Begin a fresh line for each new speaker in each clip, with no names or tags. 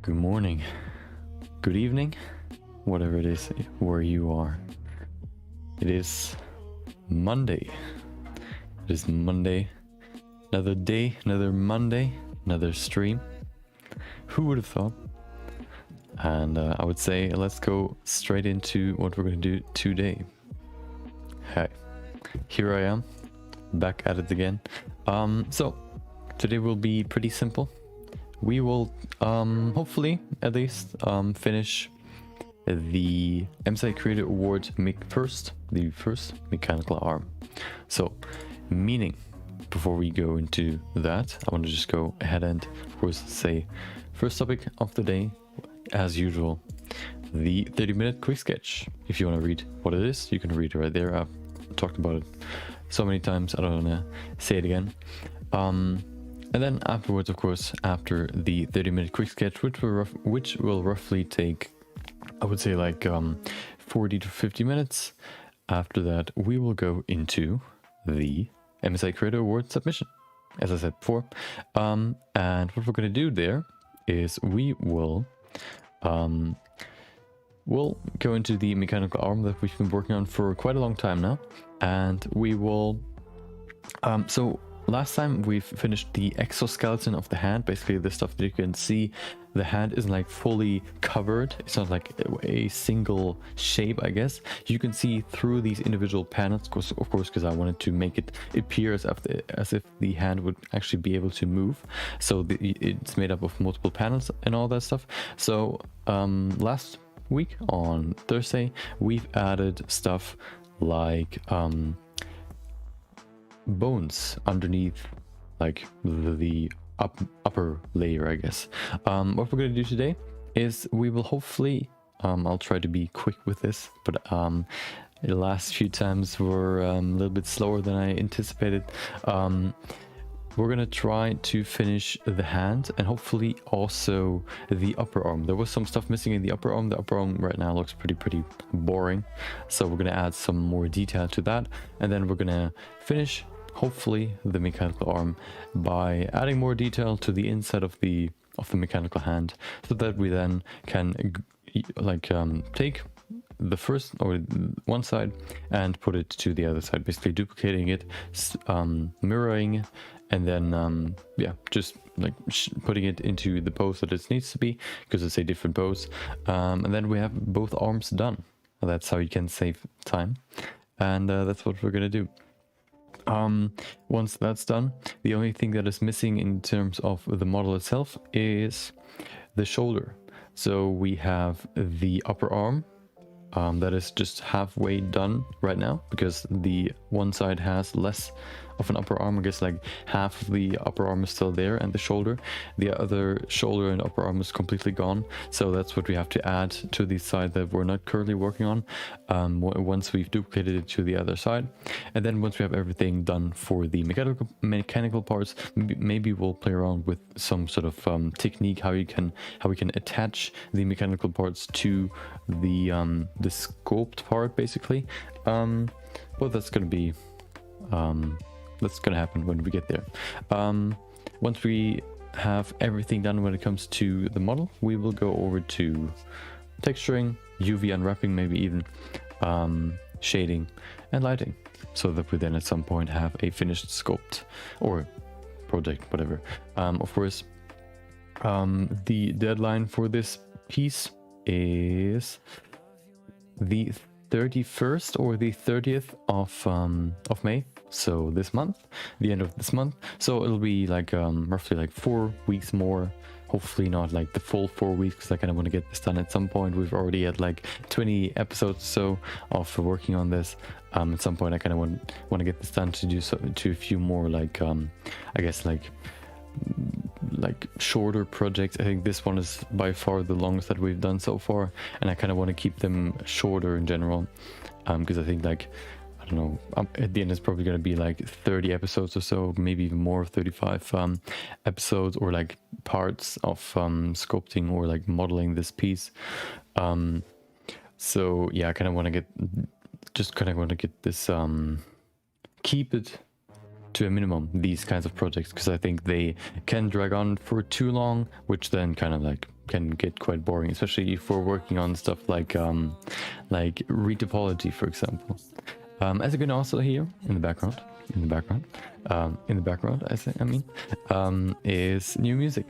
Good morning, good evening, whatever it is where you are. It is Monday. It is Monday. Another day, another Monday, another stream. Who would have thought? And I would say let's go straight into what we're going to do today. Hey, here I am, back at it again. So today will be pretty simple. We will hopefully at least finish the MSI Creator Award the first mechanical arm. So meaning, before we go into that, I want to just go ahead and of course say first topic of the day, as usual, the 30-minute quick sketch. If you want to read what it is, you can read it right there. I've talked about it so many times, I don't want to say it again. And then afterwards, of course, after the 30-minute quick sketch, which will roughly take, I would say, like 40 to 50 minutes. After that, we will go into the MSI Creator Award submission, as I said before. And what we're going to do there is we will we'll go into the mechanical arm that we've been working on for quite a long time now, and we will so last time we've finished the exoskeleton of the hand, basically the stuff that you can see. The hand isn't like fully covered, it's not like a single shape, I guess. You can see through these individual panels, of course, because I wanted to make it appear as if the hand would actually be able to move. So it's made up of multiple panels and all that stuff. So last week on Thursday, we've added stuff like bones underneath, like the upper layer, I guess. What we're going to do today is we will hopefully, I'll try to be quick with this, but the last few times were a little bit slower than I anticipated. We're going to try to finish the hand and hopefully also the upper arm. There was some stuff missing in the upper arm. The upper arm right now looks pretty boring. So we're going to add some more detail to that. And then we're going to finish, hopefully, the mechanical arm by adding more detail to the inside of the mechanical hand, so that we then can take the first or one side and put it to the other side, basically duplicating it, mirroring, and then yeah, just like putting it into the pose that it needs to be, because it's a different pose. And then we have both arms done. That's how you can save time, and that's what we're gonna do. Once that's done, the only thing that is missing in terms of the model itself is the shoulder. So we have the upper arm that is just halfway done right now, because the one side has less of an upper arm. I guess like half of the upper arm is still there, and the shoulder, the other shoulder and upper arm is completely gone. So that's what we have to add to the side that we're not currently working on, once we've duplicated it to the other side. And then once we have everything done for the mechanical parts, maybe we'll play around with some sort of technique, how we can attach the mechanical parts to the sculpt part, basically. Well, that's gonna be that's gonna happen when we get there. Once we have everything done when it comes to the model, we will go over to texturing, UV unwrapping, maybe even shading and lighting, so that we then at some point have a finished sculpt or project, whatever. Of course, the deadline for this piece is the 31st or the 30th of May, so this month, the end of this month. So it'll be like roughly like 4 weeks more. Hopefully not like the full 4 weeks, because I kind of want to get this done at some point. We've already had like 20 episodes or so of working on this. At some point I kind of want to get this done to do so to a few more, like I guess like like shorter projects. I think this one is by far the longest that we've done so far, and I kind of want to keep them shorter in general, because I think like, I don't know, at the end it's probably going to be like 30 episodes or so, maybe even more, 35 episodes, or like parts of sculpting or like modeling this piece. So yeah, I kind of want to get this, keep it to a minimum, these kinds of projects, because I think they can drag on for too long, which then kind of like can get quite boring, especially if we're working on stuff like retopology, for example. As you can also hear in the background, is new music.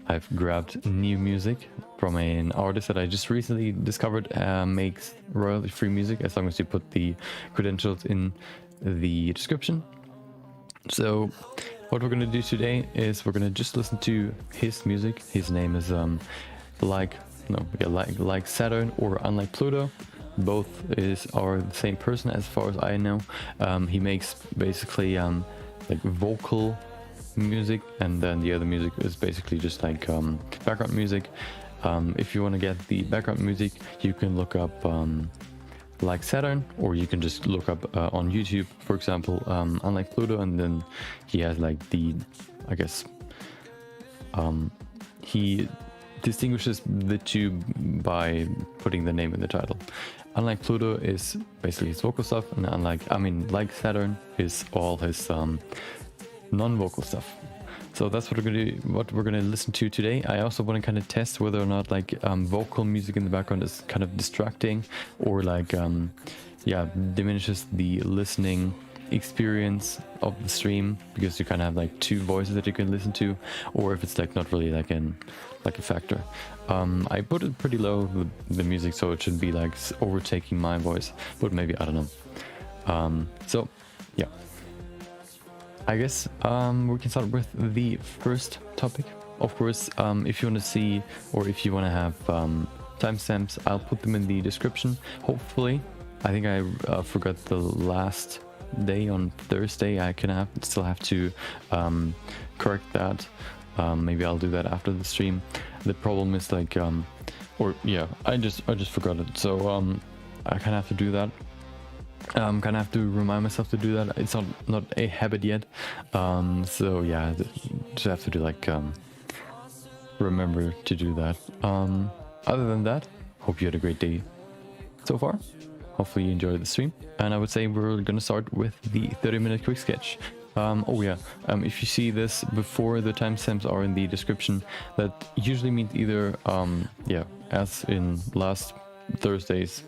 I've grabbed new music from an artist that I just recently discovered makes royalty-free music, as long as you put the credentials in the description. So what we're gonna do today is we're gonna just listen to his music. His name is like Saturn, or unlike Pluto. Both are the same person as far as I know. He makes basically like vocal music, and then the other music is basically just like background music. If you want to get the background music, you can look up like Saturn, or you can just look up on YouTube, for example, unlike Pluto, and then he has like the, I guess, he distinguishes the two by putting the name in the title. Unlike Pluto is basically his vocal stuff, and like Saturn is all his non-vocal stuff. So that's what we're gonna listen to today. I also want to kind of test whether or not like vocal music in the background is kind of distracting, or like diminishes the listening experience of the stream, because you kind of have like two voices that you can listen to, or if it's like not really like a factor. I put it pretty low, the music, so it should be like overtaking my voice, but maybe, I don't know. So yeah, I guess we can start with the first topic. Of course, if you want to see, or if you want to have timestamps, I'll put them in the description. Hopefully, I think I forgot the last day on Thursday. I still have to correct that. Maybe I'll do that after the stream. The problem is like, I just forgot it. So I kind of have to do that. Kind of have to remind myself to do that. It's not a habit yet. So yeah, just have to do like remember to do that. Other than that, hope you had a great day so far. Hopefully you enjoyed the stream, and I would say we're gonna start with the 30-minute quick sketch. If you see this before the timestamps are in the description, that usually means either as in last Thursday's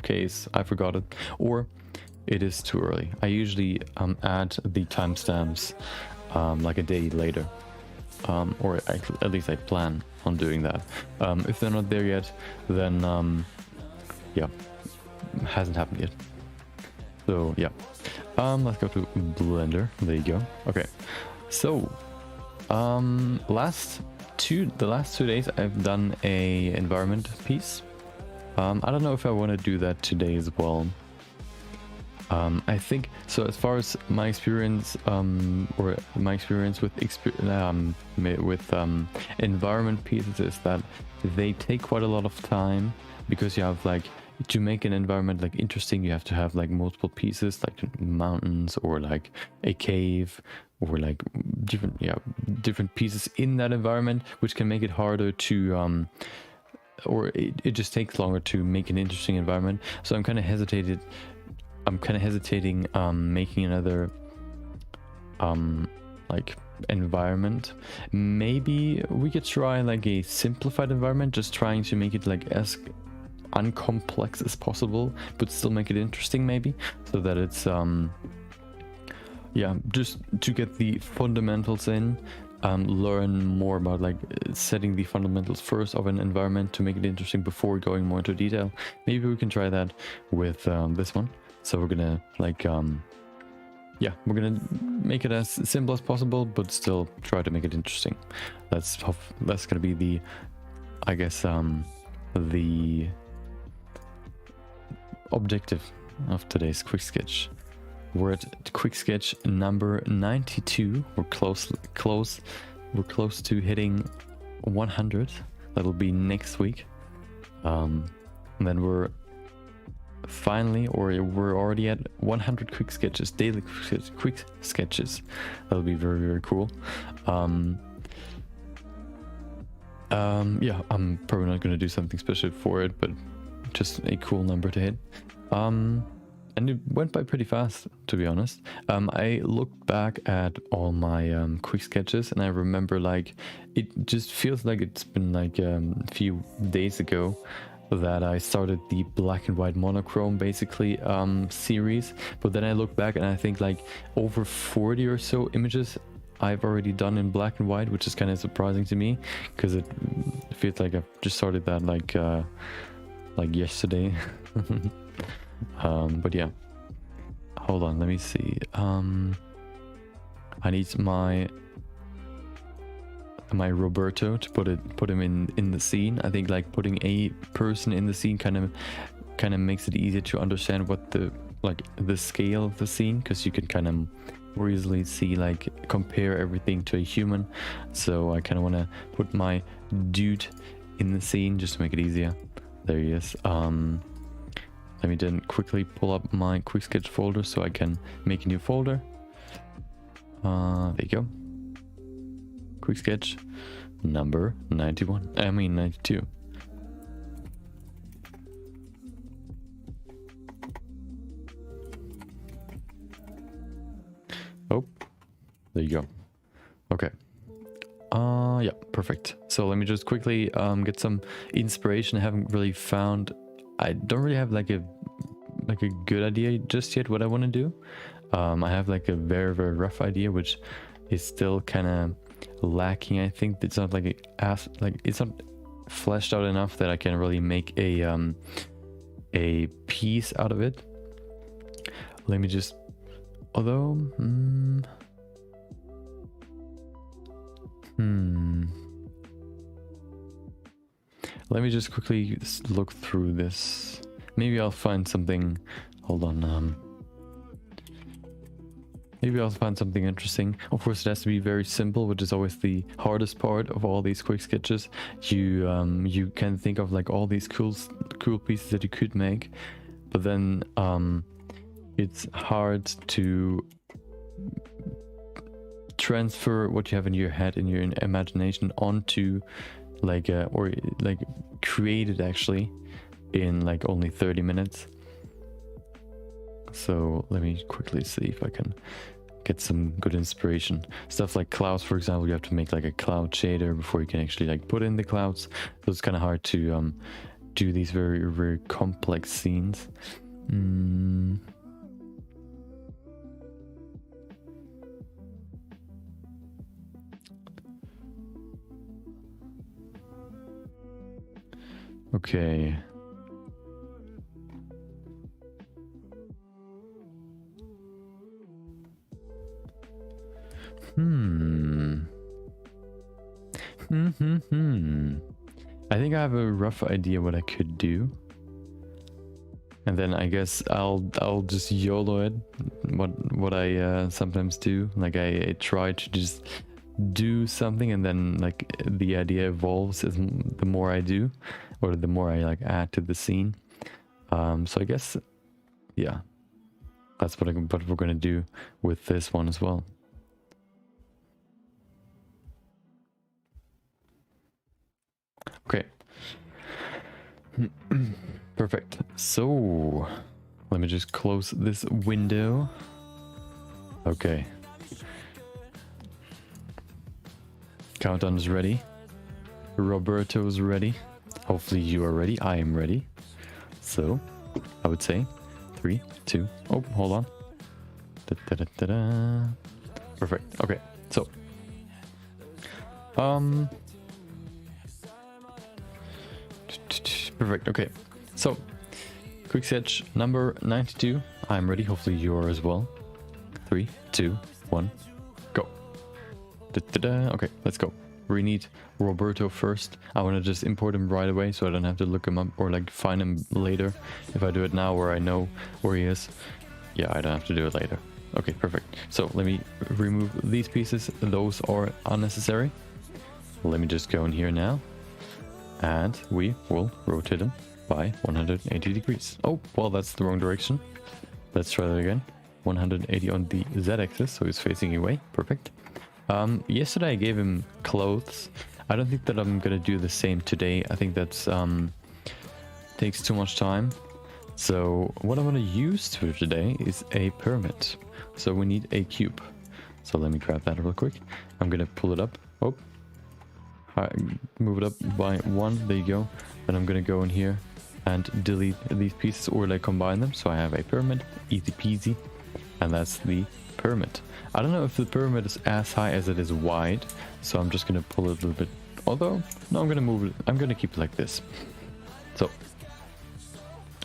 case, I forgot it, or it is too early. I usually add the timestamps like a day later, or at least I plan on doing that. If they're not there yet, then hasn't happened yet. So yeah, let's go to Blender. There you go. Okay, so the last 2 days I've done a environment piece. I don't know if I want to do that today as well. I think so. As far as my experience, with environment pieces, is that they take quite a lot of time, because you have like, to make an environment like interesting, you have to have like multiple pieces, like mountains, or like a cave, or like different pieces in that environment, which can make it harder to or it just takes longer to make an interesting environment. So I'm kind of hesitating making another like environment. Maybe we could try like a simplified environment, just trying to make it like as uncomplex as possible, but still make it interesting, maybe, so that it's just to get the fundamentals in, learn more about like setting the fundamentals first of an environment to make it interesting before going more into detail. Maybe we can try that with this one. So we're gonna like we're gonna make it as simple as possible, but still try to make it interesting. That's gonna be the, I guess, the objective of today's quick sketch. We're at quick sketch number 92. We're close we're close to hitting 100. That'll be next week. And then we're finally, or we're already at 100 quick sketches, daily quick sketches. That'll be very, very cool. Yeah, I'm probably not going to do something special for it, but just a cool number to hit. And it went by pretty fast, to be honest. I looked back at all my quick sketches, and I remember, like, it just feels like it's been like a few days ago that I started the black and white monochrome basically series. But then I look back and I think like over 40 or so images I've already done in black and white, which is kind of surprising to me because it feels like I've just started that like yesterday. But yeah, hold on, let me see. I need my Roberto to put him in the scene. I think like putting a person in the scene kind of makes it easier to understand what the scale of the scene, because you can kind of more easily see, like, compare everything to a human. So I kind of want to put my dude in the scene just to make it easier. There he is. Let me then quickly pull up my quick sketch folder so I can make a new folder. There you go. Quick sketch number 92. Oh, there you go. Okay. Yeah, perfect. So let me just quickly get some inspiration. I haven't really found, I don't really have like a good idea just yet what I want to do. I have like a very, very rough idea, which is still kind of lacking. I think it's not like it's not fleshed out enough that I can really make a piece out of it. Let me just, although let me just quickly look through this. Maybe I'll find something. Hold on. Maybe I'll find something interesting. Of course, it has to be very simple, which is always the hardest part of all these quick sketches. You can think of like all these cool pieces that you could make, but then it's hard to transfer what you have in your head, in your imagination, onto like or like create it actually in like only 30 minutes. So let me quickly see if I can get some good inspiration. Stuff like clouds, for example, you have to make like a cloud shader before you can actually like put in the clouds. So it's kind of hard to do these very, very complex scenes. Okay. I think I have a rough idea what I could do, and then I guess I'll just YOLO it. What I sometimes do, like I try to just do something, and then like the idea evolves as the more I do, or the more I like add to the scene. So I guess, yeah, that's what we're gonna do with this one as well. Okay. Perfect. So let me just close this window. Okay. Countdown is ready. Roberto is ready. Hopefully you are ready. I am ready. So I would say 3, 2. Oh, hold on. Perfect. Okay. So perfect. Okay. So quick sketch number 92. I'm ready. Hopefully you are as well. 3, 2, 1, go. Okay, let's go. We need Roberto first. I want to just import him right away so I don't have to look him up or like find him later. If I do it now where I know where he is, yeah, I don't have to do it later. Okay, perfect. So let me remove these pieces. Those are unnecessary. Let me just go in here now. And we will rotate them by 180 degrees. Oh, well, that's the wrong direction. Let's try that again. 180 on the z-axis, so he's facing away. Perfect. Yesterday I gave him clothes. I don't think that I'm gonna do the same today. I think that's takes too much time. So what I'm gonna use for today is a pyramid. So we need a cube. So let me grab that real quick. I'm gonna pull it up. Oh, move it up by 1. There you go. Then I'm gonna go in here and delete these pieces, or like combine them. So I have a pyramid, easy peasy, and that's the pyramid. I don't know if the pyramid is as high as it is wide, so I'm just gonna pull it a little bit. Although, no, I'm gonna move it. I'm gonna keep it like this. So,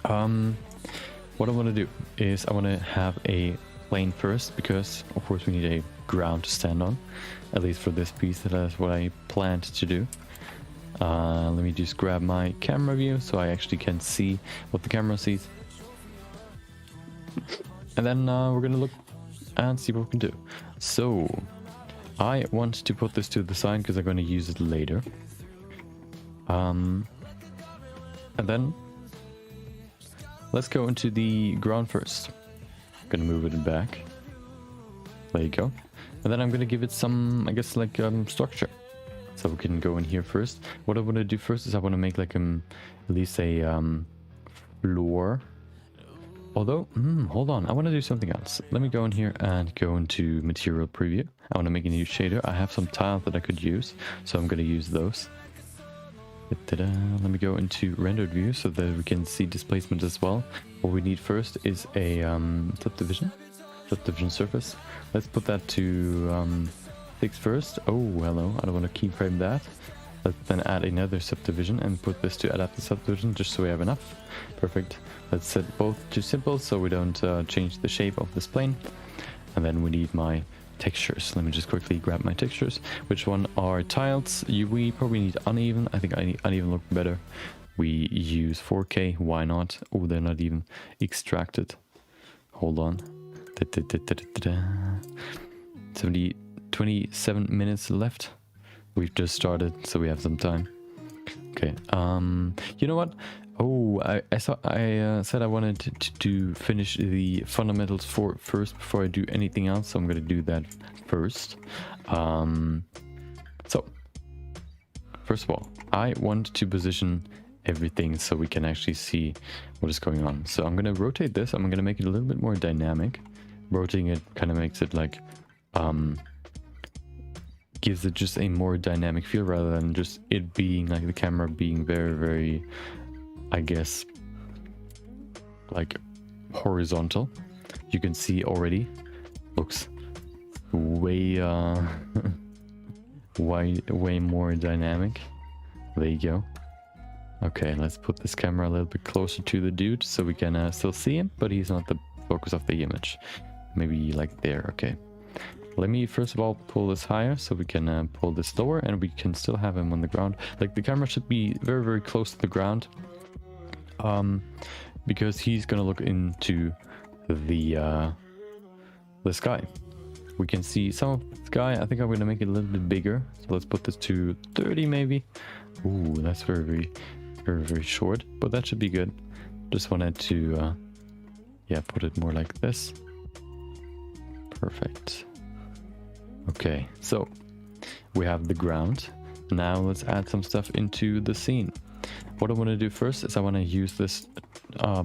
what I want to do is I want to have a plane first, because of course we need a ground to stand on, at least for this piece. That's what I planned to do. Let me just grab my camera view so I actually can see what the camera sees, and then we're gonna look and see what we can do. So I want to put this to the side because I'm going to use it later, and then let's go into the ground first. I'm gonna move it back. There you go. And then I'm gonna give it some, I guess, like structure. So we can go in here first. What I want to do first is I want to make like at least a floor. Although, hold on, I want to do something else. Let me go in here and go into material preview. I want to make a new shader. I have some tiles that I could use, so I'm gonna use those. Let me go into rendered view so that we can see displacement as well. What we need first is a subdivision surface. Let's put that to 6 first. Oh, hello, I don't want to keyframe that. Let's then add another subdivision and put this to adapt the subdivision just so we have enough. Perfect. Let's set both to simple so we don't change the shape of this plane. And then we need my textures. Let me just quickly grab my textures. Which one are tiles? We probably need uneven. I think uneven look better. We use 4K. Why not? Oh, they're not even extracted. Hold on. 27 minutes left. We've just started, so we have some time. Okay. You know what? Oh, I said I wanted to finish the fundamentals first before I do anything else, so I'm gonna do that first. So first of all, I want to position everything so we can actually see what is going on. So I'm gonna rotate this. I'm gonna make it a little bit more dynamic. Rotating it kind of makes it like gives it just a more dynamic feel rather than just it being like the camera being very, very, I guess, like horizontal. You can see already looks way way more dynamic. There you go. Okay, let's put this camera a little bit closer to the dude so we can still see him, but he's not the focus of the image. Maybe like there. Okay, let me first of all pull this higher so we can pull this lower, and we can still have him on the ground. Like the camera should be very, very close to the ground, because he's gonna look into the sky. We can see some of the sky. I think I'm gonna make it a little bit bigger, so let's put this to 30 maybe. Ooh, that's very, very, very short, but that should be good. Just wanted to yeah, put it more like this. Perfect. Okay, so we have the ground. Now let's add some stuff into the scene. What I want to do first is I want to use this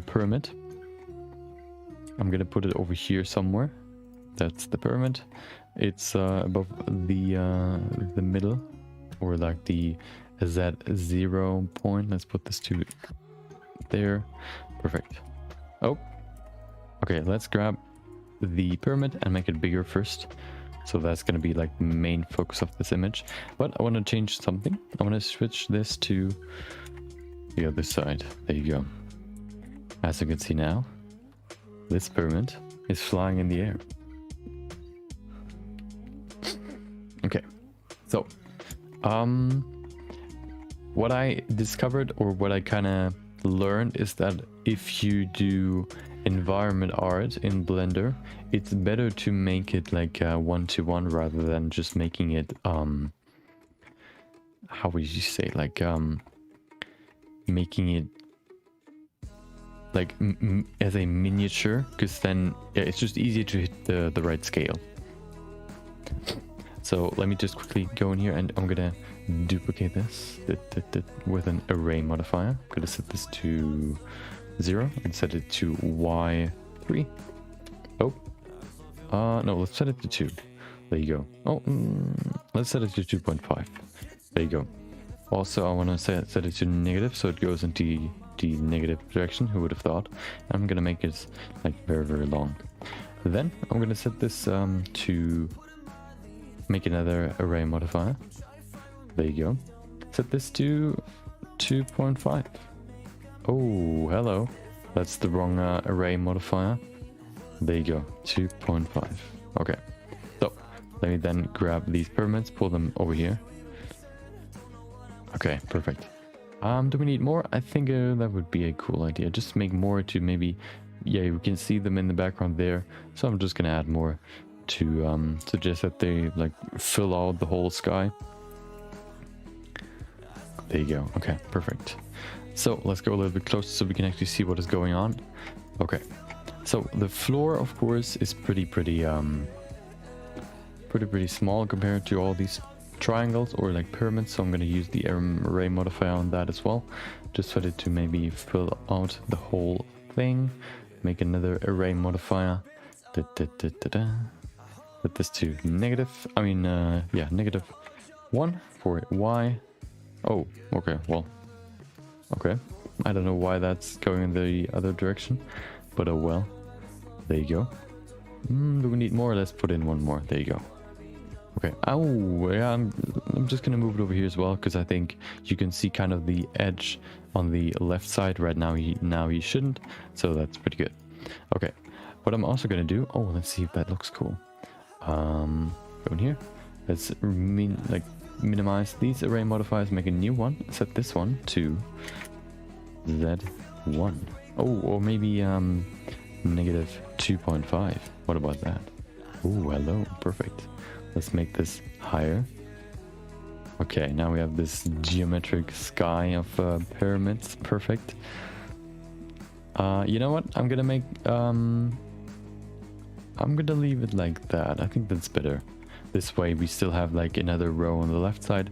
pyramid. I'm gonna put it over here somewhere. That's the pyramid. It's above the middle, or like the Z0 point. Let's put this to there. Perfect. Oh, okay, let's grab the pyramid and make it bigger first. So that's going to be like the main focus of this image. But I want to change something. I want to switch this to the other side. There you go. As you can see now, this pyramid is flying in the air. Okay, so what I discovered, or what I kind of learned, is that if you do environment art in Blender, it's better to make it like 1-to-1 rather than just making it how would you say, like making it like as a miniature, because then yeah, it's just easier to hit the right scale. So let me just quickly go in here and I'm gonna duplicate this with an array modifier. I'm gonna set this to 0 and set it to Y3. Oh, no, let's set it to 2. There you go. Oh, let's set it to 2.5. There you go. Also, I want to set it to negative, so it goes into the negative direction. Who would have thought? I'm gonna make it like very, very long. Then I'm gonna set this to make another array modifier. There you go. Set this to 2.5. Oh, hello. That's the wrong array modifier. There you go. 2.5. Okay. So let me then grab these pyramids, pull them over here. Okay, perfect. Do we need more? I think that would be a cool idea. Just make more to maybe, yeah, we can see them in the background there. So I'm just gonna add more to suggest that they like fill out the whole sky. There you go. Okay, perfect. So let's go a little bit closer so we can actually see what is going on. Okay, so the floor, of course, is pretty small compared to all these triangles or like pyramids. So I'm going to use the array modifier on that as well. Just set it to maybe fill out the whole thing. Make another array modifier. Set this to negative. Yeah, -1 for y. Oh, okay, well, okay. I don't know why that's going in the other direction, but oh well. There you go. Do we need more? Let's put in one more. There you go. Okay. Oh, yeah, I'm just gonna move it over here as well, because I think you can see kind of the edge on the left side right now. Now he shouldn't, so that's pretty good. Okay. What I'm also gonna do. Oh, let's see if that looks cool. Go in here. Let's minimize these array modifiers, make a new one, set this one to Z1. Oh, or maybe -2.5. What about that? Oh, hello, perfect. Let's make this higher. Okay, now we have this geometric sky of pyramids. Perfect. You know what? I'm gonna make I'm gonna leave it like that. I think that's better. This way we still have like another row on the left side.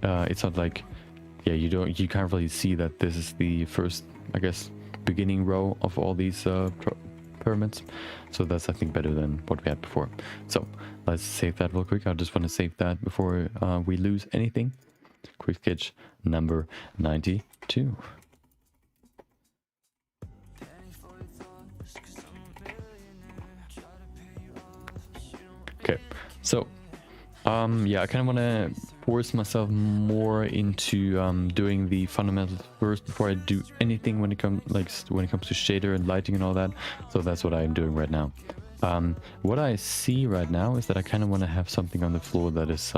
It's not like, yeah, you can't really see that this is the first, I guess, beginning row of all these pyramids. So that's, I think, better than what we had before. So let's save that real quick. I just want to save that before we lose anything. Quick sketch number 92. Okay, so yeah, I kind of want to force myself more into doing the fundamentals first before I do anything when it comes to shader and lighting and all that. So that's what I'm doing right now. What I see right now is that I kind of want to have something on the floor that is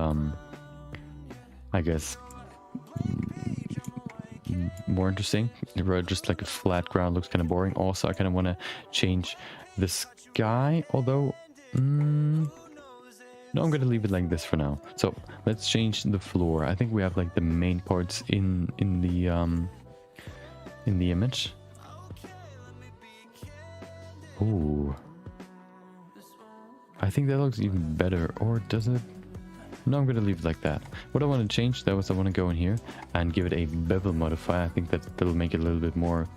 I guess more interesting. Just like a flat ground looks kind of boring. Also, I kind of want to change the sky, although no, I'm gonna leave it like this for now. So let's change the floor. I think we have like the main parts in the image. Ooh, I think that looks even better. Or does it? No, I'm gonna leave it like that. What I want to change though is I want to go in here and give it a bevel modifier. I think that'll make it a little bit more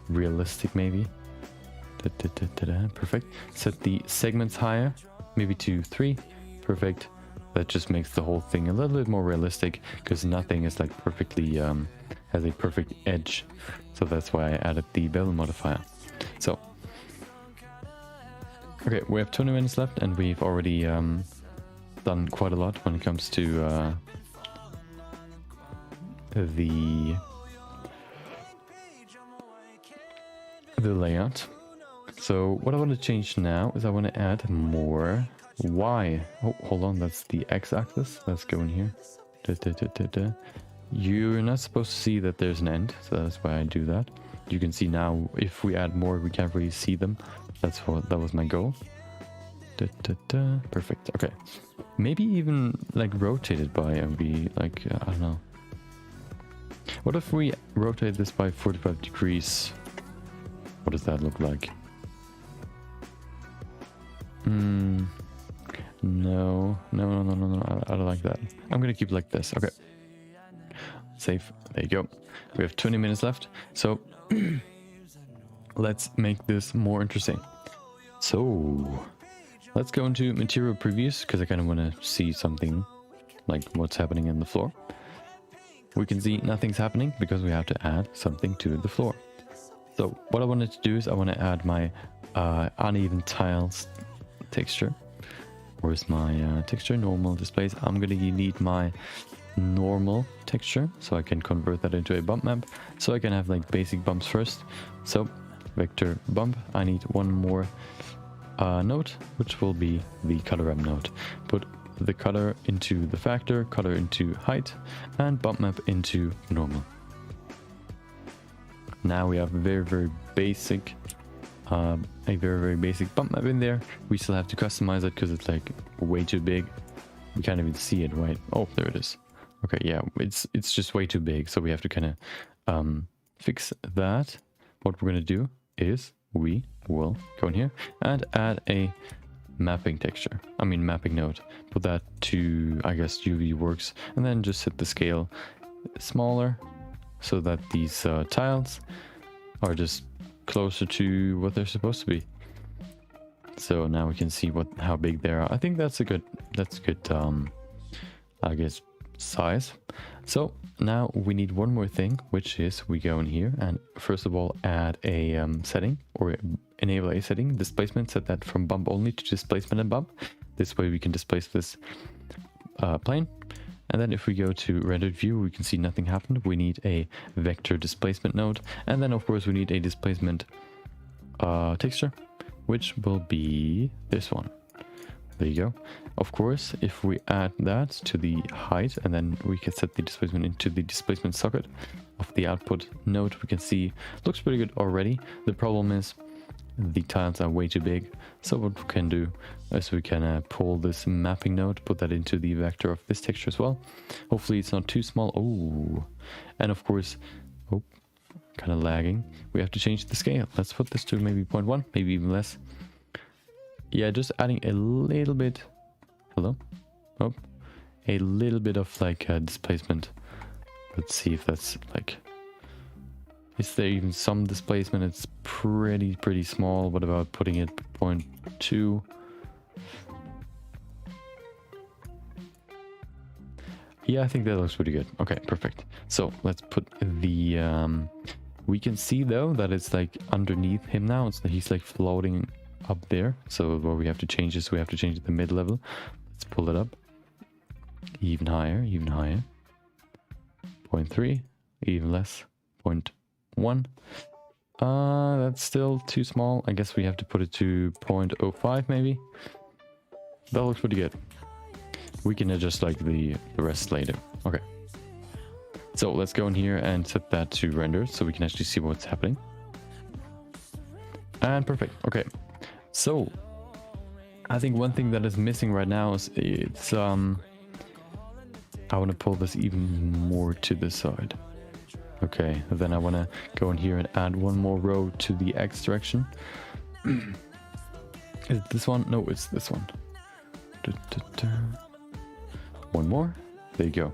realistic, maybe. Perfect. Set the segments higher. Maybe to 3. Perfect. That just makes the whole thing a little bit more realistic, because nothing is like perfectly has a perfect edge. So that's why I added the bevel modifier. So okay, we have 20 minutes left, and we've already done quite a lot when it comes to the layout. So what I want to change now is I want to add more Y. Oh, hold on, that's the X-axis. Let's go in here. You're not supposed to see that there's an end, so that's why I do that. you can see now, if we add more, we can't really see them. That was my goal. Perfect. Okay. Maybe even like rotate it by and be like, I don't know. What if we rotate this by 45 degrees? What does that look like? No. I don't like that. I'm gonna keep it like this. Okay. Save. There you go. We have 20 minutes left. So let's make this more interesting. So let's go into material previews because I kind of want to see something like what's happening in the floor. We can see nothing's happening because we have to add something to the floor. So what I wanted to do is I want to add my uneven tiles texture. Where's my texture? Normal displays. I'm going to need my normal texture so I can convert that into a bump map. So I can have like basic bumps first. So vector bump. I need one more node, which will be the color ramp node. Put the color into the factor, color into height, and bump map into normal. Now we have a very basic bump map in there. We still have to customize it because it's like way too big. We can't even see it, right? Oh, there it is. Okay, yeah, it's just way too big, so we have to kind of fix that. What we're gonna do is we will go in here and add a mapping node. Put that to, I guess, UV works, and then just set the scale smaller so that these tiles are just closer to what they're supposed to be. So now we can see how big they are. I think that's good I guess size. So now we need one more thing, which is we go in here and first of all add a setting, or enable a setting, displacement, set that from bump only to displacement and bump. This way we can displace this plane. And then if we go to rendered view, we can see nothing happened. We need a vector displacement node. And then of course we need a displacement texture, which will be this one. There you go. Of course, if we add that to the height, and then we can set the displacement into the displacement socket of the output node, we can see looks pretty good already. The problem is the tiles are way too big. So what we can do is we can pull this mapping node, put that into the vector of this texture as well. Hopefully it's not too small. Oh, and of course, oh, kind of lagging. We have to change the scale. Let's put this to maybe 0.1, maybe even less. Yeah, just adding a little bit. Hello? Oh, a little bit of like displacement. Let's see if that's like. Is there even some displacement? It's pretty small. What about putting it 0.2? Yeah, I think that looks pretty good. Okay, perfect. So let's put the. We can see though that it's like underneath him now. He's like floating up there. So what we have to change is we have to change the mid level. Let's pull it up. Even higher, even higher. 0.3, even less. 0.1. That's still too small. I guess we have to put it to 0.05 maybe. That looks pretty good. We can adjust like the rest later. Okay. So let's go in here and set that to render so we can actually see what's happening. And perfect. Okay. So I think one thing that is missing right now is it's I want to pull this even more to the side. Okay, then I want to go in here and add one more row to the X direction. Is it this one? No, it's this one. One more. There you go.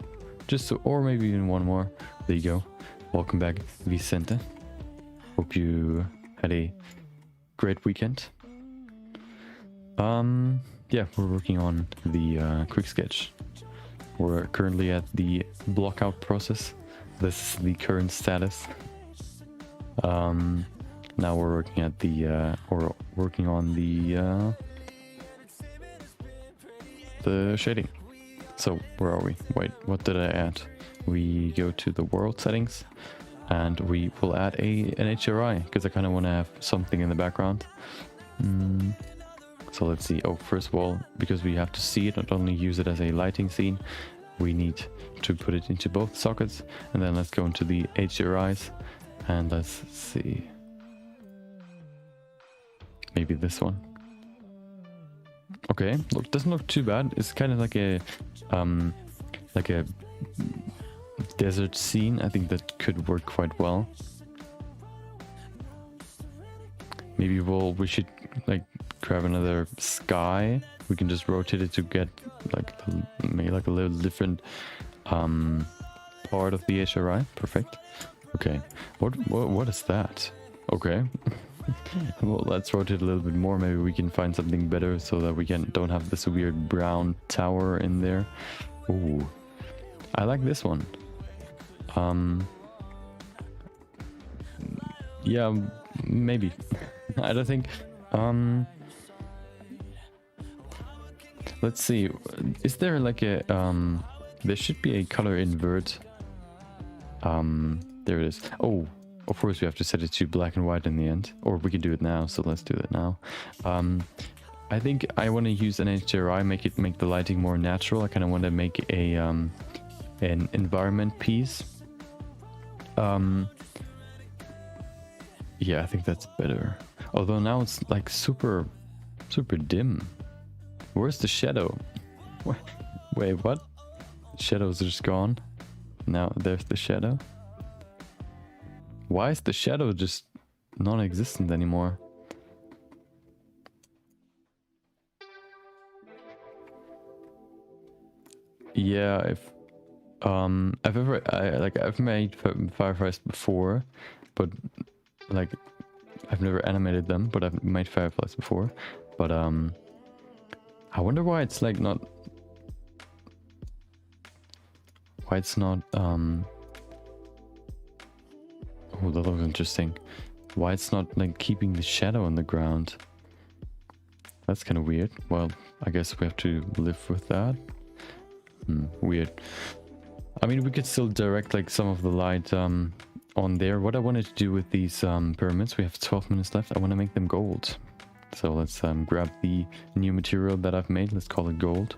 Just so, or maybe even one more. There you go. Welcome back, Vicente. Hope you had a great weekend. Yeah, we're working on the quick sketch. We're currently at the block out process. This is the current status. Now we're working at the working on the shading. So where are we? Wait, what did I add? We go to the world settings and we will add an HRI because I kind of want to have something in the background. So let's see. Oh, first of all, because we have to see it, not only use it as a lighting scene, we need to put it into both sockets. And then let's go into the HRIs And let's see. Maybe this one. Okay, look, doesn't look too bad. It's kind of like a desert scene. I think that could work quite well. Maybe we should like grab another sky. We can just rotate it to get like maybe like a little different part of the HRI. Perfect. Okay. What is that? Okay. Well, let's rotate a little bit more. Maybe we can find something better so that we don't have this weird brown tower in there. Ooh, I like this one. Yeah, maybe. I don't think. Let's see. Is there like a there should be a color invert. There it is. Oh, of course we have to set it to black and white in the end, or we can do it now. So let's do it now. I think I want to use an HDRI, make the lighting more natural. I kind of want to make a an environment piece. Yeah, I think that's better. Although now it's like super dim. Where's the shadow? Wait, what? Shadow's just gone. Now there's the shadow. Why is the shadow just non-existent anymore? Yeah, if I've made fireflies before, but like I've never animated them, but I've made fireflies before. But I wonder why it's like not. Why it's not. Oh, that looks interesting. Why it's not like keeping the shadow on the ground? That's kind of weird. Well, I guess we have to live with that. Weird. I mean, we could still direct like some of the light on there. What I wanted to do with these pyramids, we have 12 minutes left. I want to make them gold. So let's grab the new material that I've made. Let's call it gold.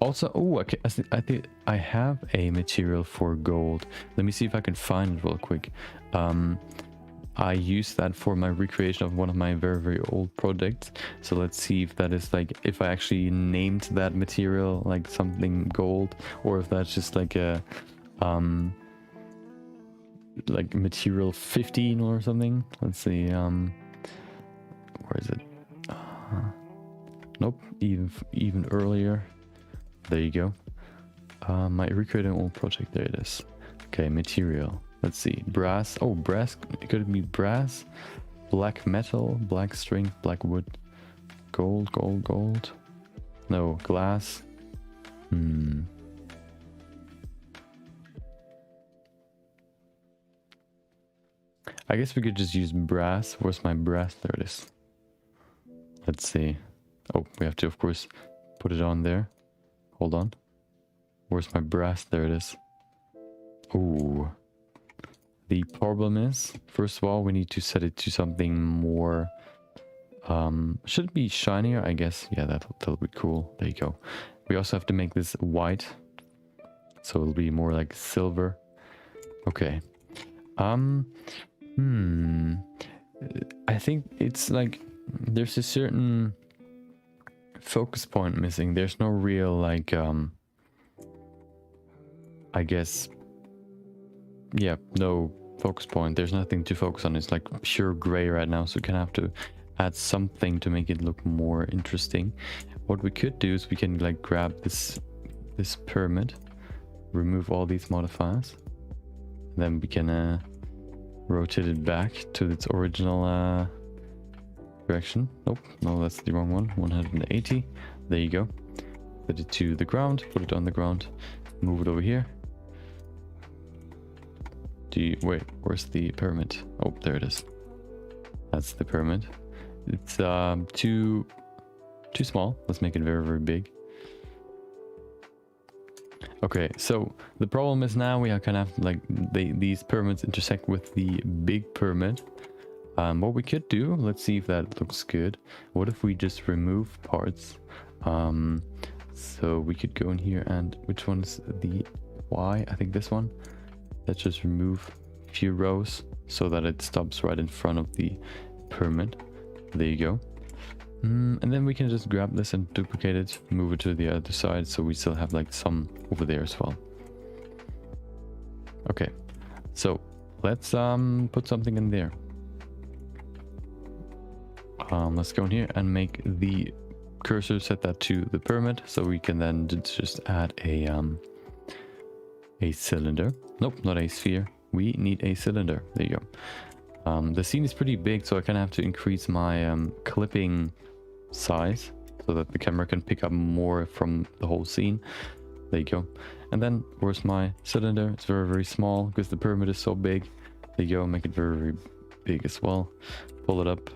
Also, oh, okay, I think I have a material for gold. Let me see if I can find it real quick. I used that for my recreation of one of my very old projects. So let's see if that is like, if I actually named that material like something gold, or if that's just like a like material 15 or something. Let's see. Where is it? Nope, even earlier. There you go. My recreating old project. There it is. Okay, material. Let's see. Brass. Oh, brass. Could it be brass? Black metal, black string, black wood, gold. No, glass. I guess we could just use brass. Where's my brass? There it is. Let's see. Oh, we have to, of course, put it on there. Hold on. Where's my brass? There it is. Ooh. The problem is, first of all, we need to set it to something more... should it be shinier? I guess. Yeah, that'll be cool. There you go. We also have to make this white. So it'll be more like silver. Okay. I think it's like... There's a certain... focus point missing. There's no real like I guess, yeah, no focus point. There's nothing to focus on. It's like pure gray right now, so we can have to add something to make it look more interesting. What we could do is we can like grab this pyramid, remove all these modifiers, then we can rotate it back to its original direction. Nope, no, that's the wrong one. 180. There you go. Put it to the ground, put it on the ground, move it over here. Wait, where's the pyramid? Oh, there it is. That's the pyramid. It's too small. Let's make it very big. Okay, so the problem is now we are kind of like these pyramids intersect with the big pyramid. What we could do, let's see if that looks good. What if we just remove parts? So we could go in here and which one is the Y? I think this one. Let's just remove a few rows so that it stops right in front of the pyramid. There you go. And then we can just grab this and duplicate it, move it to the other side, so we still have like some over there as well. Okay, so let's put something in there. Let's go in here and make the cursor, set that to the pyramid, so we can then just add a cylinder. Nope, not a sphere. We need a cylinder. There you go. The scene is pretty big, so I kind of have to increase my clipping size so that the camera can pick up more from the whole scene. There you go. And then where's my cylinder? It's very, very small because the pyramid is so big. There you go. Make it very, very big as well. Pull it up.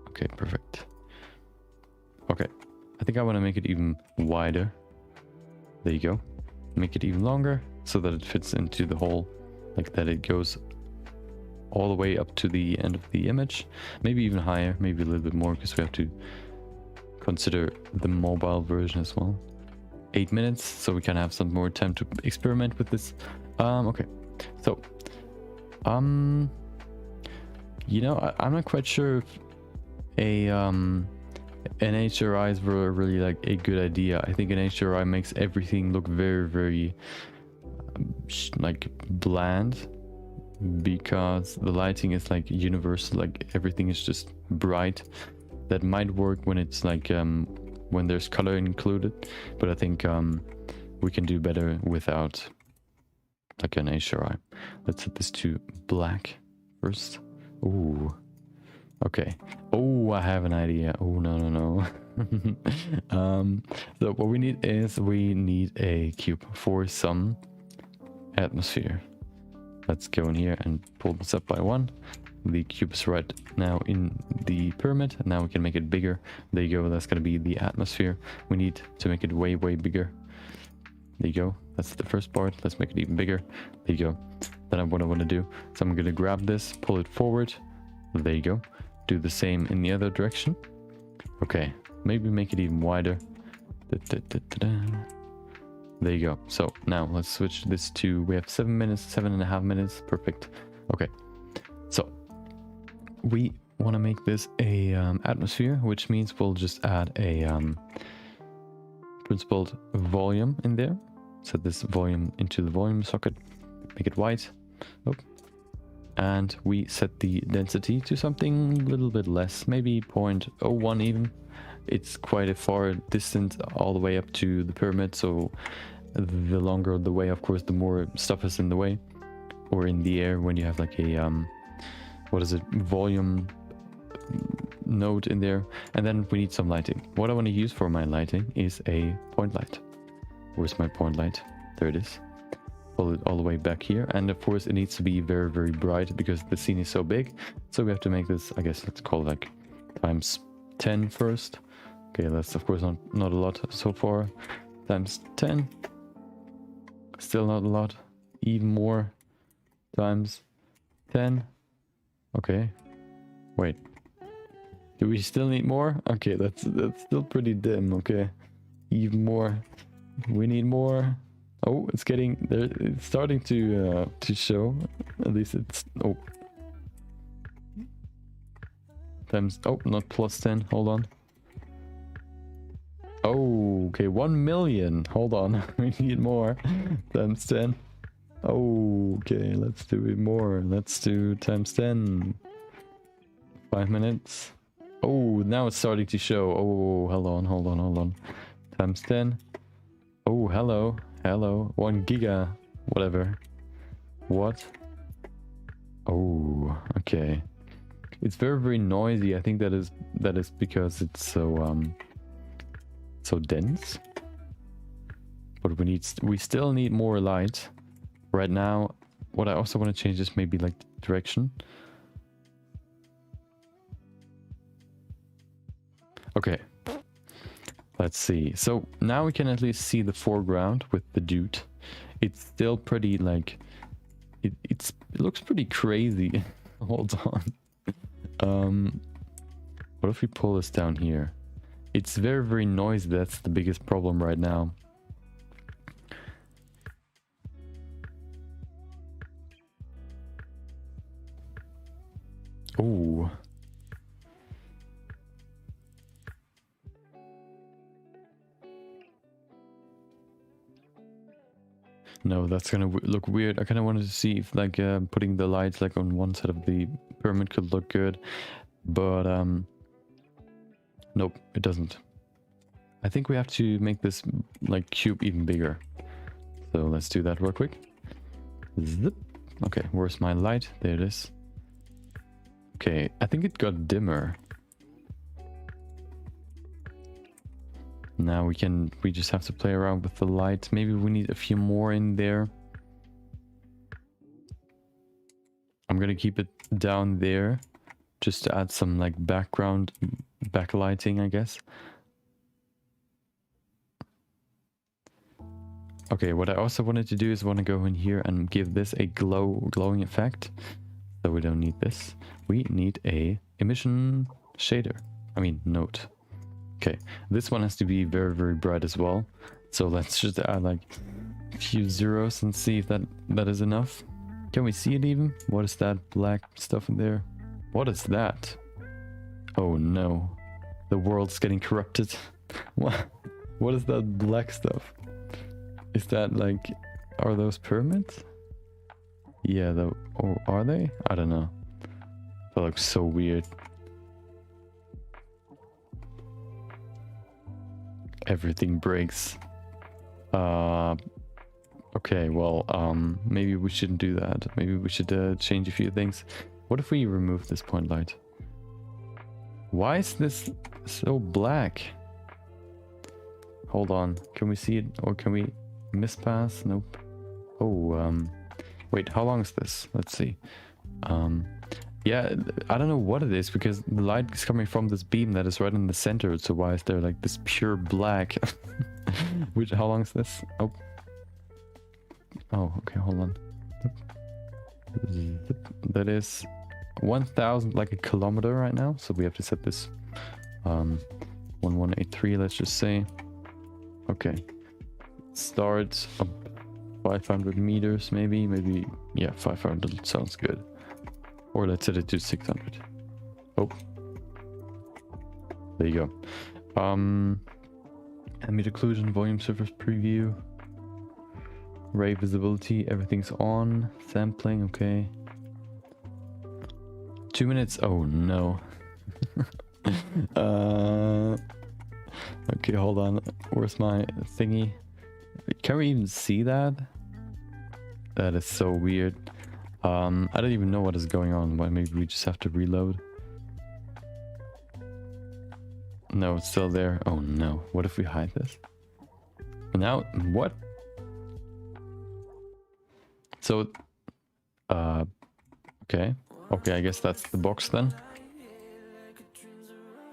Okay, perfect. Okay, I think I want to make it even wider. There you go. Make it even longer so that it fits into the hole, like that it goes all the way up to the end of the image. Maybe even higher, maybe a little bit more, because we have to consider the mobile version as well. 8 minutes, so we can have some more time to experiment with this. Okay, so you know, I'm not quite sure if an HDRI is really like a good idea. I think an HDRI makes everything look very, very like bland, because the lighting is like universal, like everything is just bright. That might work when it's like when there's color included, but I think we can do better without like an HDRI. Let's set this to black first. Ooh, okay. Oh, I have an idea. Oh, no. So what we need is a cube for some atmosphere. Let's go in here and pull this up by 1. The cube is right now in the pyramid. Now we can make it bigger. There you go. That's going to be the atmosphere. We need to make it way, way bigger. There you go. That's the first part. Let's make it even bigger. There you go. Then what I want to do is I'm going to grab this, pull it forward. There you go. Do the same in the other direction. Okay. Maybe make it even wider. There you go. So now let's switch this to, we have 7 minutes, 7.5 minutes. Perfect. Okay. So we want to make this a atmosphere, which means we'll just add a principled volume in there. Set this volume into the volume socket, make it white. Oh. And we set the density to something a little bit less, maybe 0.01 even. It's quite a far distance all the way up to the pyramid, so the longer the way, of course, the more stuff is in the way, or in the air when you have like a what is it, volume node in there. And then we need some lighting. What I want to use for my lighting is a point light. Where's my point light? There it is. Pull it all the way back here, and of course it needs to be very, very bright because the scene is so big. So we have to make this, I guess let's call it like times 10 first. Okay, that's of course not a lot so far. Times 10. Still not a lot. Even more. Times 10. Okay. Wait. Do we still need more? Okay, that's still pretty dim. Okay. Even more. We need more. Oh, it's getting there. It's starting to show. At least it's, oh. Times, oh, not plus 10. Hold on. Oh, okay, 1 million. Hold on, we need more. Times 10. Oh, okay, let's do it more. Let's do times 10. 5 minutes. Oh, now it's starting to show. Oh, hold on. Times 10. Oh, hello. 1 giga. Whatever. What? Oh, okay. It's very, very noisy. I think that is because it's so dense. But we still need more light. Right now, what I also want to change is maybe like the direction. Okay. Let's see. So now we can at least see the foreground with the dude. It's still pretty like it looks pretty crazy. Hold on. What if we pull this down here? It's very, very noisy. That's the biggest problem right now. Oh. No, that's gonna look weird. I kind of wanted to see if like putting the lights like on one side of the pyramid could look good, but nope, it doesn't. I think we have to make this like cube even bigger. So let's do that real quick. Zip. Okay, where's my light? There it is. Okay, I think it got dimmer. Now we just have to play around with the light. Maybe we need a few more in there. I'm gonna keep it down there just to add some like background backlighting, I guess. Okay, what I also wanted to do is want to go in here and give this a glowing effect. So we don't need this. We need a emission shader. I mean node. Okay, this one has to be very, very bright as well. So let's just add like a few zeros and see if that is enough. Can we see it even? What is that black stuff in there? What is that? Oh no, the world's getting corrupted. What is that black stuff? Is that like, are those pyramids? Yeah, or are they? I don't know. That looks so weird. Everything breaks. Okay, well, maybe we shouldn't do that. Maybe we should change a few things. What if we remove this point light? Why is this so black? Hold on, can we see it, or can we mispass? Nope. Oh, wait, how long is this? Let's see. Yeah, I don't know what it is, because the light is coming from this beam that is right in the center. So why is there like this pure black? Which, how long is this? Oh. Oh, okay, hold on. That is 1000, like a kilometer right now. So we have to set this 1183, let's just say. Okay. Start up 500 meters, maybe, yeah, 500 sounds good. Or let's set it to 600. Oh. There you go. Ambient occlusion, volume surface preview. Ray visibility, everything's on. Sampling, okay. 2 minutes, oh no. Okay, hold on. Where's my thingy? Can we even see that? That is so weird. I don't even know what is going on. Why, maybe we just have to reload. No, it's still there. Oh no. What if we hide this? Now, what? So, okay. Okay, I guess that's the box then.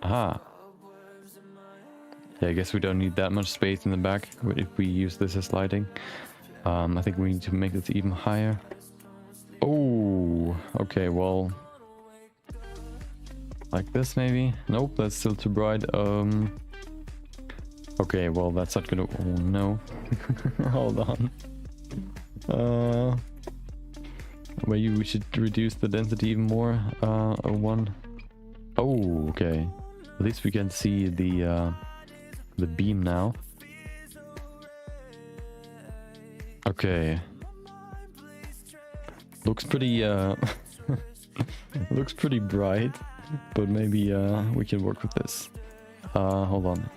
Aha. Yeah, I guess we don't need that much space in the back if we use this as lighting. I think we need to make this even higher. Oh, okay, well, like this maybe? Nope, that's still too bright. Okay, well, that's not gonna, oh no. Hold on. Maybe we should reduce the density even more. 1. Oh, okay. At least we can see the beam now. Okay. Looks pretty looks pretty bright, but maybe we can work with this. Hold on.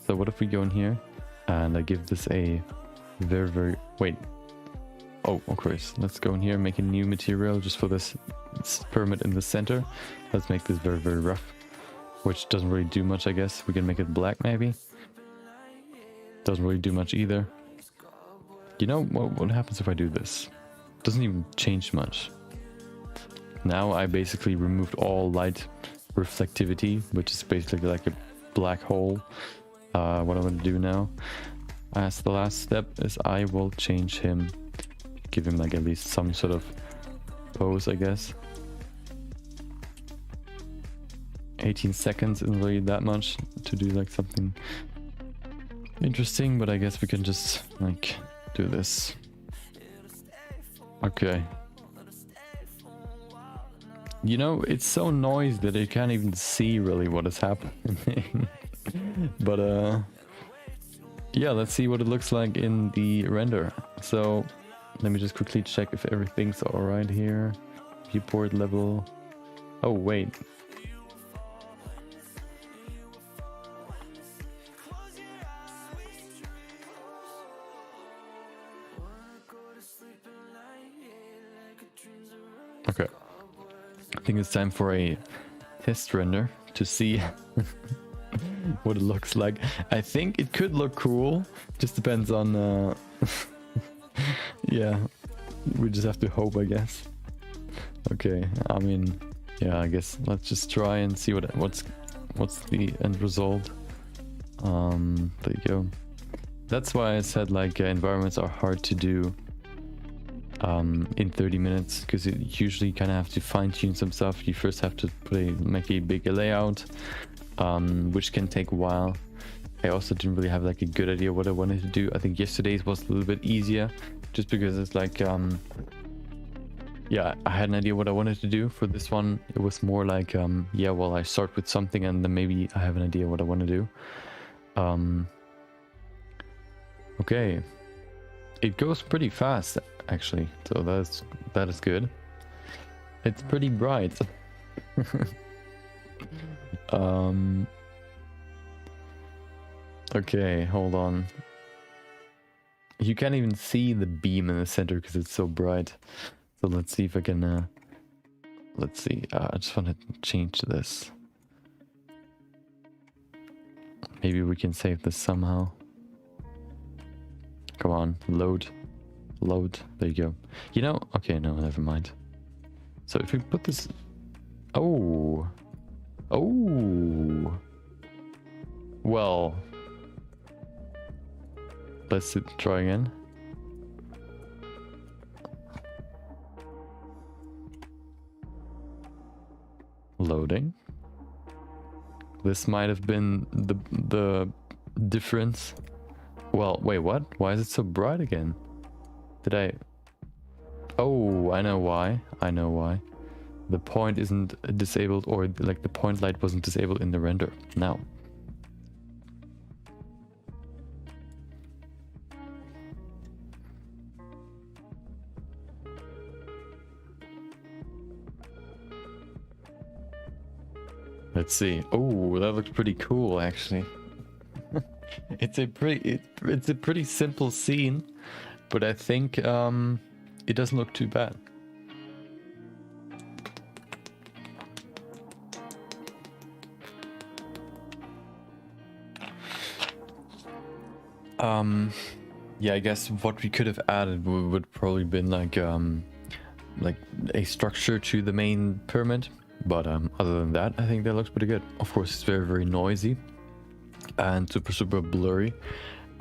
So what if we go in here and I give this a very wait. Oh, of course. Let's go in here and make a new material just for this pyramid in the center. Let's make this very rough, which doesn't really do much, I guess. We can make it black maybe. Doesn't really do much either. You know what happens if I do this? Doesn't even change much. Now I basically removed all light reflectivity, which is basically like a black hole. What I'm going to do now as the last step is I will change him, give him like at least some sort of pose, I guess. 18 seconds isn't really that much to do like something interesting, but I guess we can just like do this. Okay. You know, it's so noisy that you can't even see really what is happening. But yeah, let's see what it looks like in the render. So let me just quickly check if everything's all right here. Viewport level. Oh wait. Okay. I think it's time for a test render to see what it looks like. I think it could look cool. Just depends on yeah. We just have to hope, I guess. Okay, I mean, yeah, I guess let's just try and see what's the end result. There you go. That's why I said like environments are hard to do in 30 minutes, because you usually kind of have to fine-tune some stuff. You first have to make a big layout, which can take a while. I also didn't really have like a good idea what I wanted to do. I think yesterday's was a little bit easier, just because it's like yeah, I had an idea what I wanted to do. For this one it was more like yeah, well, I start with something and then maybe I have an idea what I want to do. Okay, it goes pretty fast actually, so that is good. It's pretty bright. Okay, hold on. You can't even see the beam in the center because it's so bright. So let's see if I can let's see. I just want to change this. Maybe we can save this somehow. Come on, load. There you go. You know, okay, no, never mind. So if we put this, oh, well, let's try again. Loading. This might have been the difference. Well, wait, what? Why is it so bright again? Did I... Oh, I know why. The point isn't disabled, or like the point light wasn't disabled in the render. Now. Let's see. Oh, that looks pretty cool actually. It's a pretty simple scene, but I think it doesn't look too bad. Yeah, I guess what we could have added would probably been like a structure to the main pyramid, but other than that, I think that looks pretty good. Of course, it's very noisy and super blurry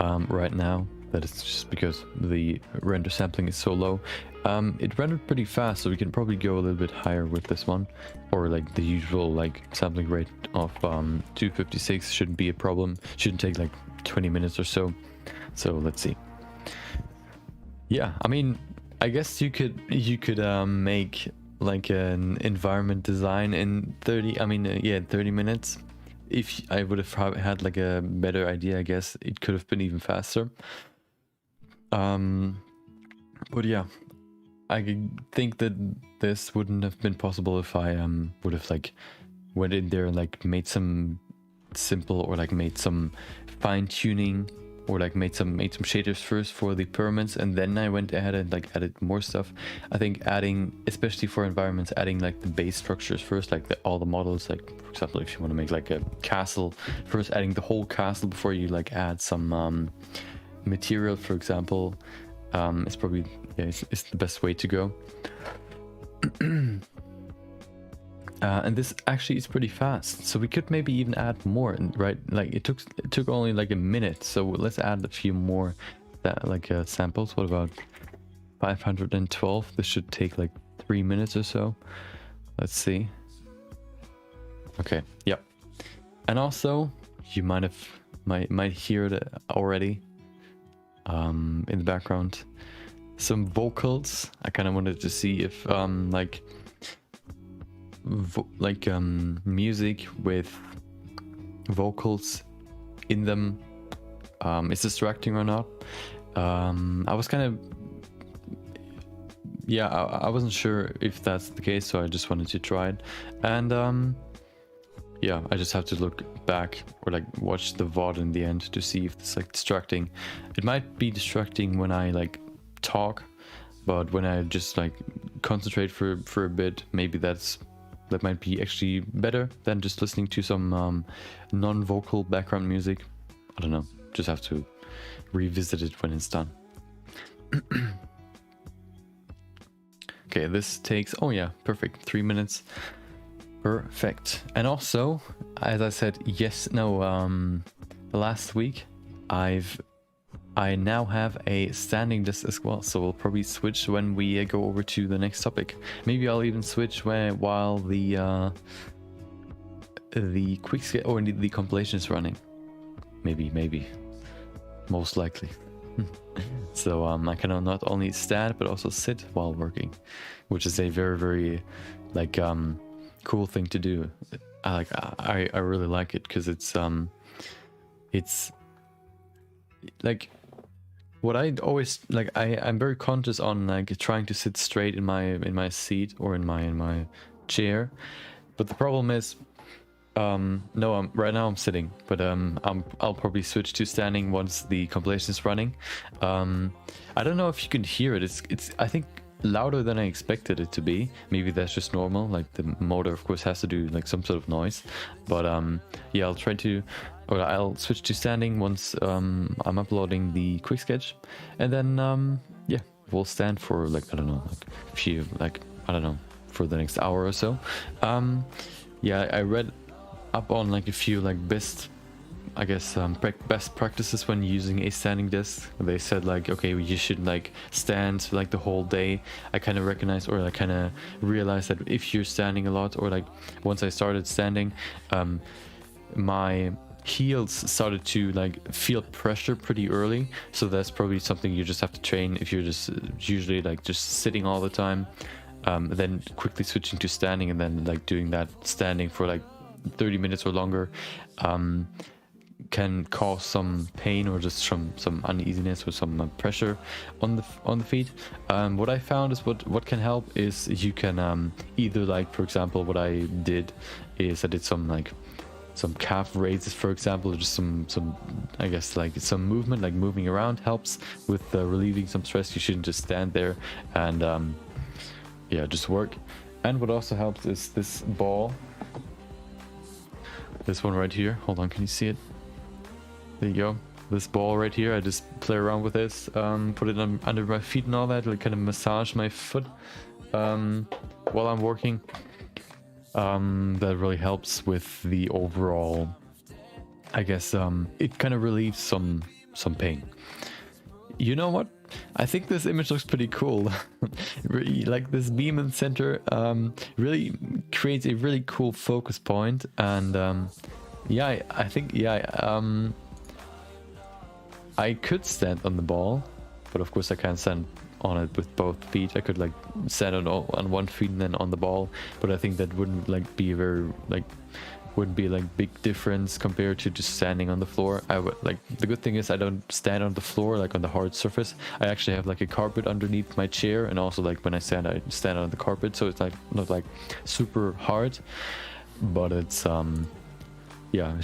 right now. That is just because the render sampling is so low. It rendered pretty fast, so we can probably go a little bit higher with this one, or like the usual like sampling rate of 256 shouldn't be a problem. Shouldn't take like 20 minutes or so. So let's see. Yeah, I mean, I guess you could make like an environment design in 30 minutes. If I would have had like a better idea, I guess it could have been even faster. But yeah, I think that this wouldn't have been possible if I would have like went in there and like made some simple, or like made some fine tuning, or like made some shaders first for the pyramids, and then I went ahead and like added more stuff. I think adding, especially for environments, adding like the base structures first, like all the models, like for example if you want to make like a castle, first adding the whole castle before you like add some material, for example, is probably, yeah, it's the best way to go. And this actually is pretty fast, so we could maybe even add more, right? Like it took only like a minute, so let's add a few more samples. What about 512? This should take like 3 minutes or so. Let's see. Okay, yep. And also you might hear it already in the background, some vocals. I kind of wanted to see if music with vocals in them is distracting or not. I was kind of, yeah, I wasn't sure if that's the case, so I just wanted to try it. And yeah, I just have to look back or like watch the VOD in the end to see if it's like distracting. It might be distracting when I like talk, but when I just like concentrate for a bit, maybe that might be actually better than just listening to some non-vocal background music. I don't know, just have to revisit it when it's done. Okay, this takes, oh yeah, perfect, 3 minutes. Perfect. And also, as I said, last week, I now have a standing desk as well, so we'll probably switch when we go over to the next topic. Maybe I'll even switch while the quick sketch or the compilation is running. Maybe, most likely. So I can not only stand but also sit while working, which is a very, very like cool thing to do. I really like it because it's like what I always like. I'm very conscious on like trying to sit straight in my seat or in my chair, but the problem is no, right now I'm sitting, but I'll probably switch to standing once the compilation is running. I don't know if you can hear it. It's I think louder than I expected it to be. Maybe that's just normal. Like the motor, of course, has to do like some sort of noise. But yeah, I'll switch to standing once I'm uploading the quick sketch, and then yeah, we'll stand for like I don't know, like a few, like I don't know, for the next hour or so. Yeah, I read up on like a few like best, I guess best practices when using a standing desk. They said like, okay, you should like stand like the whole day. I kind of recognized, or I kind of realized that if you're standing a lot, or like once I started standing, my heels started to like feel pressure pretty early. So that's probably something you just have to train if you're just usually like just sitting all the time. Then quickly switching to standing and then like doing that standing for like 30 minutes or longer can cause some pain or just some uneasiness or some pressure on the feet. What I found is what can help is you can either like, for example, what I did is I did some like some calf raises, for example, or just some I guess like some movement, like moving around helps with relieving some stress. You shouldn't just stand there and yeah, just work. And what also helps is this ball. This one right here. Hold on, can you see it? There you go. This ball right here. I just play around with this, put it under my feet and all that, like kind of massage my foot while I'm working. That really helps with the overall, I guess, it kind of relieves some pain. You know what? I think this image looks pretty cool. Like this beam in the center really creates a really cool focus point, and yeah, I think I could stand on the ball, but of course I can't stand on it with both feet. I could like stand on one feet and then on the ball, but I think that wouldn't like be very like wouldn't be like big difference compared to just standing on the floor. I would like, the good thing is I don't stand on the floor like on the hard surface. I actually have like a carpet underneath my chair, and also like when I stand on the carpet, so it's like not like super hard, but it's yeah,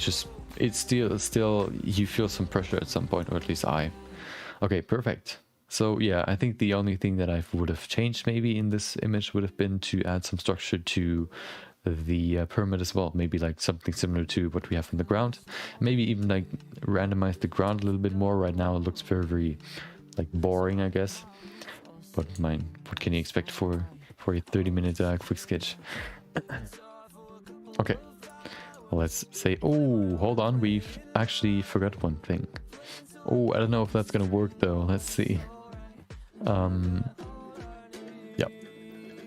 it's still you feel some pressure at some point, or at least I. Okay, perfect. So yeah, I think the only thing that I would have changed maybe in this image would have been to add some structure to the pyramid as well. Maybe like something similar to what we have on the ground. Maybe even like randomize the ground a little bit more. Right now it looks very, very like boring, I guess. But what can you expect for a 30-minute quick sketch? Okay, let's say, oh, hold on, we've actually forgot one thing. Oh, I don't know if that's gonna work though. Let's see. Yeah,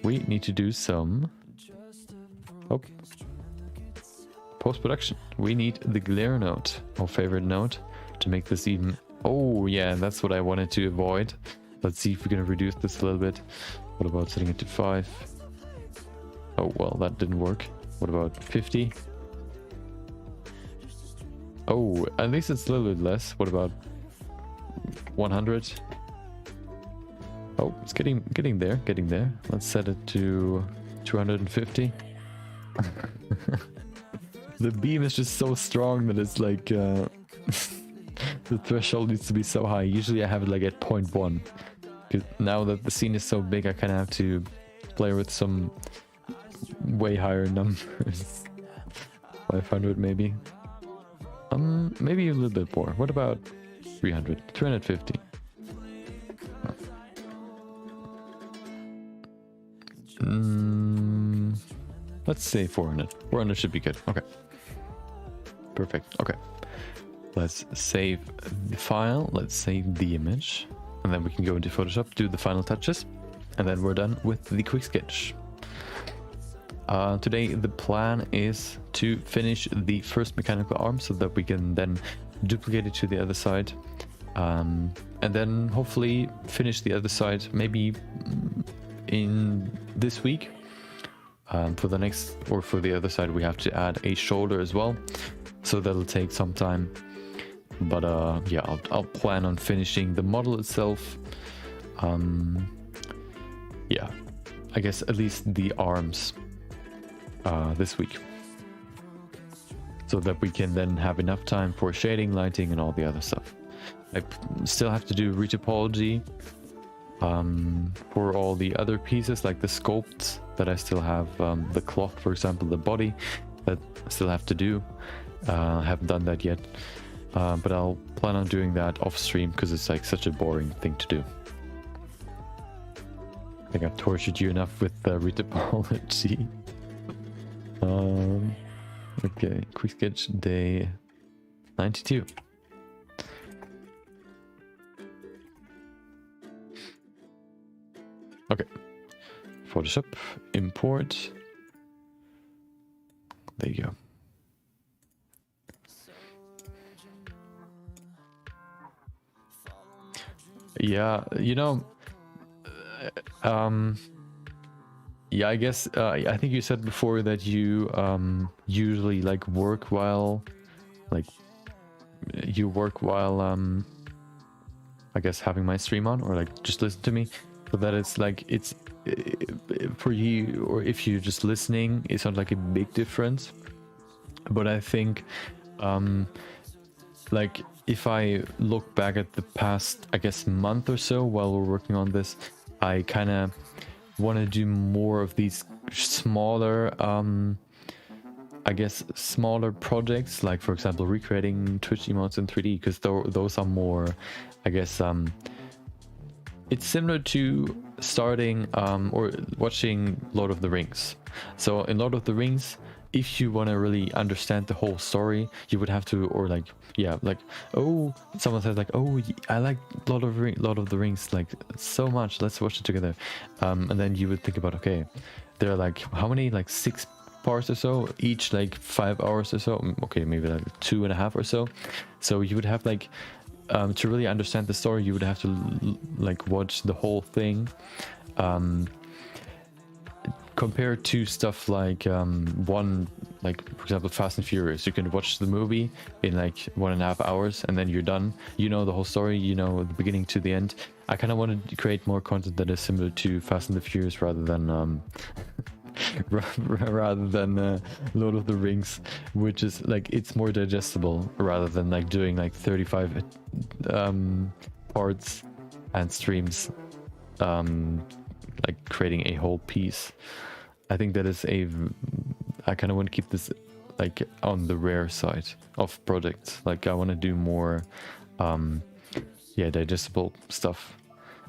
we need to do some post-production. We need the glare note, our favorite note, to make this even. Oh yeah, that's what I wanted to avoid. Let's see if we're gonna reduce this a little bit. What about setting it to 5? Oh, well, that didn't work. What about 50? Oh, at least it's a little bit less. What about 100? Oh, it's getting there, getting there. Let's set it to 250. The beam is just so strong that it's like the threshold needs to be so high. Usually I have it like at 0.1. Because now that the scene is so big, I kind of have to play with some way higher numbers. 500 maybe. Maybe a little bit more. What about 300? 350. Let's say 400. 400 should be good. Okay. Perfect. Okay. Let's save the file. Let's save the image. And then we can go into Photoshop, do the final touches. And then we're done with the quick sketch. Today the plan is to finish the first mechanical arm so that we can then duplicate it to the other side. And then hopefully finish the other side maybe in this week. For the next, or for the other side, we have to add a shoulder as well. So that'll take some time. But yeah, I'll plan on finishing the model itself. Yeah, I guess at least the arms this week. So that we can then have enough time for shading, lighting, and all the other stuff. I still have to do retopology for all the other pieces, like the sculpts that I still have, the cloth, for example, the body that I still have to do. I haven't done that yet, but I'll plan on doing that off stream because it's like such a boring thing to do. I think I've tortured you enough with retopology. Okay, quick sketch day 92. Okay, Photoshop, import. There you go. Yeah, you know, yeah, I guess I think you said before that you usually like work while I guess having my stream on, or like just listen to me. So that it's like it's for you, or if you're just listening, it's not like a big difference. But I think like if I look back at the past, I guess, month or so while we're working on this, I kind of want to do more of these smaller I guess smaller projects, like for example recreating Twitch emotes in 3D, because those are more, I guess, it's similar to starting or watching Lord of the Rings. So in Lord of the Rings, if you want to really understand the whole story, you would have to, or like, yeah, like, oh, someone says like, oh, I like Lord of the Rings like so much, let's watch it together. And then you would think about, okay, there are like how many, like 6 parts or so, each like 5 hours or so, okay, maybe like 2.5 or so. So you would have like to really understand the story, you would have to like watch the whole thing. Compared to stuff like like for example Fast and Furious, you can watch the movie in like 1.5 hours and then you're done. You know the whole story, you know the beginning to the end. I kind of wanted to create more content that is similar to Fast and the Furious rather than Lord of the Rings, which is like, it's more digestible rather than like doing like 35 parts and streams, like creating a whole piece. I think that is I kind of want to keep this like on the rare side of projects. Like I want to do more yeah, digestible stuff.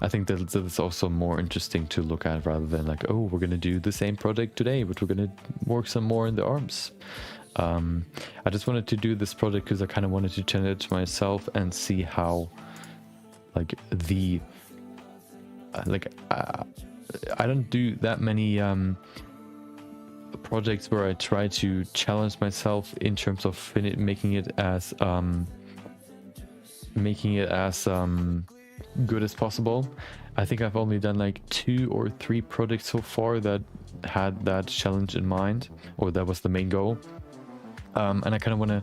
I think that's also more interesting to look at rather than like, oh, we're gonna do the same project today, but we're gonna work some more in the arms. I just wanted to do this project because I kind of wanted to challenge myself and see how like I don't do that many projects where I try to challenge myself in terms of making it as good as possible. I think I've only done like 2 or 3 projects so far that had that challenge in mind, or that was the main goal. And I kind of want to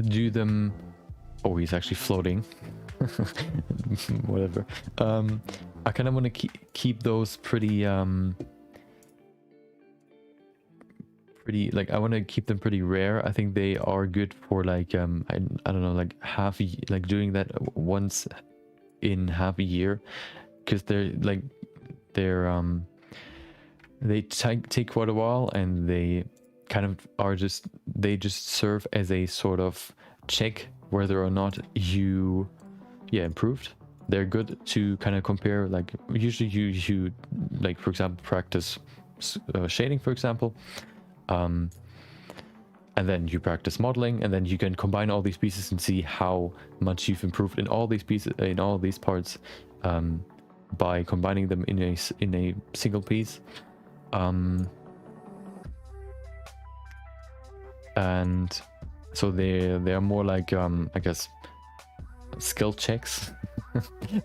do them. Oh, he's actually floating. Whatever. I kind of want to keep those pretty like, I want to keep them pretty rare. I think they are good for like I don't know, like like doing that once in half a year, because they take quite a while, and they kind of are they just serve as a sort of check whether or not you improved. They're good to kind of compare, like usually you like, for example, practice shading, for example, and then you practice modeling, and then you can combine all these pieces and see how much you've improved in all these pieces, in all these parts, by combining them in a single piece. And so they are more like I guess skill checks,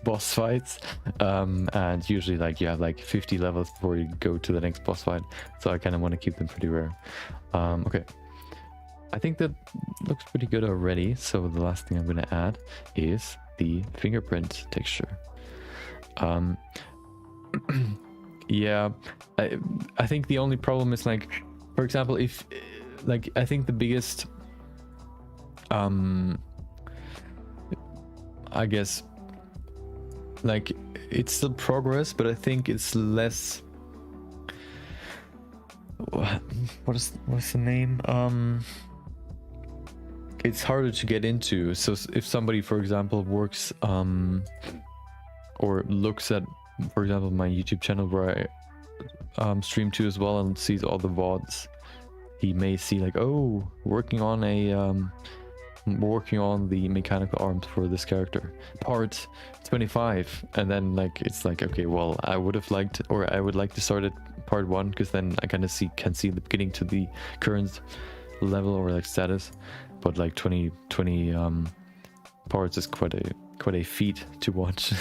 boss fights, and usually like you have like 50 levels before you go to the next boss fight, so I kind of want to keep them pretty rare. Okay, I think that looks pretty good already. So the last thing I'm going to add is the fingerprint texture. Yeah, I think the only problem is, like, for example, if like, I think the biggest I guess, like, it's still progress, but I think it's less, what's the name, it's harder to get into. So if somebody, for example, works or looks at, for example, my YouTube channel where I stream to as well, and sees all the VODs, he may see like, oh, working on the mechanical arms for this character, part 25, and then like, it's like, okay, well, I would have liked, or I would like to start at part 1, because then I kind of can see the beginning to the current level or like status. But like 20 parts is quite a feat to watch.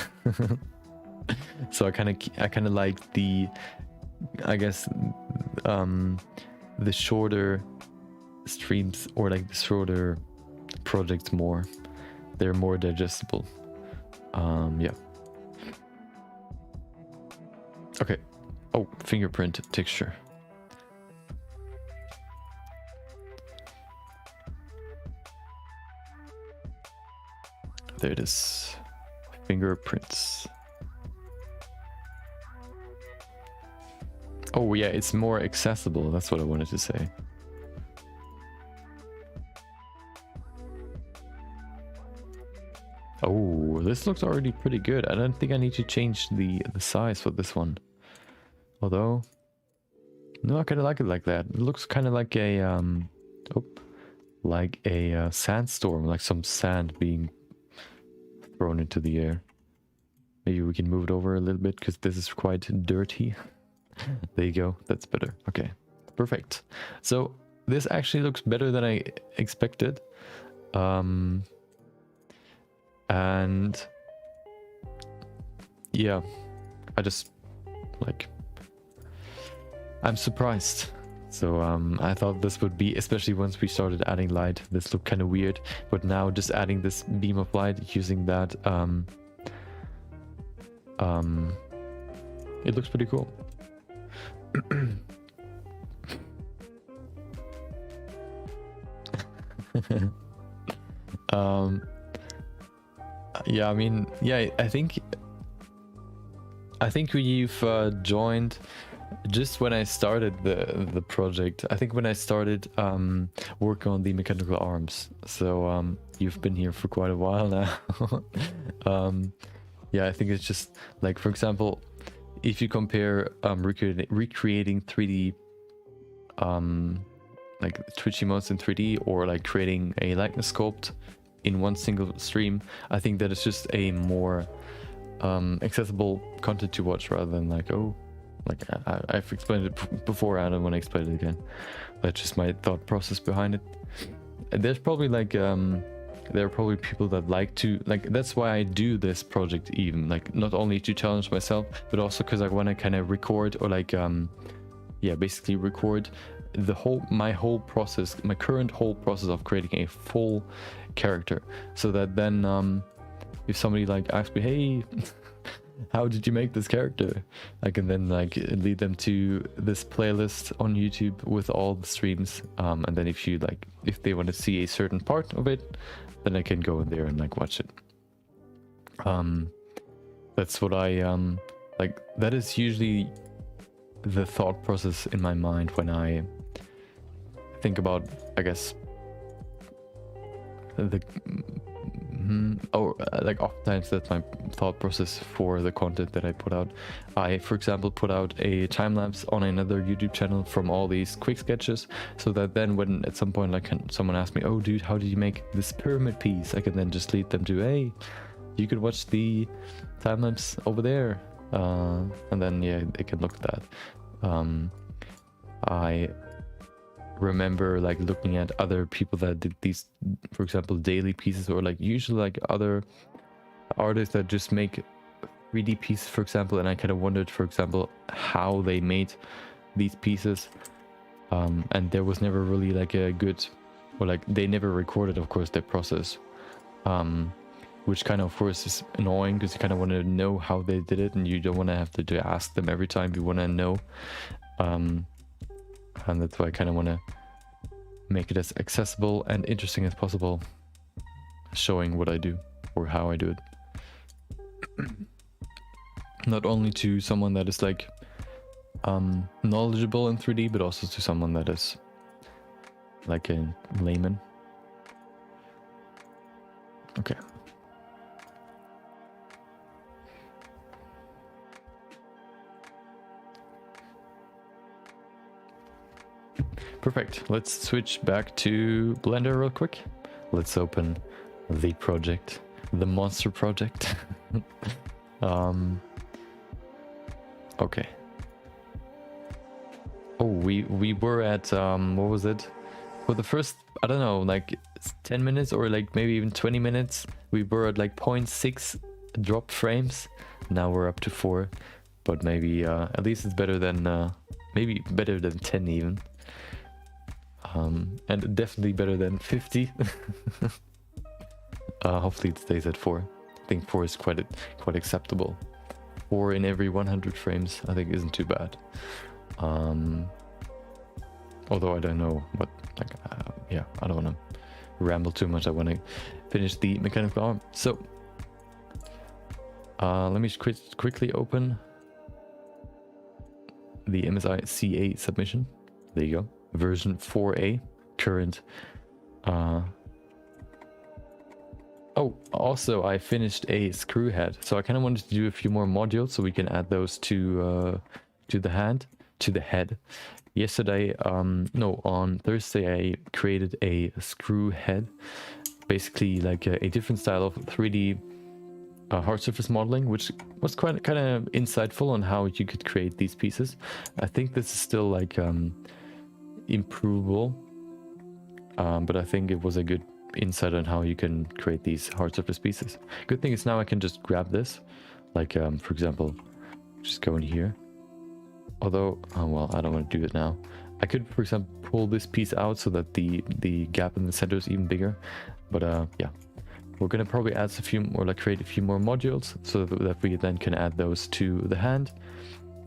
So I kind of like the, I guess, the shorter streams, or like the shorter projects more. They're more digestible. Yeah. Okay. Oh, fingerprint texture. There it is. Fingerprints. Oh yeah, it's more accessible. That's what I wanted to say. Oh, this looks already pretty good. I don't think I need to change the size for this one. Although, no, I kind of like it like that. It looks kind of like a sandstorm, like some sand being thrown into the air. Maybe we can move it over a little bit, because this is quite dirty. There you go. That's better. Okay, perfect. So this actually looks better than I expected. And yeah, I just, like, I'm surprised. So I thought this would be, especially once we started adding light, this looked kind of weird, but now just adding this beam of light, using that, it looks pretty cool. Yeah, I mean, yeah, I think you've joined just when I started the project. I think when I started working on the mechanical arms. So you've been here for quite a while now. Yeah, I think it's just like, for example, if you compare recreating 3D like twitchy modes in 3D, or like creating a likeness sculpt in one single stream, I think that is just a more accessible content to watch, rather than like, oh, like I've explained it before, I don't want to explain it again. That's just my thought process behind it. There's probably like there are probably people that like to, like, that's why I do this project, even, like, not only to challenge myself, but also because I want to kind of record, or like, yeah, basically record my whole process, my current whole process of creating a full character, so that then if somebody like asks me, hey, how did you make this character, I can then like lead them to this playlist on YouTube with all the streams, and then if they want to see a certain part of it, then I can go in there and like watch it. That's what I like, that is usually the thought process in my mind when I think about, I guess, the like oftentimes that's my thought process for the content that I put out. I, for example, put out a time lapse on another YouTube channel from all these quick sketches, so that then when at some point like someone asks me, oh dude, how did you make this pyramid piece, I can then just lead them to, hey, you could watch the time lapse over there, and then yeah, they can look at that. I remember like looking at other people that did these, for example, daily pieces, or like usually like other artists that just make 3D pieces, for example, and I kind of wondered, for example, how they made these pieces, and there was never really like a good, or like they never recorded, of course, their process, which kind of course is annoying, because you kind of want to know how they did it, and you don't want to have to ask them every time. You want to know, and that's why I kind of want to make it as accessible and interesting as possible, showing what I do or how I do it. Not only to someone that is like knowledgeable in 3D, but also to someone that is like a layman. Okay. Perfect. Let's switch back to Blender real quick. Let's open the project, the monster project. Okay. Oh, we were at what was it? For the first, I don't know, like 10 minutes or like maybe even 20 minutes, we were at like 0.6 drop frames. Now we're up to 4, but maybe at least it's better than maybe better than 10 even. And definitely better than 50. Hopefully it stays at 4. I think 4 is quite acceptable. 4 in every 100 frames, I think, isn't too bad. Although I don't know what, like, yeah, I don't want to ramble too much. I want to finish the mechanical arm. So let me just quickly open the MSI CA submission. There you go. Version 4A, current. Oh, also I finished a screw head, so I kind of wanted to do a few more modules so we can add those to the head. Yesterday, no, on Thursday I created a screw head, basically like a different style of 3D hard surface modeling, which was kind of insightful on how you could create these pieces. I think this is still like improvable, but I think it was a good insight on how you can create these hard surface pieces. Good thing is now I can just grab this, like for example, just go in here. Although, oh well, I don't want to do it now. I could, for example, pull this piece out so that the gap in the center is even bigger. But yeah, we're gonna probably add a few more, like create a few more modules so that we then can add those to the hand.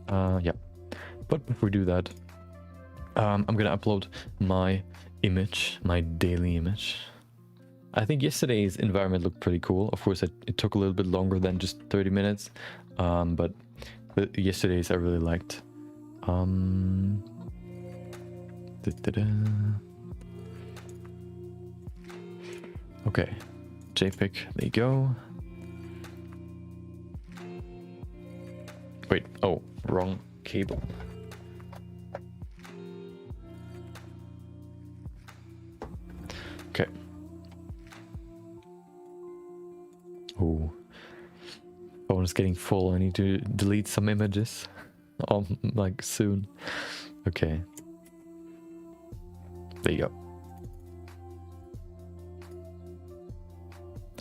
Yeah, but before we do that, I'm gonna upload my image, my daily image. I think yesterday's environment looked pretty cool. Of course, it took a little bit longer than just 30 minutes, but yesterday's I really liked. Okay, JPEG, there you go. Wait, oh, wrong cable. Okay. Oh, phone is getting full. I need to delete some images, like soon. Okay. There you go.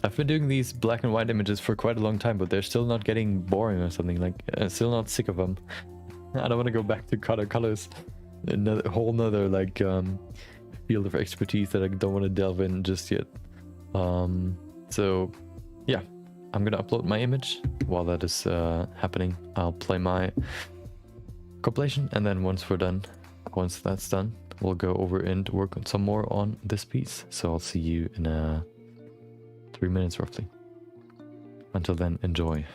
I've been doing these black and white images for quite a long time, but they're still not getting boring or something. Like, I'm still not sick of them. I don't want to go back to colors. Another whole nother like field of expertise that I don't want to delve in just yet. So yeah, I'm gonna upload my image. While that is happening, I'll play my compilation, and then once that's done, we'll go over and work on some more on this piece. So I'll see you in 3 minutes roughly. Until then, enjoy.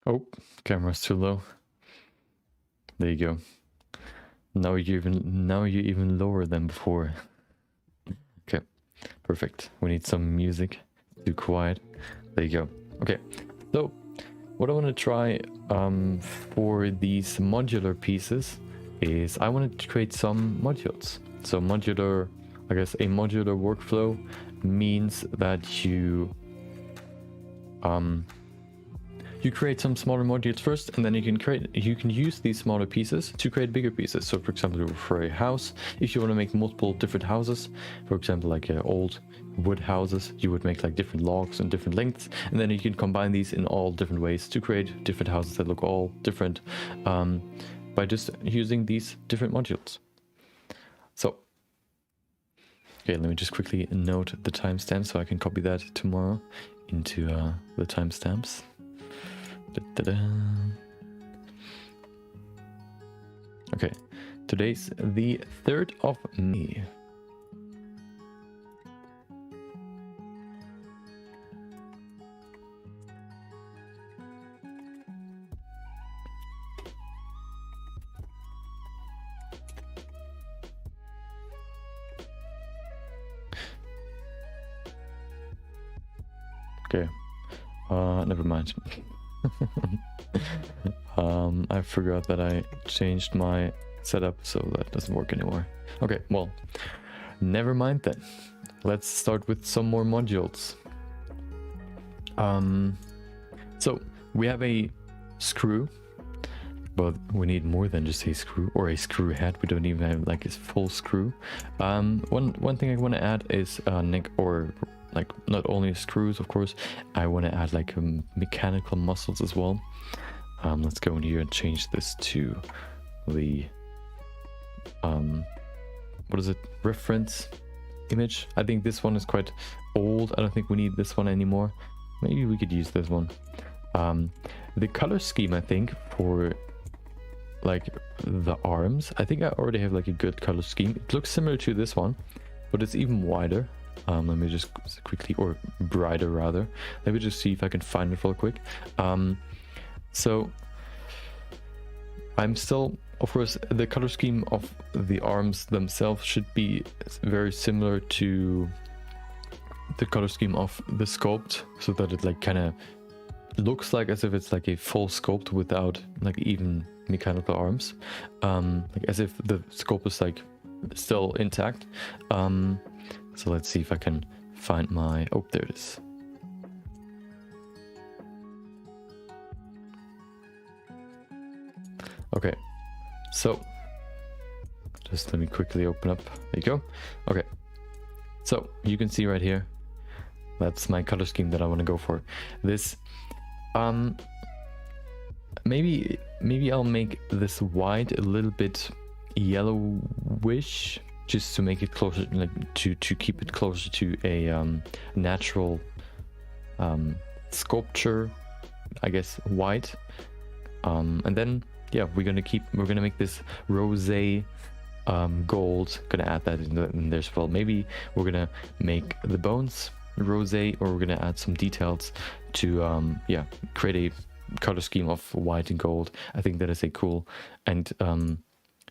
Oh, camera's too low. There you go. Now you're even lower than before. Okay, perfect. We need some music. Too quiet. There you go. Okay, so what I want to try for these modular pieces is I want to create some modules. So modular, I guess a modular workflow means that you create some smaller modules first, and then you can use these smaller pieces to create bigger pieces. So for example, for a house, if you want to make multiple different houses, for example like old wood houses, you would make like different logs and different lengths, and then you can combine these in all different ways to create different houses that look all different by just using these different modules. So okay, let me just quickly note the timestamp so I can copy that tomorrow into the timestamps. Okay, today's the 3rd of May. Okay, never mind. I forgot that I changed my setup, so that doesn't work anymore. Okay, well, never mind then. Let's start with some more modules. So we have a screw, but we need more than just a screw or a screw head. We don't even have like a full screw. One thing I want to add is neck, or like not only screws, of course. I want to add like mechanical muscles as well. Let's go in here and change this to the what is it, reference image. I think this one is quite old. I don't think we need this one anymore. Maybe we could use this one. The color scheme, I think, for like the arms, I think I already have like a good color scheme. It looks similar to this one, but it's even wider. Let me just quickly, or brighter rather. Let me just see if I can find it real quick. So I'm still, of course, the color scheme of the arms themselves should be very similar to the color scheme of the sculpt, so that it like kind of looks like as if it's like a full sculpt without like even mechanical arms, like as if the sculpt is like still intact. So let's see if I can find my, oh, there it is. Okay, so just let me quickly open up. There you go. Okay, so you can see right here, that's my color scheme that I want to go for. This maybe I'll make this white a little bit yellowish, just to make it closer, like to keep it closer to a natural sculpture, I guess, white. And then yeah, we're gonna make this rose gold. Gonna add that in there as well. Maybe we're gonna make the bones rose, or we're gonna add some details to yeah, create a color scheme of white and gold. I think that is a cool and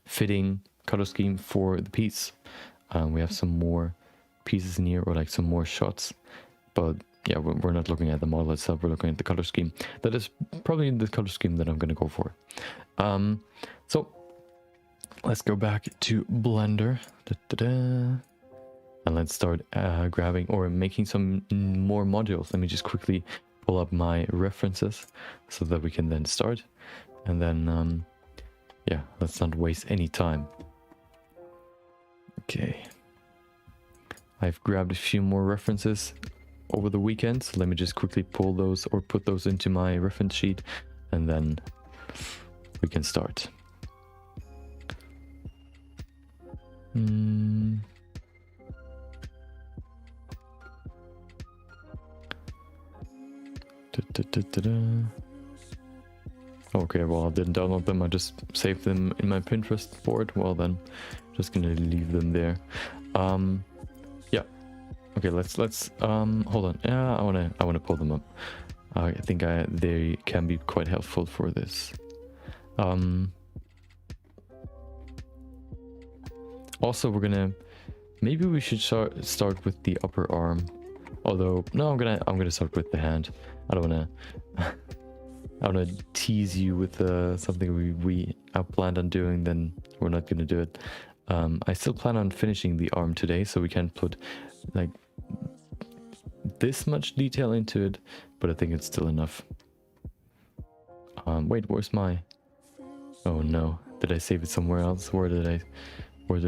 fitting color scheme for the piece. We have some more pieces in here, or like some more shots, but yeah, we're not looking at the model itself, we're looking at the color scheme. That is probably the color scheme that I'm going to go for. So let's go back to Blender. And let's start grabbing or making some more modules. Let me just quickly pull up my references so that we can then start. And then, yeah, let's not waste any time. Okay. I've grabbed a few more references over the weekend, so let me just quickly pull those or put those into my reference sheet, and then we can start. Okay, well, I didn't download them, I just saved them in my Pinterest board. Well then, just gonna leave them there. Yeah, okay, let's hold on. Yeah, I wanna pull them up. I think they can be quite helpful for this. Also, maybe we should start with the upper arm. Although, no, I'm gonna start with the hand. I don't wanna tease you with something we planned on doing, then we're not gonna do it. I still plan on finishing the arm today, so we can put like this much detail into it, but I think it's still enough. Wait, where's my... Oh no, did I save it somewhere else? Where did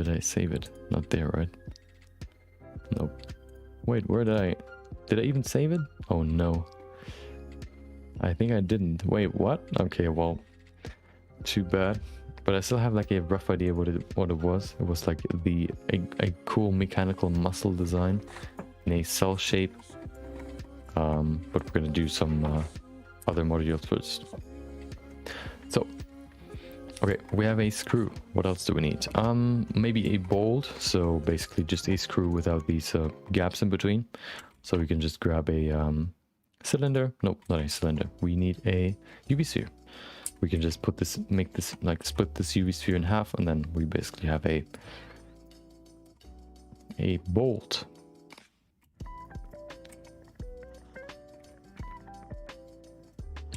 I save it? Not there, right? Nope. Wait, did I even save it? Oh no. I think I didn't. Wait, what? Okay, well, too bad. But I still have like a rough idea what it was. It was like a cool mechanical muscle design in a cell shape. But we're gonna do some other modules first. So, okay, we have a screw. What else do we need? Maybe a bolt. So basically just a screw without these gaps in between. So we can just grab a cylinder. Nope, not a cylinder. We need a UV sphere. We can just make this, like split this UV sphere in half, and then we basically have a bolt.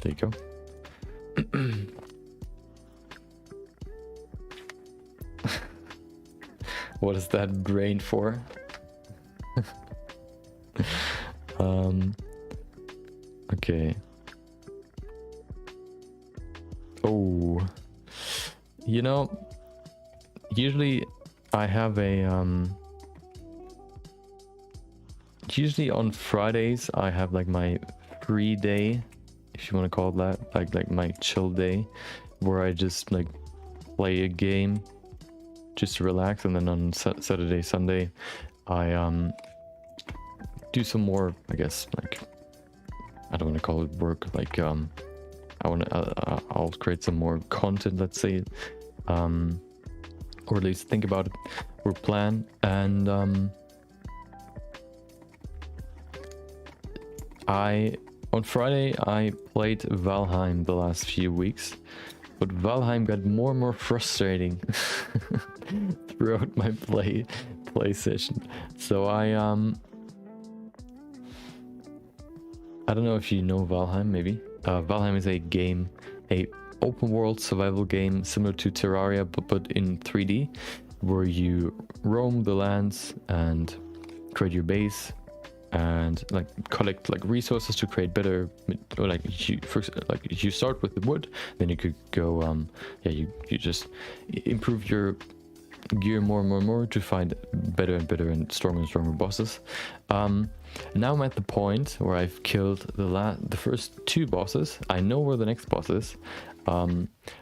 There you go. What is that brain for? Okay. Oh, You know, usually I have a usually on Fridays I have like my free day, if you want to call it that, like my chill day, where I just like play a game just to relax, and then on Saturday, Sunday I do some more, I guess, like, I don't want to call it work, like I'll create some more content, let's say, or at least think about it or plan. And on Friday I played Valheim the last few weeks, but Valheim got more and more frustrating throughout my play session. So I don't know if you know Valheim, maybe. Valheim is a game, a open world survival game similar to Terraria, but in 3D, where you roam the lands and create your base and like collect like resources to create better, or like you start with the wood, then you could go you just improve your gear more and more to find better and better and stronger bosses. Now I'm at the point where I've killed the first 2 bosses. I know where the next boss is.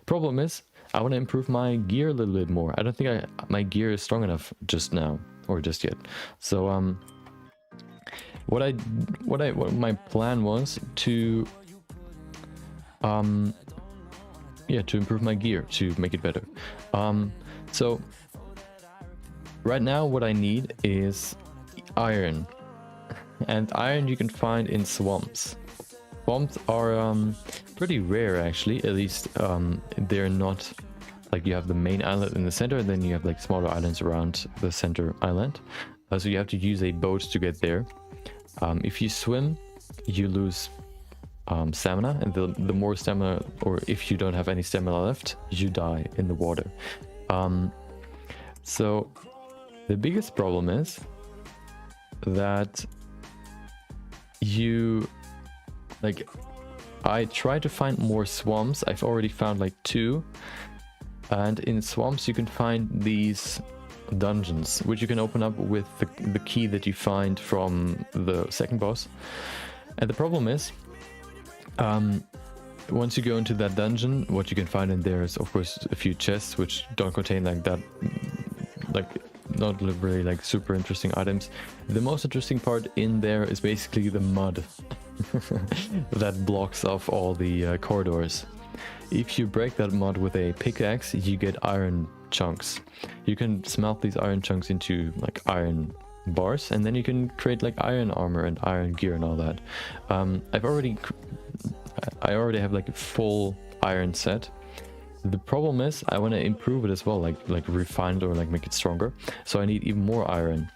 Problem is, I want to improve my gear a little bit more. I don't think my gear is strong enough just now, or just yet. So what my plan was to to improve my gear, to make it better. So right now what I need is iron, and iron you can find in swamps. Swamps are pretty rare, actually. At least they're not like, you have the main island in the center, and then you have like smaller islands around the center island. So you have to use a boat to get there. If you swim, you lose stamina, and the more stamina, or if you don't have any stamina left, you die in the water. So the biggest problem is that I try to find more swamps. I've already found like 2, and in swamps you can find these dungeons, which you can open up with the key that you find from the second boss. And the problem is, once you go into that dungeon, what you can find in there is, of course, a few chests which don't contain like that, like not really like super interesting items. The most interesting part in there is basically the mud that blocks off all the corridors. If you break that mud with a pickaxe, you get iron chunks. You can smelt these iron chunks into like iron bars, and then you can create like iron armor and iron gear and all that. I already have like a full iron set. The problem is I want to improve it as well, like refine it or like make it stronger. So I need even more iron.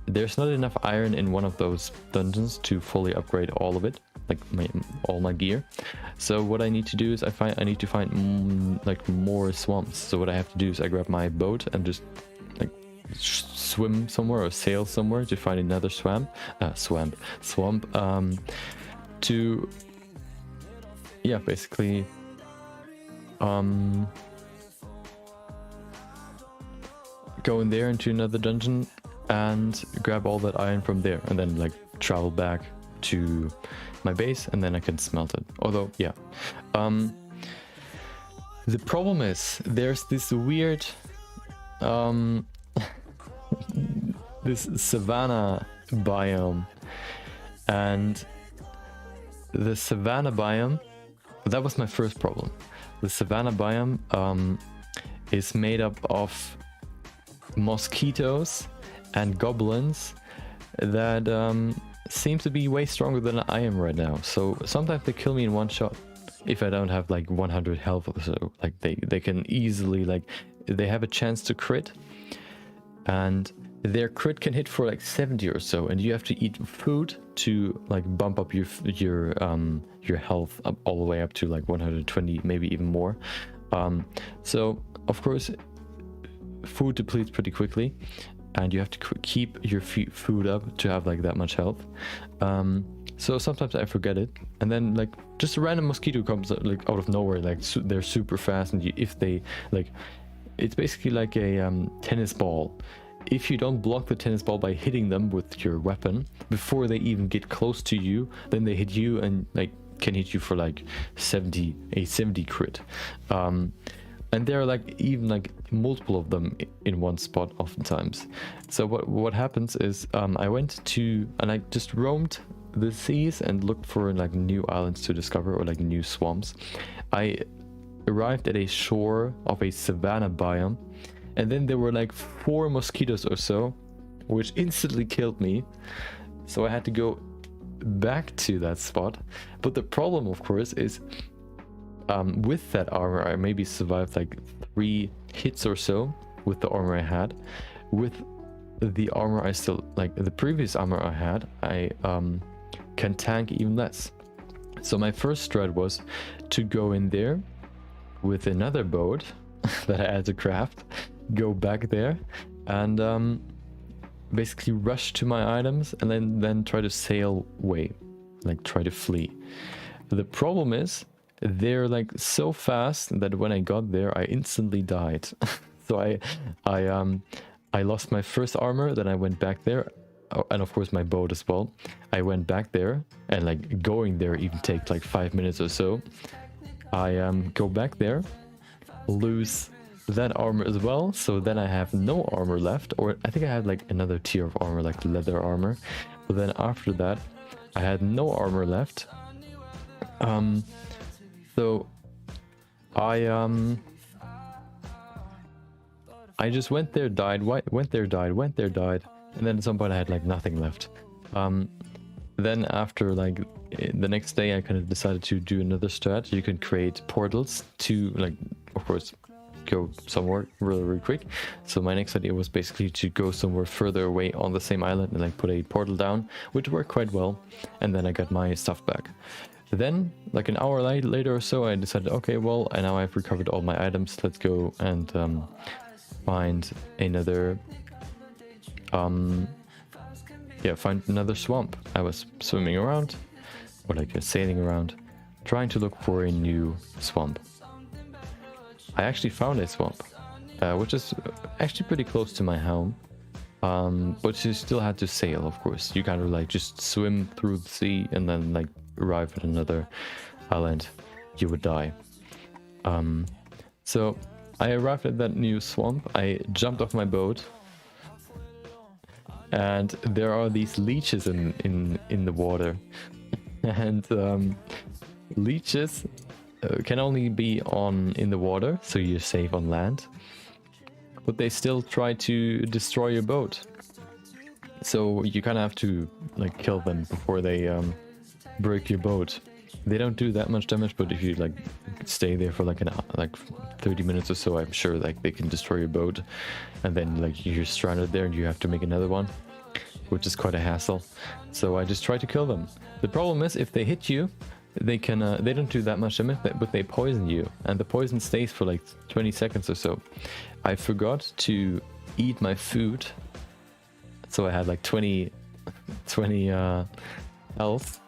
There's not enough iron in one of those dungeons to fully upgrade all of it, like all my gear. So what I need to do is I need to find like more swamps. So what I have to do is I grab my boat and just like swim somewhere or sail somewhere to find another swamp to basically go in there into another dungeon and grab all that iron from there, and then like travel back to my base, and then I can smelt it. Although the problem is there's this weird this savanna biome, and the savanna biome, that was my first problem. The savanna biome is made up of mosquitoes and goblins that seem to be way stronger than I am right now. So sometimes they kill me in one shot if I don't have like 100 health or so. Like they can easily, like, they have a chance to crit, and their crit can hit for like 70 or so, and you have to eat food to like bump up your health up all the way up to like 120, maybe even more. So of course food depletes pretty quickly, and you have to keep your food up to have like that much health. So sometimes I forget it, and then like just a random mosquito comes like out of nowhere. Like they're super fast, and if they like, it's basically like a tennis ball. If you don't block the tennis ball by hitting them with your weapon before they even get close to you, then they hit you and like can hit you for like 70 crit. And there are like even like multiple of them in one spot oftentimes. So what happens is I went to and I just roamed the seas and looked for like new islands to discover or like new swamps. I arrived at a shore of a savanna biome, and then there were like 4 mosquitoes or so, which instantly killed me. So I had to go back to that spot. But the problem, of course, is with that armor, I maybe survived like 3 hits or so with the armor I had. With the armor I still, like the previous armor I had, I can tank even less. So my first strat was to go in there with another boat that I had to craft, go back there and basically rush to my items and then try to sail away, like try to flee. The problem is they're like so fast that when I got there I instantly died. So I lost my first armor, then I went back there. Oh, and of course my boat as well. I went back there, and like going there even takes like 5 minutes or so. I go back there, lose that armor as well, so then I have no armor left, or I think I had like another tier of armor, like leather armor, but then after that I had no armor left. So I just went there, died, went there, died, and then at some point I had like nothing left. Then after like the next day I kind of decided to do another strat. You can create portals to like, of course, go somewhere really quick. So my next idea was basically to go somewhere further away on the same island and like put a portal down, which worked quite well. And then I got my stuff back. Then like an hour later or so, I decided, okay, well, and now I've recovered all my items. Let's go and find another find another swamp. I was swimming around, or like sailing around, trying to look for a new swamp. I actually found a swamp, which is actually pretty close to my home, but you still had to sail, of course. You kind of like just swim through the sea and then like arrive at another island. You would die. So I arrived at that new swamp. I jumped off my boat, and there are these leeches in the water, and leeches can only be in the water, so you're safe on land, but they still try to destroy your boat. So you kind of have to like kill them before they break your boat. They don't do that much damage, but if you like stay there for like 30 minutes or so, I'm sure like they can destroy your boat, and then like you're stranded there and you have to make another one, which is quite a hassle. So I just try to kill them. The problem is if they hit you, they can they don't do that much damage, but they poison you, and the poison stays for like 20 seconds or so. I forgot to eat my food, so I had like 20 health.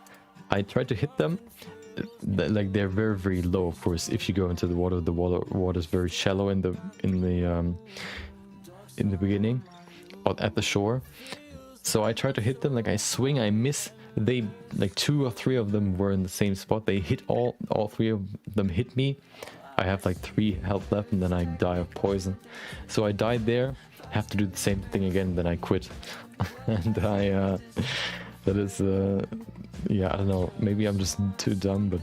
I tried to hit them, like they're very low. Of course, if you go into the water is very shallow in the beginning, or at the shore. So I try to hit them, like I swing, I miss. They like 2 or 3 of them were in the same spot. They hit all 3 of them hit me. I have like 3 health left, and then I die of poison. So I died there. Have to do the same thing again. Then I quit, and that is yeah, I don't know. Maybe I'm just too dumb, but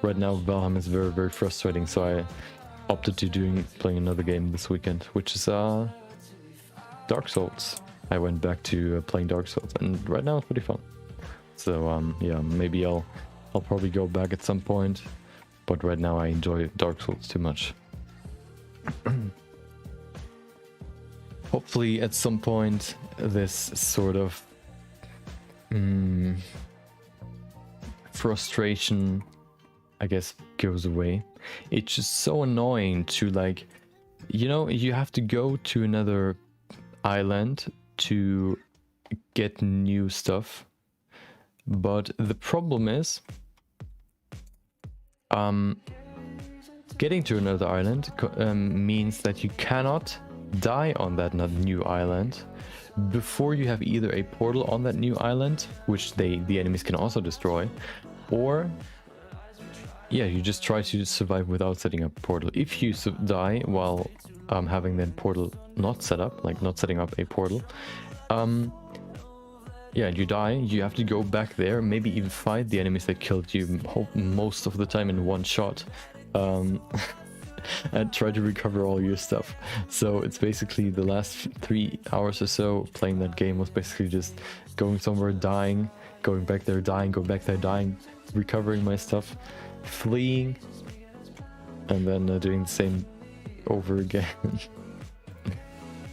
right now Valheim is very frustrating. So I opted to playing another game this weekend, which is Dark Souls. I went back to playing Dark Souls, and right now it's pretty fun. So yeah, maybe I'll probably go back at some point, but right now I enjoy Dark Souls too much. Hopefully at some point this sort of frustration, I guess, goes away. It's just so annoying to like, you know, you have to go to another island to get new stuff, But the problem is, getting to another island means that you cannot die on that new island before you have either a portal on that new island, which the enemies can also destroy, or yeah, you just try to survive without setting up a portal. If you die while having that portal not set up, like not setting up a portal, yeah, you die, you have to go back there, maybe even fight the enemies that killed you most of the time in one shot, and try to recover all your stuff. So it's basically the last 3 hours or so playing that game was basically just going somewhere, dying, going back there, dying, going back there, dying, recovering my stuff, fleeing, and then doing the same over again.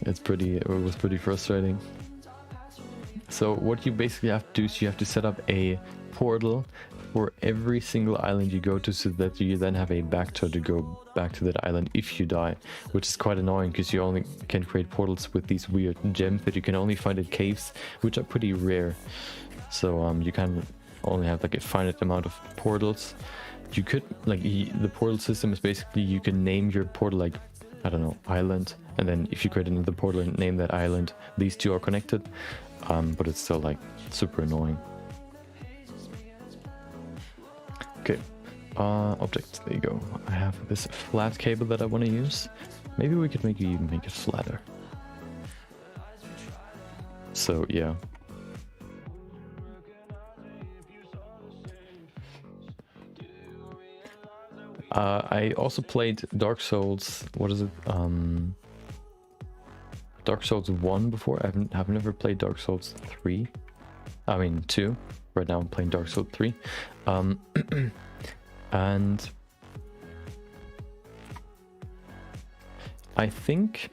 It was pretty frustrating. So what you basically have to do is you have to set up a portal for every single island you go to, so that you then have a backdoor to go back to that island if you die, which is quite annoying because you only can create portals with these weird gems that you can only find in caves, which are pretty rare. So you can only have like a finite amount of portals. You could, like, the portal system is basically you can name your portal, like, I don't know, island, and then if you create another portal and name that island, these two are connected. But it's still like super annoying. Okay, objects, there you go. I have this flat cable that I want to use. Maybe we could even make it flatter. So yeah. I also played Dark Souls, what is it? Dark Souls 1 before. I've never played Dark Souls 3. I mean 2. Right now I'm playing Dark Souls 3. And I think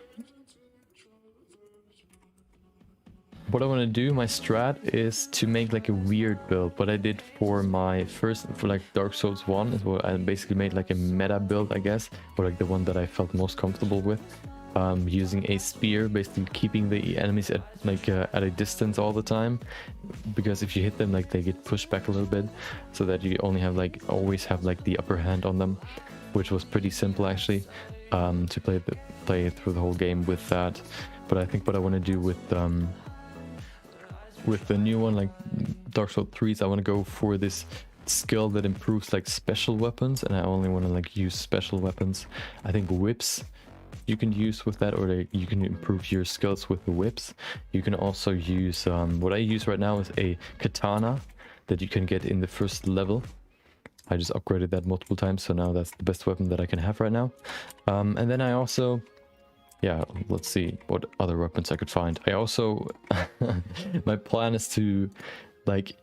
what I want to do, my strat, is to make like a weird build. What I did for my for like Dark Souls 1 is what I basically made like a meta build, I guess, or like the one that I felt most comfortable with. Using a spear, basically keeping the enemies at like at a distance all the time, because if you hit them, like, they get pushed back a little bit, so that you only have like always have like the upper hand on them, which was pretty simple actually, to play through the whole game with that. But I think what I want to do with the new one, like Dark Souls 3, is I want to go for this skill that improves like special weapons, and I only want to like use special weapons. I think whips you can use with that, or you can improve your skills with the whips. You can also use what I use right now is a katana that you can get in the first level. I just upgraded that multiple times, so now that's the best weapon that I can have right now. And then I also, yeah, let's see what other weapons I could find. I also my plan is to, like,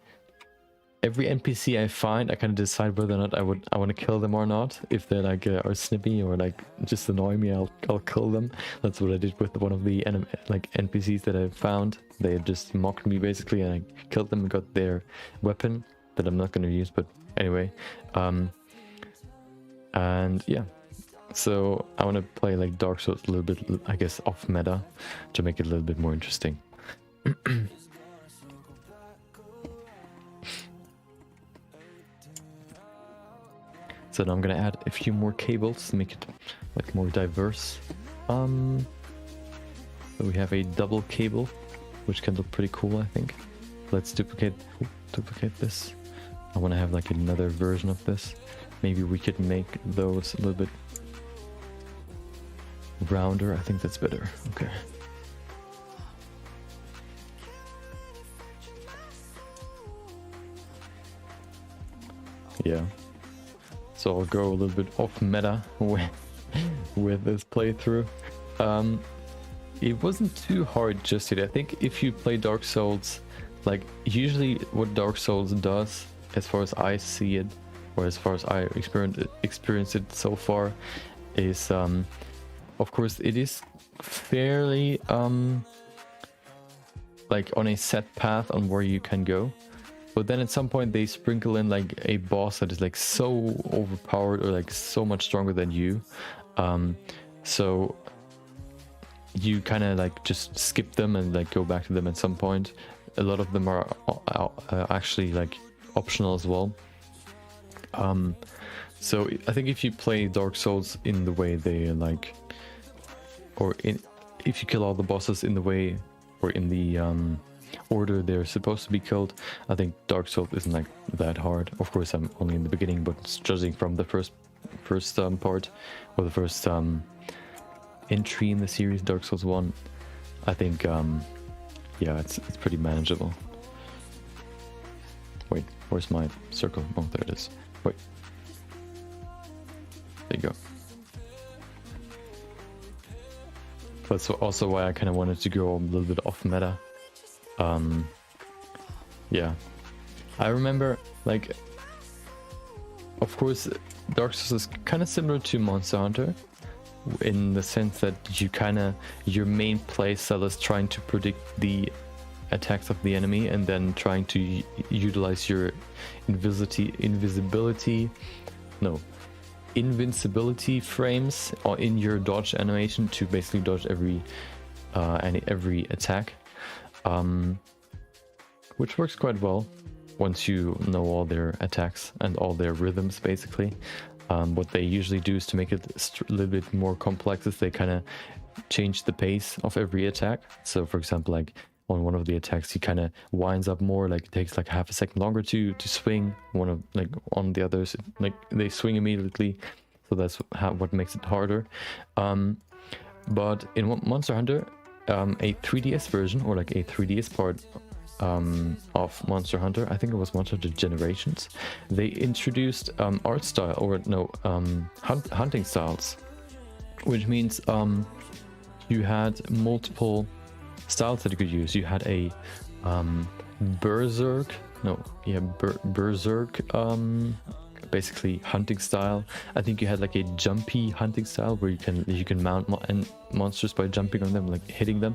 every NPC I find, I kind of decide whether or not I want to kill them or not. If they like are snippy or like just annoy me, I'll kill them. That's what I did with one of the NPCs that I found. They just mocked me basically, and I killed them and got their weapon that I'm not going to use. But anyway, and yeah, so I want to play like Dark Souls a little bit, I guess, off meta, to make it a little bit more interesting. So now I'm gonna add a few more cables to make it like more diverse. So we have a double cable, which can look pretty cool, I think. Let's duplicate this. I want to have like another version of this. Maybe we could make those a little bit rounder. I think that's better. Okay. Yeah. So I'll go a little bit off meta with this playthrough. It wasn't too hard just yet. I think if you play Dark Souls, like, usually what Dark Souls does, as far as I see it, or as far as I experienced it so far, is of course it is fairly like on a set path on where you can go. But then at some point they sprinkle in like a boss that is like so overpowered, or like so much stronger than you. So you kind of like just skip them and like go back to them at some point. a lot of them are actually like optional as well. So I think if you play Dark Souls in the way they like, if you kill all the bosses in the way or in the order they're supposed to be killed, I think Dark Souls isn't like that hard. Of course, I'm only in the beginning, but judging from the first part, or the first entry in the series, Dark Souls 1, I think yeah, it's pretty manageable. Wait, where's my circle? Oh, there it is. Wait. There you go. That's also why I kind of wanted to go a little bit off meta. Yeah. I remember, like, of course, Dark Souls is kind of similar to Monster Hunter, in the sense that your main playstyle is trying to predict the attacks of the enemy and then trying to utilize your invincibility frames or in your dodge animation to basically dodge every attack, which works quite well once you know all their attacks and all their rhythms basically. What they usually do is to make it a little bit more complex is they kind of change the pace of every attack. So for example, like on one of the attacks he kind of winds up more, like it takes like half a second longer to swing. On the others, like they swing immediately, so that's what makes it harder. But in Monster Hunter, a 3DS version, or like a 3DS part of Monster Hunter, I think it was Monster Hunter Generations, they introduced art style, or no, hunting styles, which means you had multiple styles that you could use. You had a berserk basically hunting style. I think you had like a jumpy hunting style where you can mount monsters by jumping on them, like hitting them,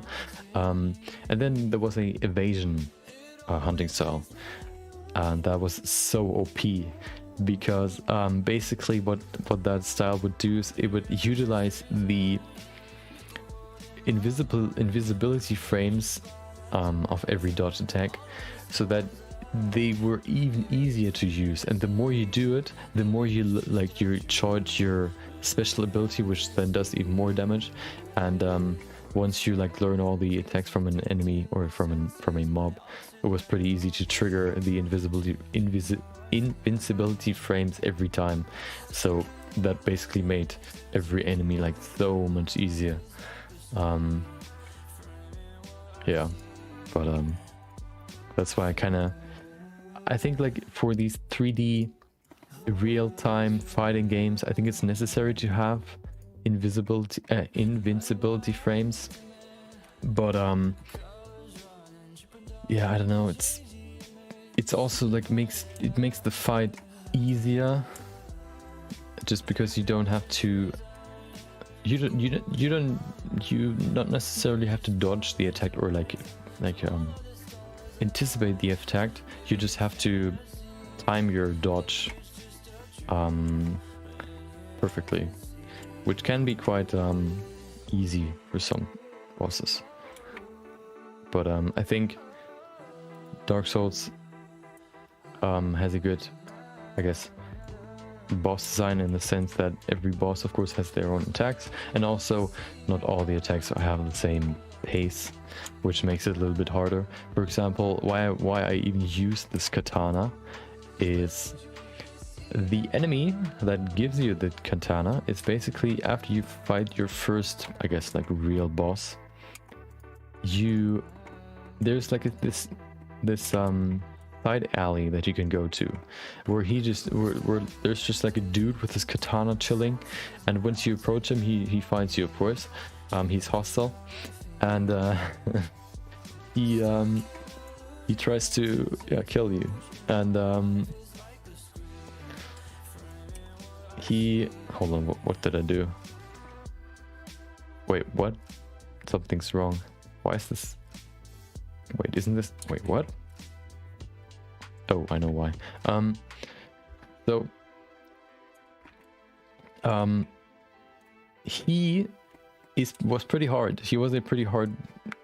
and then there was a evasion hunting style, and that was so OP because basically what that style would do is it would utilize the invisibility frames of every dodge attack, so that they were even easier to use. And the more you do it, the more you charge your special ability, which then does even more damage. And once you like learn all the attacks from an enemy or from a mob, it was pretty easy to trigger the invincibility frames every time. So that basically made every enemy like so much easier. Yeah, but that's why I think like for these 3D real-time fighting games, I think it's necessary to have invincibility frames. But yeah, I don't know, it's also like makes the fight easier, just because you don't have to you not necessarily have to dodge the attack or like anticipate the attack. You just have to time your dodge perfectly, which can be quite easy for some bosses. But I think Dark Souls has a good, I guess, boss design, in the sense that every boss of course has their own attacks, and also not all the attacks have the same pace, which makes it a little bit harder. For example, why I even use this katana is the enemy that gives you the katana is basically after you fight your first, I guess, like real boss, there's like this side alley that you can go to, where there's just like a dude with his katana chilling, and once you approach him, he finds you, of course. He's hostile, and he tries to kill you, and hold on, what did I do? Wait, what? Something's wrong. Why is this? Wait, isn't this? Wait, what? Oh, I know why. He was pretty hard. He was a pretty hard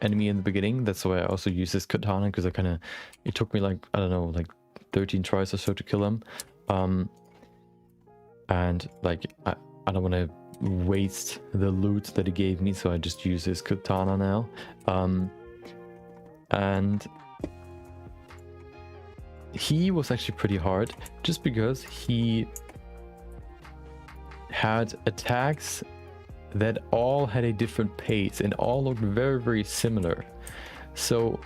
enemy in the beginning. That's why I also used this katana, because it took me like, I don't know, like 13 tries or so to kill him. And like, I don't want to waste the loot that he gave me, so I just use his katana now. And he was actually pretty hard, just because he had attacks that all had a different pace and all looked very, very similar. So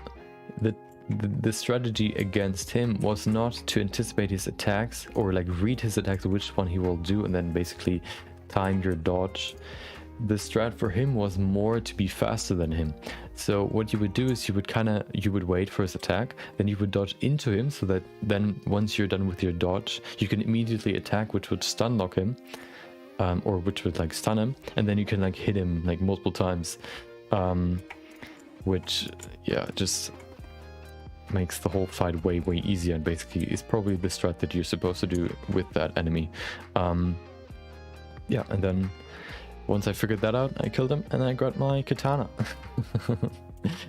the strategy against him was not to anticipate his attacks or like read his attacks, which one he will do, and then basically time your dodge. The strat for him was more to be faster than him. So what you would do is you would wait for his attack, then you would dodge into him, so that then once you're done with your dodge, you can immediately attack, which would stun lock him, or which would like stun him, and then you can like hit him like multiple times, which yeah, just makes the whole fight way easier, and basically is probably the strat that you're supposed to do with that enemy. Yeah, and then once I figured that out, I killed him and I got my katana.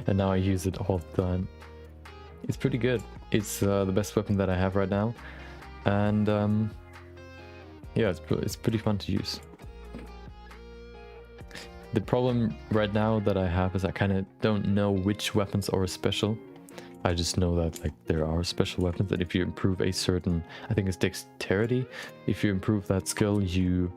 And now I use it all the time. It's pretty good. It's the best weapon that I have right now, and yeah, it's pretty fun to use. The problem right now that I have is I kind of don't know which weapons are special. I just know that like there are special weapons that if you improve a certain, I think it's dexterity, if you improve that skill, you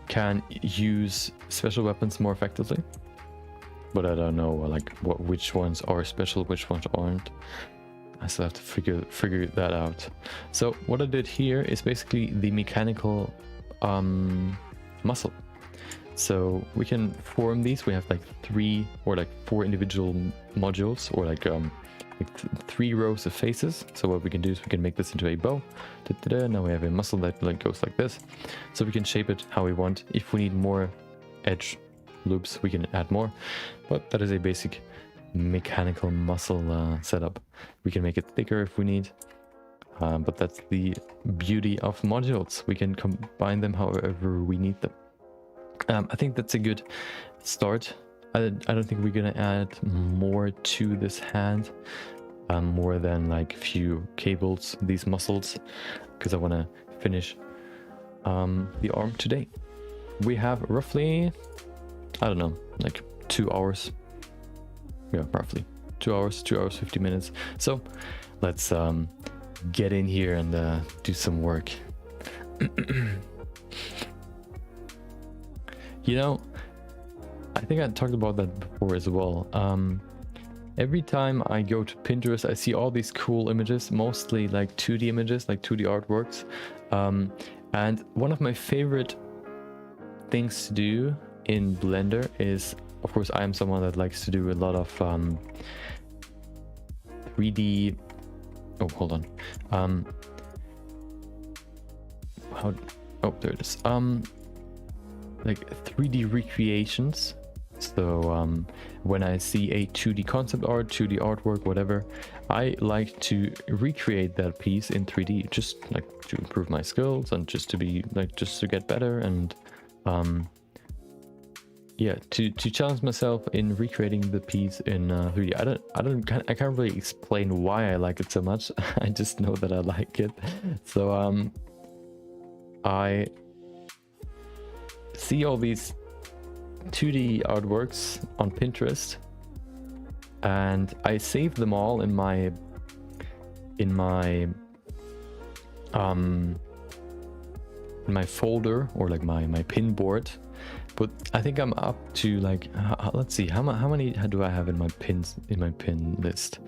can use special weapons more effectively. But I don't know like which ones are special, which ones aren't. I still have to figure that out. So what I did here is basically the mechanical muscle. So we can form these. We have like 3 or like 4 individual modules, or like 3 rows of faces. So what we can do is we can make this into a bow. Now we have a muscle that like goes like this. So we can shape it how we want. If we need more edge loops, we can add more. But that is a basic mechanical muscle setup. We can make it thicker if we need, but that's the beauty of modules. We can combine them however we need them. I think that's a good start. I don't think we're gonna add more to this hand, more than like a few cables, these muscles, because I want to finish the arm today. We have roughly, I don't know, like 2 hours. Yeah, roughly 2 hours, 2 hours 50 minutes. So let's get in here and do some work. You know, I think I talked about that before as well. Every time I go to Pinterest, I see all these cool images, mostly like 2D images, like 2D artworks. And one of my favorite things to do in Blender is, of course, I am someone that likes to do a lot of 3D. Oh, hold on. There it is. Like 3D recreations. So when I see a 2D concept art, 2D artwork, whatever, I like to recreate that piece in 3D, just like to improve my skills and just to be like, just to get better, and yeah, to challenge myself in recreating the piece in 3D. I can't really explain why I like it so much. I just know that I like it. So I see all these 2D artworks on Pinterest, and I save them all in my folder, or like my pin board. But I think I'm up to like, let's see, how many do I have in my pin list?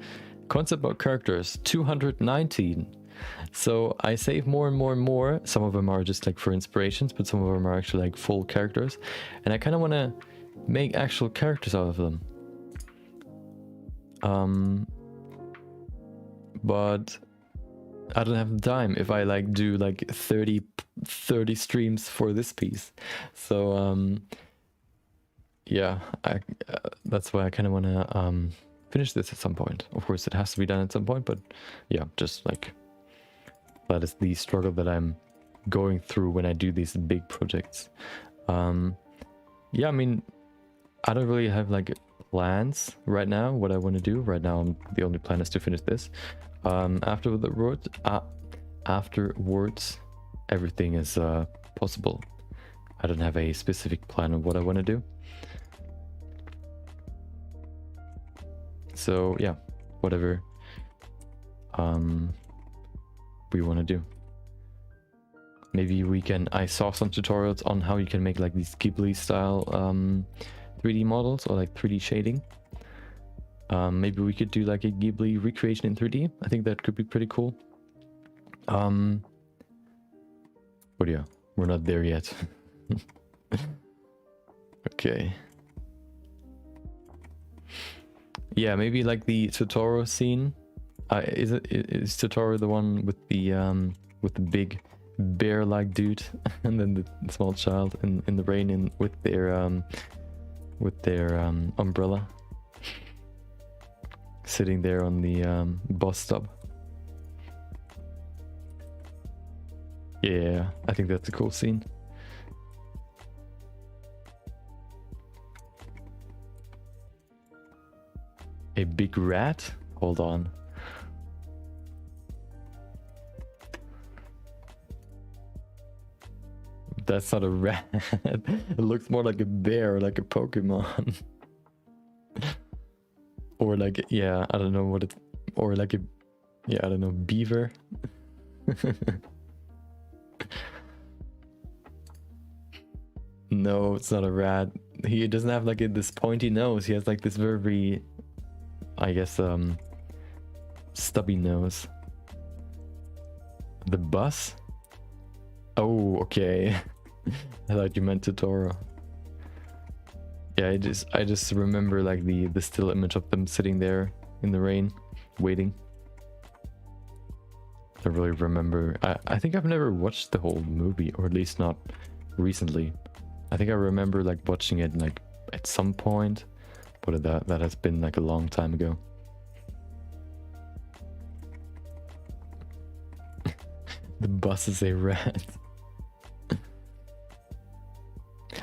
Concept art characters, 219. So I save more and more and more. Some of them are just like for inspirations, but some of them are actually like full characters, and I kind of want to make actual characters out of them. But I don't have the time if I like do like 30 streams for this piece. So yeah, that's why I kind of want to finish this at some point. Of course, it has to be done at some point, but yeah, just like that is the struggle that I'm going through when I do these big projects. Yeah, I mean, I don't really have like plans right now, what I want to do. Right now, the only plan is to finish this. Afterwards, everything is possible. I don't have a specific plan of what I want to do. So yeah, whatever we want to do. Maybe we can, I saw some tutorials on how you can make like these Ghibli style 3D models or like 3D shading. Maybe we could do like a Ghibli recreation in 3D. I think that could be pretty cool. But yeah, we're not there yet. Okay. Yeah, maybe like the Totoro scene. Is Totoro the one with the big bear-like dude, and then the small child in the rain with their umbrella, sitting there on the bus stop. Yeah, I think that's a cool scene. A big rat? Hold on. That's not a rat. It looks more like a bear, like a Pokemon. Or like, yeah, I don't know what it... Or like a... Yeah, I don't know, beaver? No, it's not a rat. He doesn't have like this pointy nose. He has like this very... I guess, stubby nose. The bus? Oh, okay. I thought you meant Totoro. Yeah, I just remember like the still image of them sitting there in the rain, waiting. I really remember. I think I've never watched the whole movie, or at least not recently. I think I remember like watching it like at some point, but that has been like a long time ago. The bus is a rat.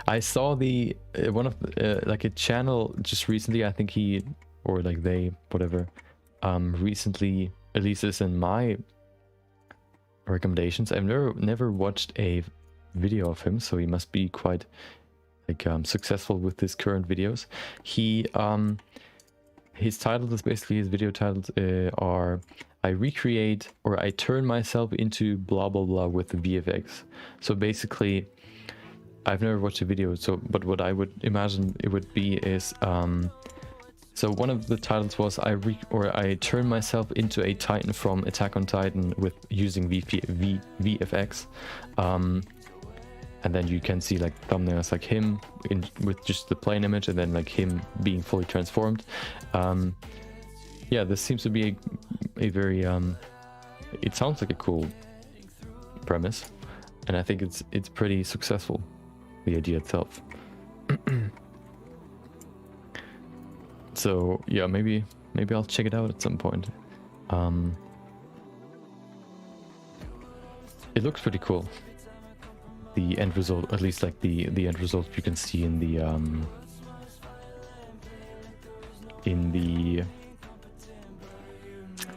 I saw the one of the, like a channel just recently. I think he, or like they, whatever, recently, at least is in my recommendations. I've never watched a video of him, so he must be quite like successful with his current videos. He his titles is basically, his video titles are I recreate or I turn myself into blah blah blah with the VFX. So basically, I've never watched a video, so but what I would imagine it would be is so one of the titles was I turn myself into a Titan from Attack on Titan with using VFX. And then you can see like thumbnails like him with just the plain image, and then like him being fully transformed. Yeah, this seems to be a very it sounds like a cool premise, and I think it's pretty successful, the idea itself. So yeah, maybe I'll check it out at some point. It looks pretty cool. The end result, at least like the end result you can see in the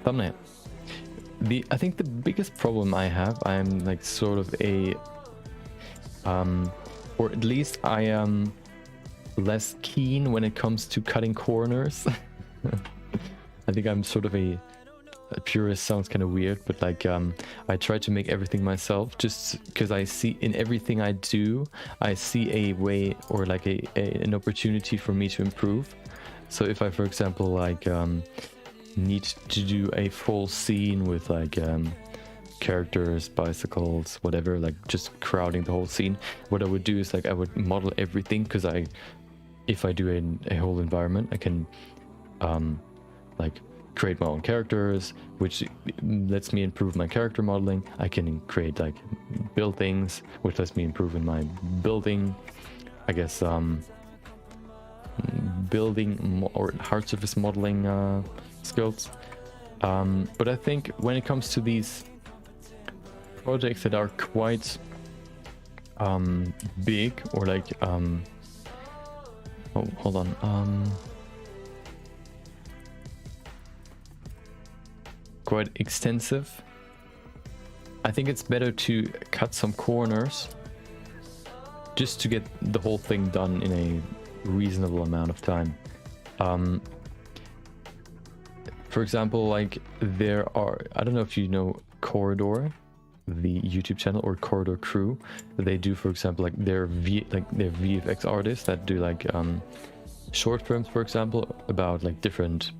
thumbnail. I think the biggest problem I'm like sort of a or at least I am less keen when it comes to cutting corners. I think I'm sort of a purist. Sounds kind of weird, but like I try to make everything myself, just because I see in everything I do, I see a way or like an opportunity for me to improve. So if I, for example, like need to do a full scene with like characters, bicycles, whatever, like just crowding the whole scene, what I would do is like I would model everything, because if I do a whole environment, I can like create my own characters, which lets me improve my character modeling. I can create like build things, which lets me improve in my building, I guess, building or hard surface modeling skills. But I think when it comes to these projects that are quite big, or like oh, hold on, quite extensive, I think it's better to cut some corners just to get the whole thing done in a reasonable amount of time. For example, like there are, I don't know if you know Corridor, the YouTube channel, or Corridor Crew. They do, for example, like they're VFX artists that do like short films, for example, about like different,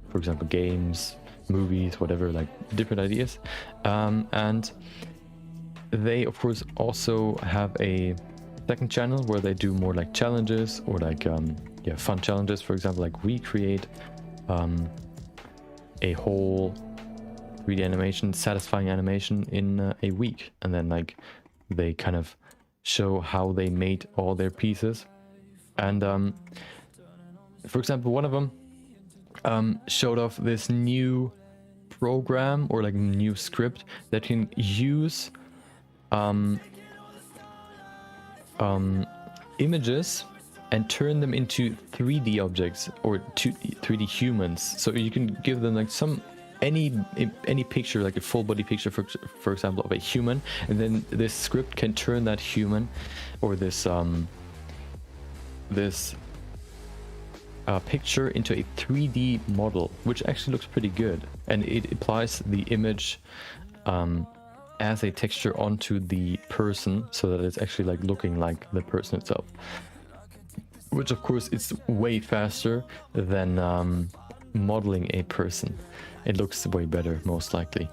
for example, games, movies, whatever, like different ideas. And they of course also have a second channel where they do more like challenges, or like yeah, fun challenges. For example, like we create a whole 3D animation, satisfying animation in a week, and then like they kind of show how they made all their pieces. And for example, one of them showed off this new program, or like new script that can use images and turn them into 3D objects, or 3D humans. So you can give them like any picture, like a full body picture, for example, of a human, and then this script can turn that human, or this picture into a 3D model, which actually looks pretty good, and it applies the image as a texture onto the person, so that it's actually like looking like the person itself, which of course it's way faster than modeling a person. It looks way better, most likely.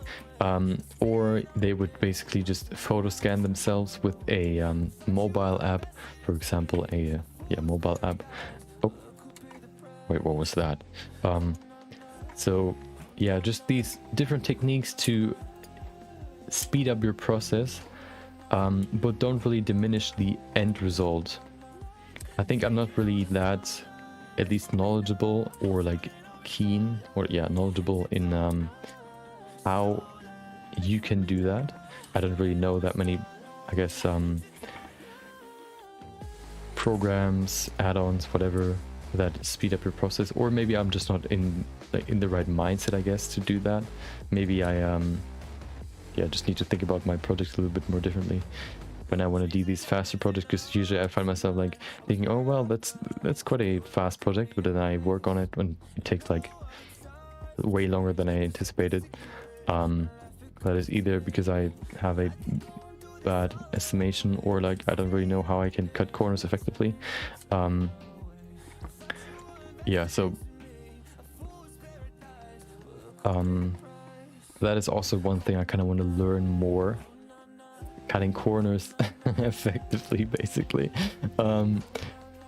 Or they would basically just photo scan themselves with a mobile app, for example, a mobile app. Oh, wait, what was that? So yeah, just these different techniques to speed up your process, but don't really diminish the end result. I think I'm not really that, at least knowledgeable, or like keen, or yeah, knowledgeable in how you can do that. I don't really know that many, I guess, programs, add-ons, whatever, that speed up your process. Or maybe I'm just not in the right mindset, I guess, to do that. Maybe I just need to think about my project a little bit more differently when I want to do these faster projects, because usually I find myself like thinking, oh well, that's quite a fast project, but then I work on it and it takes like way longer than I anticipated. That is either because I have a bad estimation, or like I don't really know how I can cut corners effectively. Yeah, so that is also one thing I kind of want to learn more. Cutting corners effectively, basically.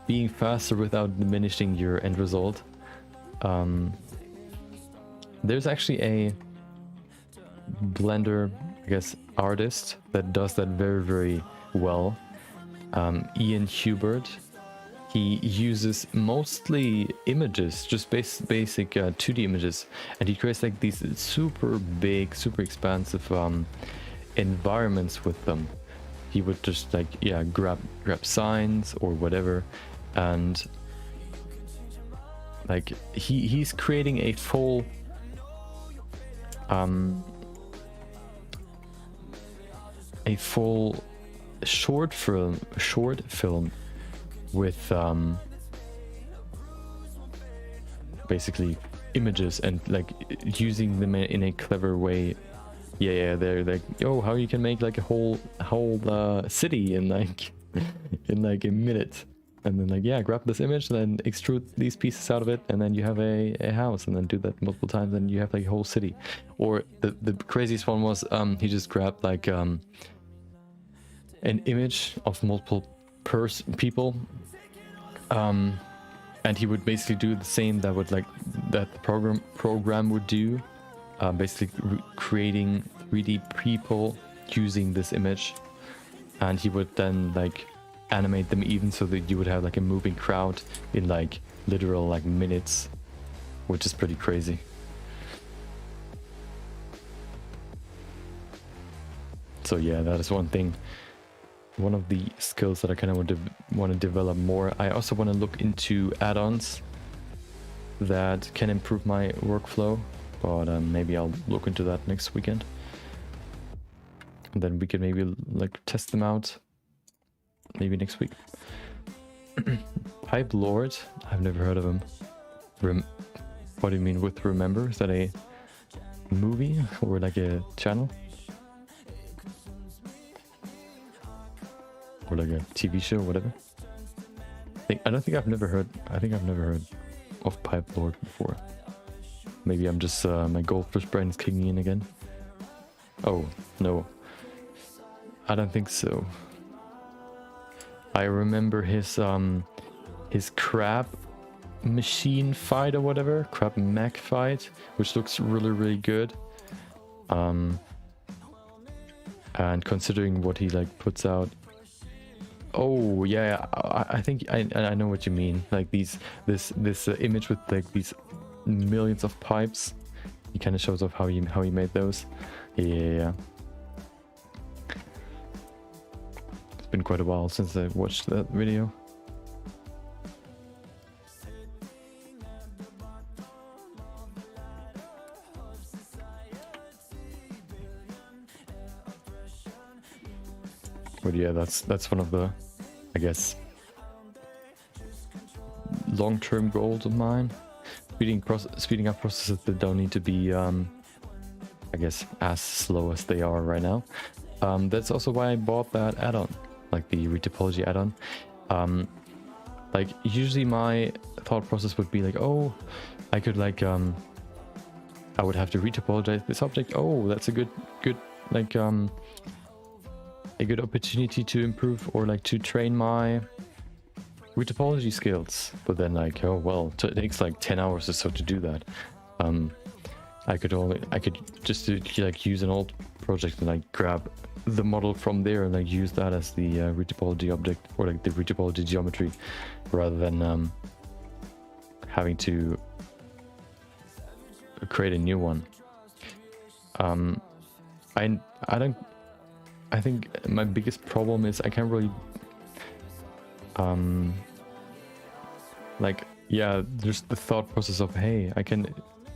Being faster without diminishing your end result. There's actually a Blender, I guess, artist that does that very, very well. Ian Hubert. He uses mostly images, just basic 2D images, and he creates like these super big, super expansive environments with them. He would just like, yeah, grab signs or whatever, and like he's creating a full short film with basically images, and like using them in a clever way. Yeah, they're like, oh, how you can make like a whole city in like a minute, and then like, yeah, grab this image and then extrude these pieces out of it, and then you have a house, and then do that multiple times, and you have like a whole city. Or the craziest one was he just grabbed like an image of multiple people, and he would basically do the same that the program would do. Basically creating 3D people using this image, and he would then like animate them even so that you would have like a moving crowd in like literal like minutes, which is pretty crazy. So yeah, that is one thing, one of the skills that I kind of want to develop more. I also want to look into add-ons that can improve my workflow, but maybe I'll look into that next weekend. And then we can maybe like test them out maybe next week. Pipe Lord, I've never heard of him. What do you mean with Remember? Is that a movie or like a channel? Or like a TV show, whatever. I don't think I've never heard. I think I've never heard of Pipe Lord before. Maybe I'm just my goldfish brain is kicking in again. Oh no, I don't think so. I remember his crab machine fight or whatever, crab mech fight, which looks really good. And considering what he like puts out. Oh yeah, I think I know what you mean. Like this image with like these millions of pipes. He kind of shows off how he made those. Yeah. It's been quite a while since I watched that video. But yeah, that's one of the, I guess, long-term goals of mine. Speeding up processes that don't need to be, I guess, as slow as they are right now. That's also why I bought that add-on, like the retopology add-on. Like usually my thought process would be like, oh, I could like, I would have to retopologize this object. Oh, that's a good like a good opportunity to improve or like to train my retopology skills. But then like, oh well, it takes like 10 hours or so to do that. I could just like use an old project and like grab the model from there and like use that as the retopology object or like the retopology geometry, rather than having to create a new one. I think my biggest problem is I can't really like, yeah, there's the thought process of, hey, I can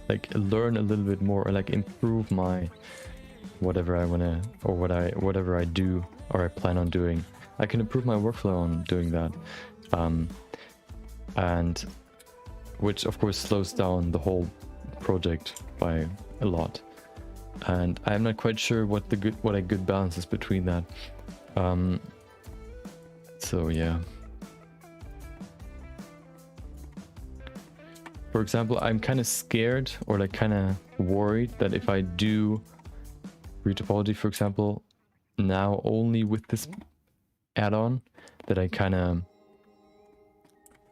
like learn a little bit more or like improve my whatever I want to, or whatever I do or I plan on doing. I can improve my workflow on doing that, and which of course slows down the whole project by a lot. And I'm not quite sure what a good balance is between that. So yeah. For example, I'm kind of scared or like kind of worried that if I do retopology, for example, now only with this add-on, that I kind of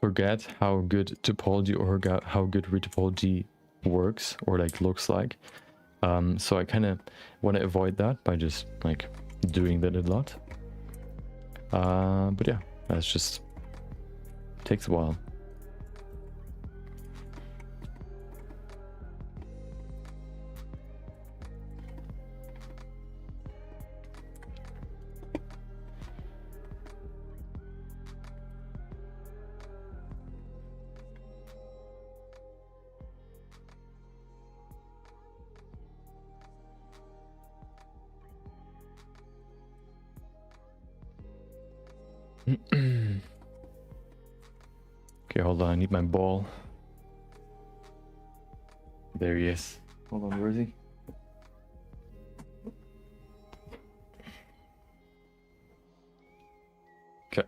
forget how good topology or how good retopology works or like looks like. So I kind of want to avoid that by just like doing that a lot. But yeah, that's just takes a while. Okay, hold on, I need my ball. There he is. Hold on, where is he? Okay.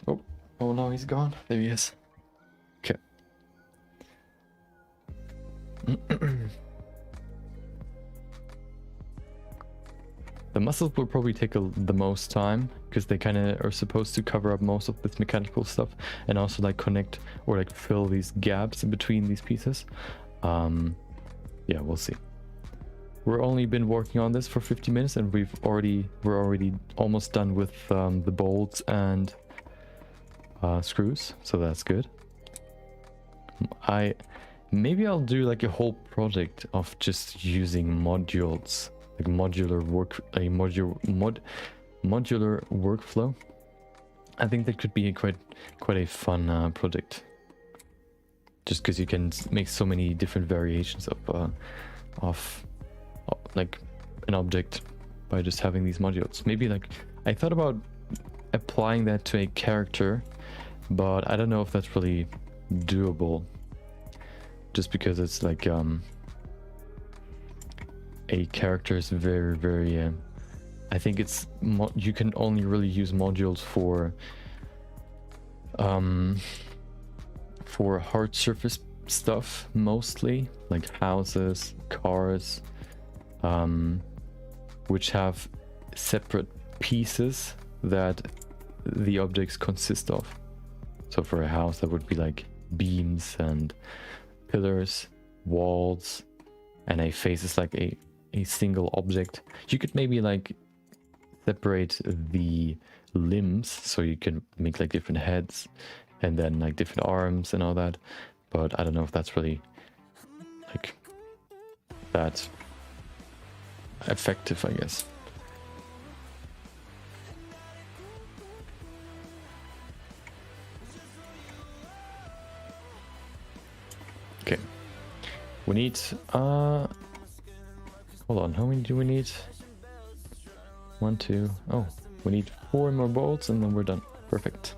Oh no, he's gone. There he is. Okay. The muscles will probably take the most time because they kind of are supposed to cover up most of this mechanical stuff and also like connect or like fill these gaps in between these pieces. Yeah, we'll see. We're only been working on this for 50 minutes and we're already almost done with the bolts and screws, so that's good. Maybe I'll do like a whole project of just using modules, like modular workflow. I think that could be quite a fun project. Just because you can make so many different variations of like an object by just having these modules. Maybe like I thought about applying that to a character, but I don't know if that's really doable. Just because it's like a character is very I think it's you can only really use modules for hard surface stuff, mostly like houses, cars, which have separate pieces that the objects consist of. So for a house, that would be like beams and pillars, walls, and a face is like a single object. You could maybe like separate the limbs, so you can make like different heads and then like different arms and all that, but I don't know if that's really like that effective, I guess. Okay, we need hold on, how many do we need? 1, 2, oh, we need 4 more bolts and then we're done. Perfect.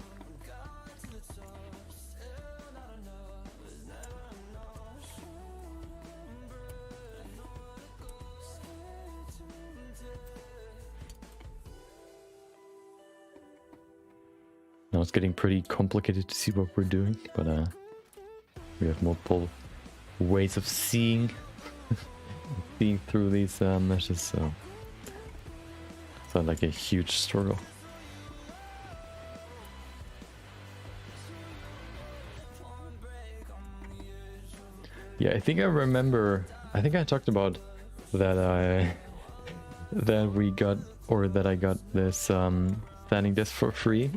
Now it's getting pretty complicated to see what we're doing, but we have multiple ways of seeing through these meshes, so it's not like a huge struggle. Yeah, I think I remember, I think I talked about that I got this standing desk for free.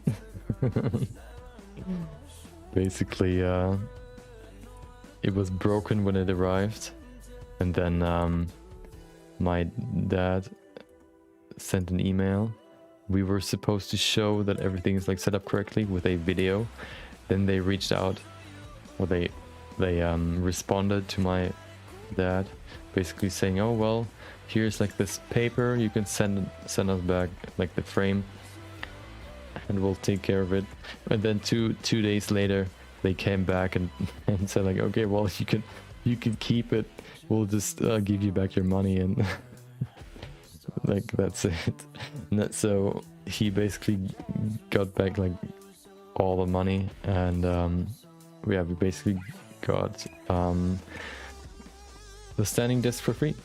Basically, it was broken when it arrived, and then my dad sent an email. We were supposed to show that everything is like set up correctly with a video. Then they reached out, or they responded to my dad, basically saying, "Oh well, here's like this paper. You can send us back like the frame, and we'll take care of it." And then two days later, they came back and said like, "Okay, well you can keep it. We'll just give you back your money," and like that's it. So he basically got back like all the money, and we basically got the standing desk for free,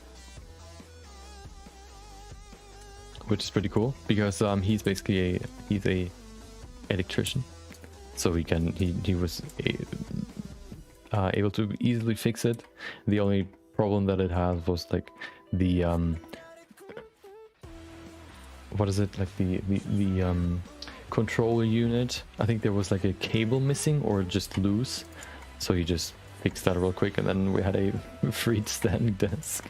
which is pretty cool because he's basically a electrician, so he was able to easily fix it. The only problem that it has was like the what is it, like the controller unit. I think there was like a cable missing or just loose, so he just fixed that real quick, and then we had a free standing desk.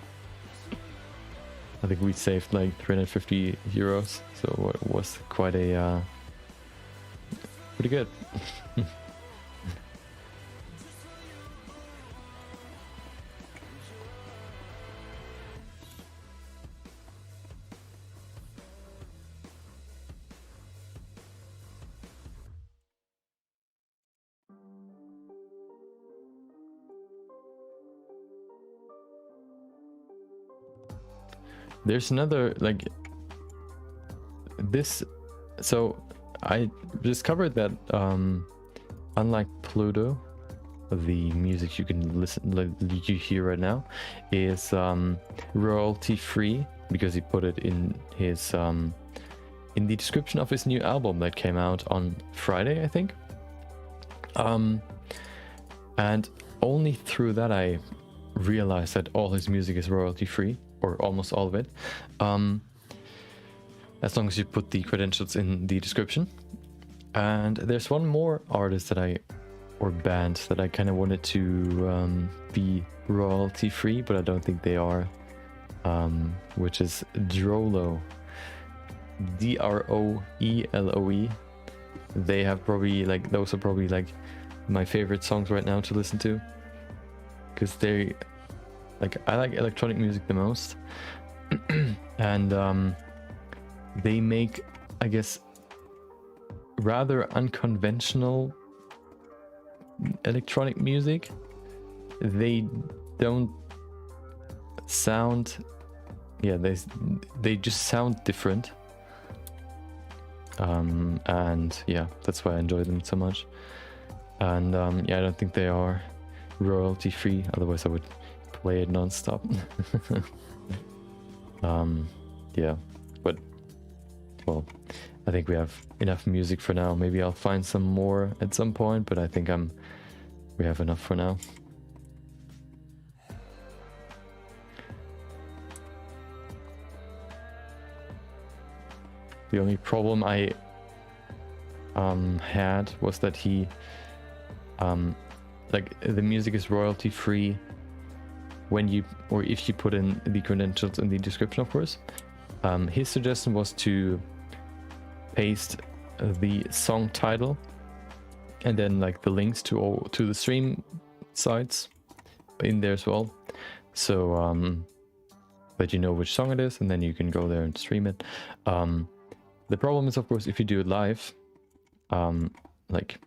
I think we saved like 350 euros, so it was quite a pretty good. There's another like this, so I discovered that unlike Pluto, the music you can listen, like you hear right now, is royalty free, because he put it in his in the description of his new album that came out on Friday, I think. And only through that I realized that all his music is royalty free, or almost all of it, as long as you put the credentials in the description. And there's one more artist or band that I kind of wanted to be royalty free, but I don't think they are, which is Drolo. Droeloe. They have probably like, those are probably like my favorite songs right now to listen to, because they like, I like electronic music the most. And they make, I guess, rather unconventional electronic music. They don't sound, yeah, they just sound different. And yeah, that's why I enjoy them so much. And yeah, I don't think they are royalty free, otherwise I would play it non-stop. Yeah, but well, I think we have enough music for now. Maybe I'll find some more at some point, but I think we have enough for now. The only problem I had was that he like, the music is royalty free when you, or if you put in the credentials in the description, of course. His suggestion was to paste the song title and then like the links to the stream sites in there as well, so that you know which song it is, and then you can go there and stream it. The problem is, of course, if you do it live, like,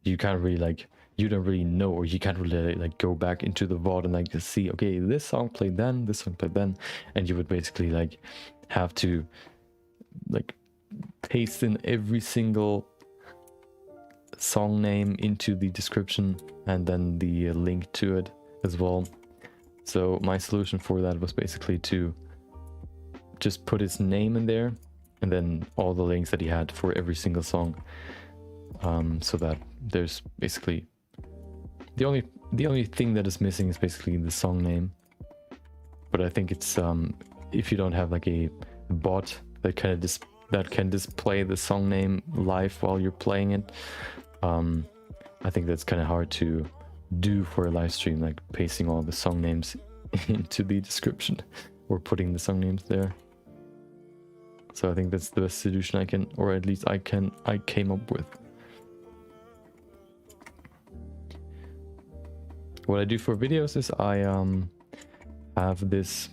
you can't really, like, you don't really know, or you can't really like go back into the vault and like just see, okay, this song played then, this song played then, and you would basically like have to like paste in every single song name into the description and then the link to it as well. So my solution for that was basically to just put his name in there and then all the links that he had for every single song, so that there's basically the only thing that is missing is basically the song name. But I think it's if you don't have like a bot that can display the song name live while you're playing it, I think that's kind of hard to do for a live stream, like pasting all the song names into the description or putting the song names there. So I think that's the best solution I can, or at least I came up with. What I do for videos is I have this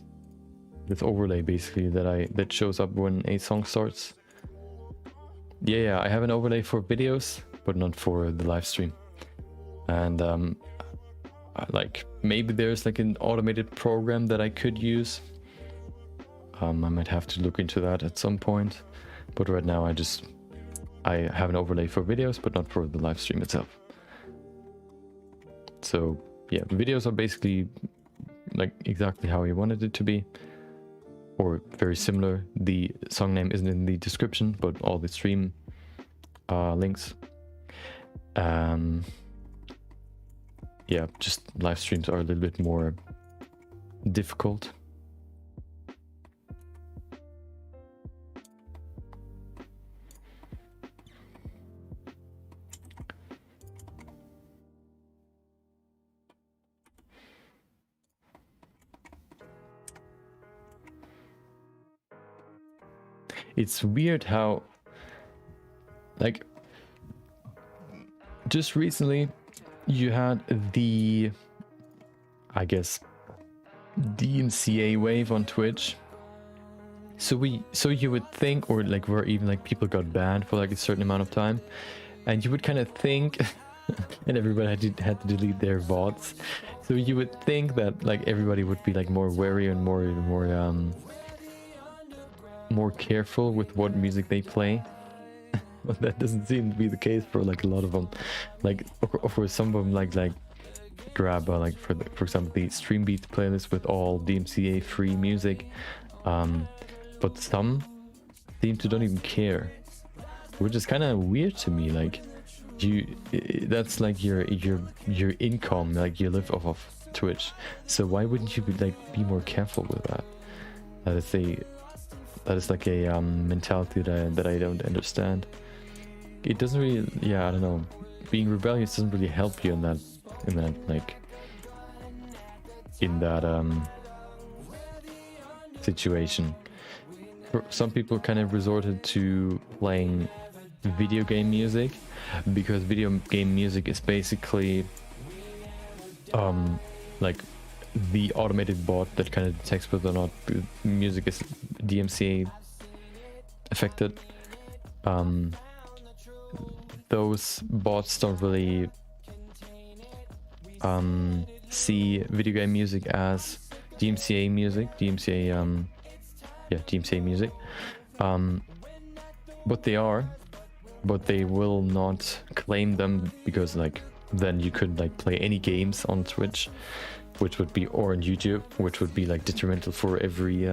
overlay basically that shows up when a song starts. Yeah, I have an overlay for videos, but not for the live stream. And like, maybe there's like an automated program that I could use. I might have to look into that at some point, but right now I have an overlay for videos, but not for the live stream itself. So yeah, videos are basically like exactly how I wanted it to be, or very similar. The song name isn't in the description, but all the stream links. Yeah, just live streams are a little bit more difficult. It's weird how, like, just recently you had the, I guess, DMCA wave on Twitch. So you would think, or like where even like people got banned for like a certain amount of time, and you would kind of think, and everybody had to delete their VODs. So you would think that like everybody would be like more wary and more careful with what music they play. But that doesn't seem to be the case for like a lot of them. Like for some of them, like grab like for example the Stream Beats playlist with all DMCA free music, but some seem to don't even care, which is kind of weird to me. Like that's like your income, like you live off of Twitch, so why wouldn't you be more careful with that? That is like a mentality that I don't understand. it doesn't really, yeah, I don't know. Being rebellious doesn't really help you in that situation. Some people kind of resorted to playing video game music, because video game music is basically like the automated bot that kind of detects whether or not the music is DMCA affected. Those bots don't really see video game music as DMCA music, DMCA music. But they will not claim them, because like then you could like play any games on Twitch, which would be, or on YouTube, which would be like detrimental for every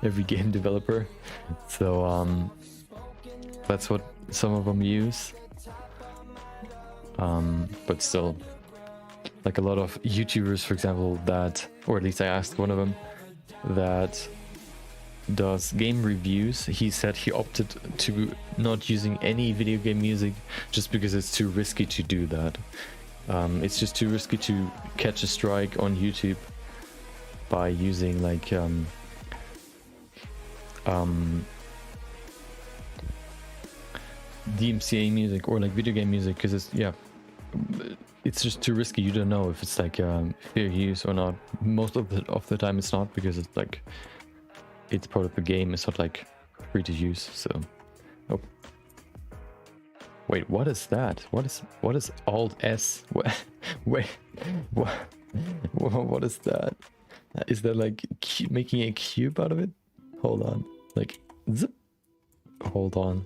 every game developer. So that's what some of them use. But still, like a lot of YouTubers, for example, that, or at least I asked one of them that does game reviews, he said he opted to not using any video game music just because it's too risky to do that. It's just too risky to catch a strike on YouTube by using like DMCA music or like video game music, because it's just too risky. You don't know if it's like fair use or not. Most of the time it's not, because it's like it's part of the game. It's not like free to use. So, oh, wait, what is that? What is Alt S? Wait, what is that? Is that like making a cube out of it? Hold on, like zip. Hold on.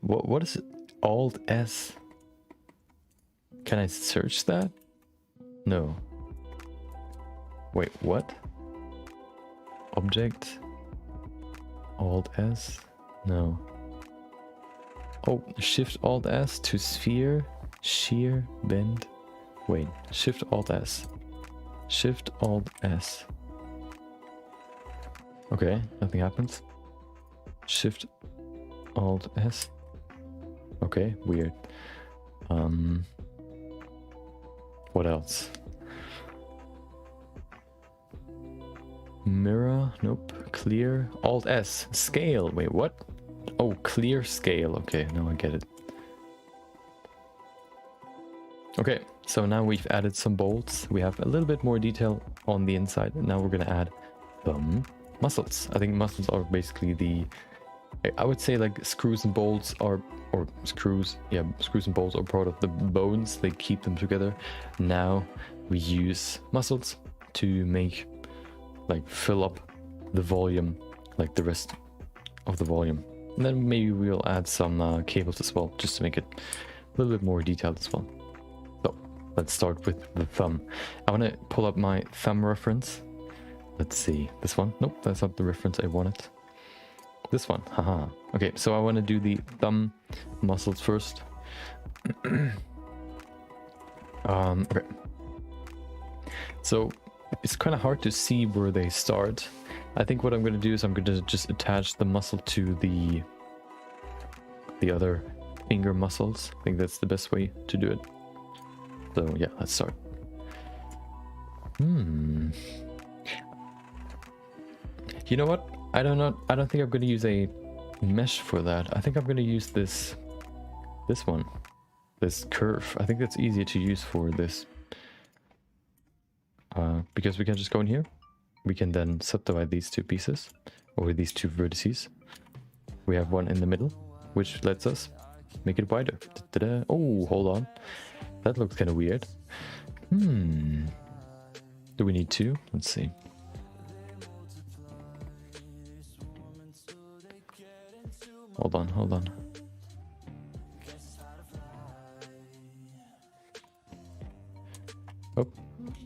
What is it? Alt S? Can I search that? No. Wait, what? Object? Alt S? No. Oh, Shift Alt S to sphere, shear, bend. Wait, Shift Alt S. Shift Alt S. Okay, nothing happens. Shift Alt S. Okay, weird. What else? Mirror, nope. Clear, Alt S. Scale, wait, what? Oh, clear scale. Okay, now I get it. Okay, so now we've added some bolts. We have a little bit more detail on the inside. And now we're gonna add some muscles. I think muscles are basically I would say like screws and bolts are, or screws and bolts are part of the bones. They keep them together. Now we use muscles to make, like, fill up the volume, like the rest of the volume. And then maybe we'll add some cables as well, just to make it a little bit more detailed as well. So let's start with the thumb. I want to pull up my thumb reference. Let's see, this one. Nope, that's not the reference I wanted. This one, haha. Okay, so I want to do the thumb muscles first. Okay. So it's kind of hard to see where they start. I think what I'm going to do is I'm going to just attach the muscle to the other finger muscles. I think that's the best way to do it. So yeah, let's start. You know what? I don't think I'm going to use a mesh for that. I think I'm going to use this one. This curve. I think that's easier to use for this. Because we can just go in here. We can then subdivide these two pieces, or these two vertices. We have one in the middle, which lets us make it wider. Ta-da. Oh, hold on. That looks kind of weird. Do we need two? Let's see. Hold on. Oh,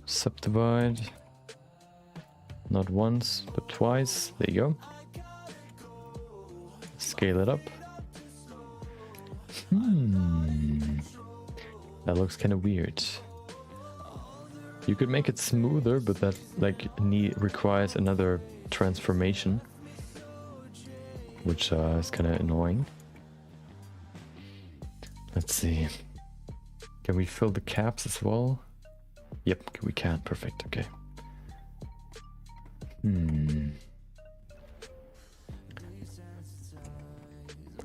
subdivide. Not once, but twice. There you go. Scale it up. That looks kind of weird. You could make it smoother, but that requires another transformation, which is kind of annoying. Let's see. Can we fill the caps as well? Yep, we can. Perfect. Okay.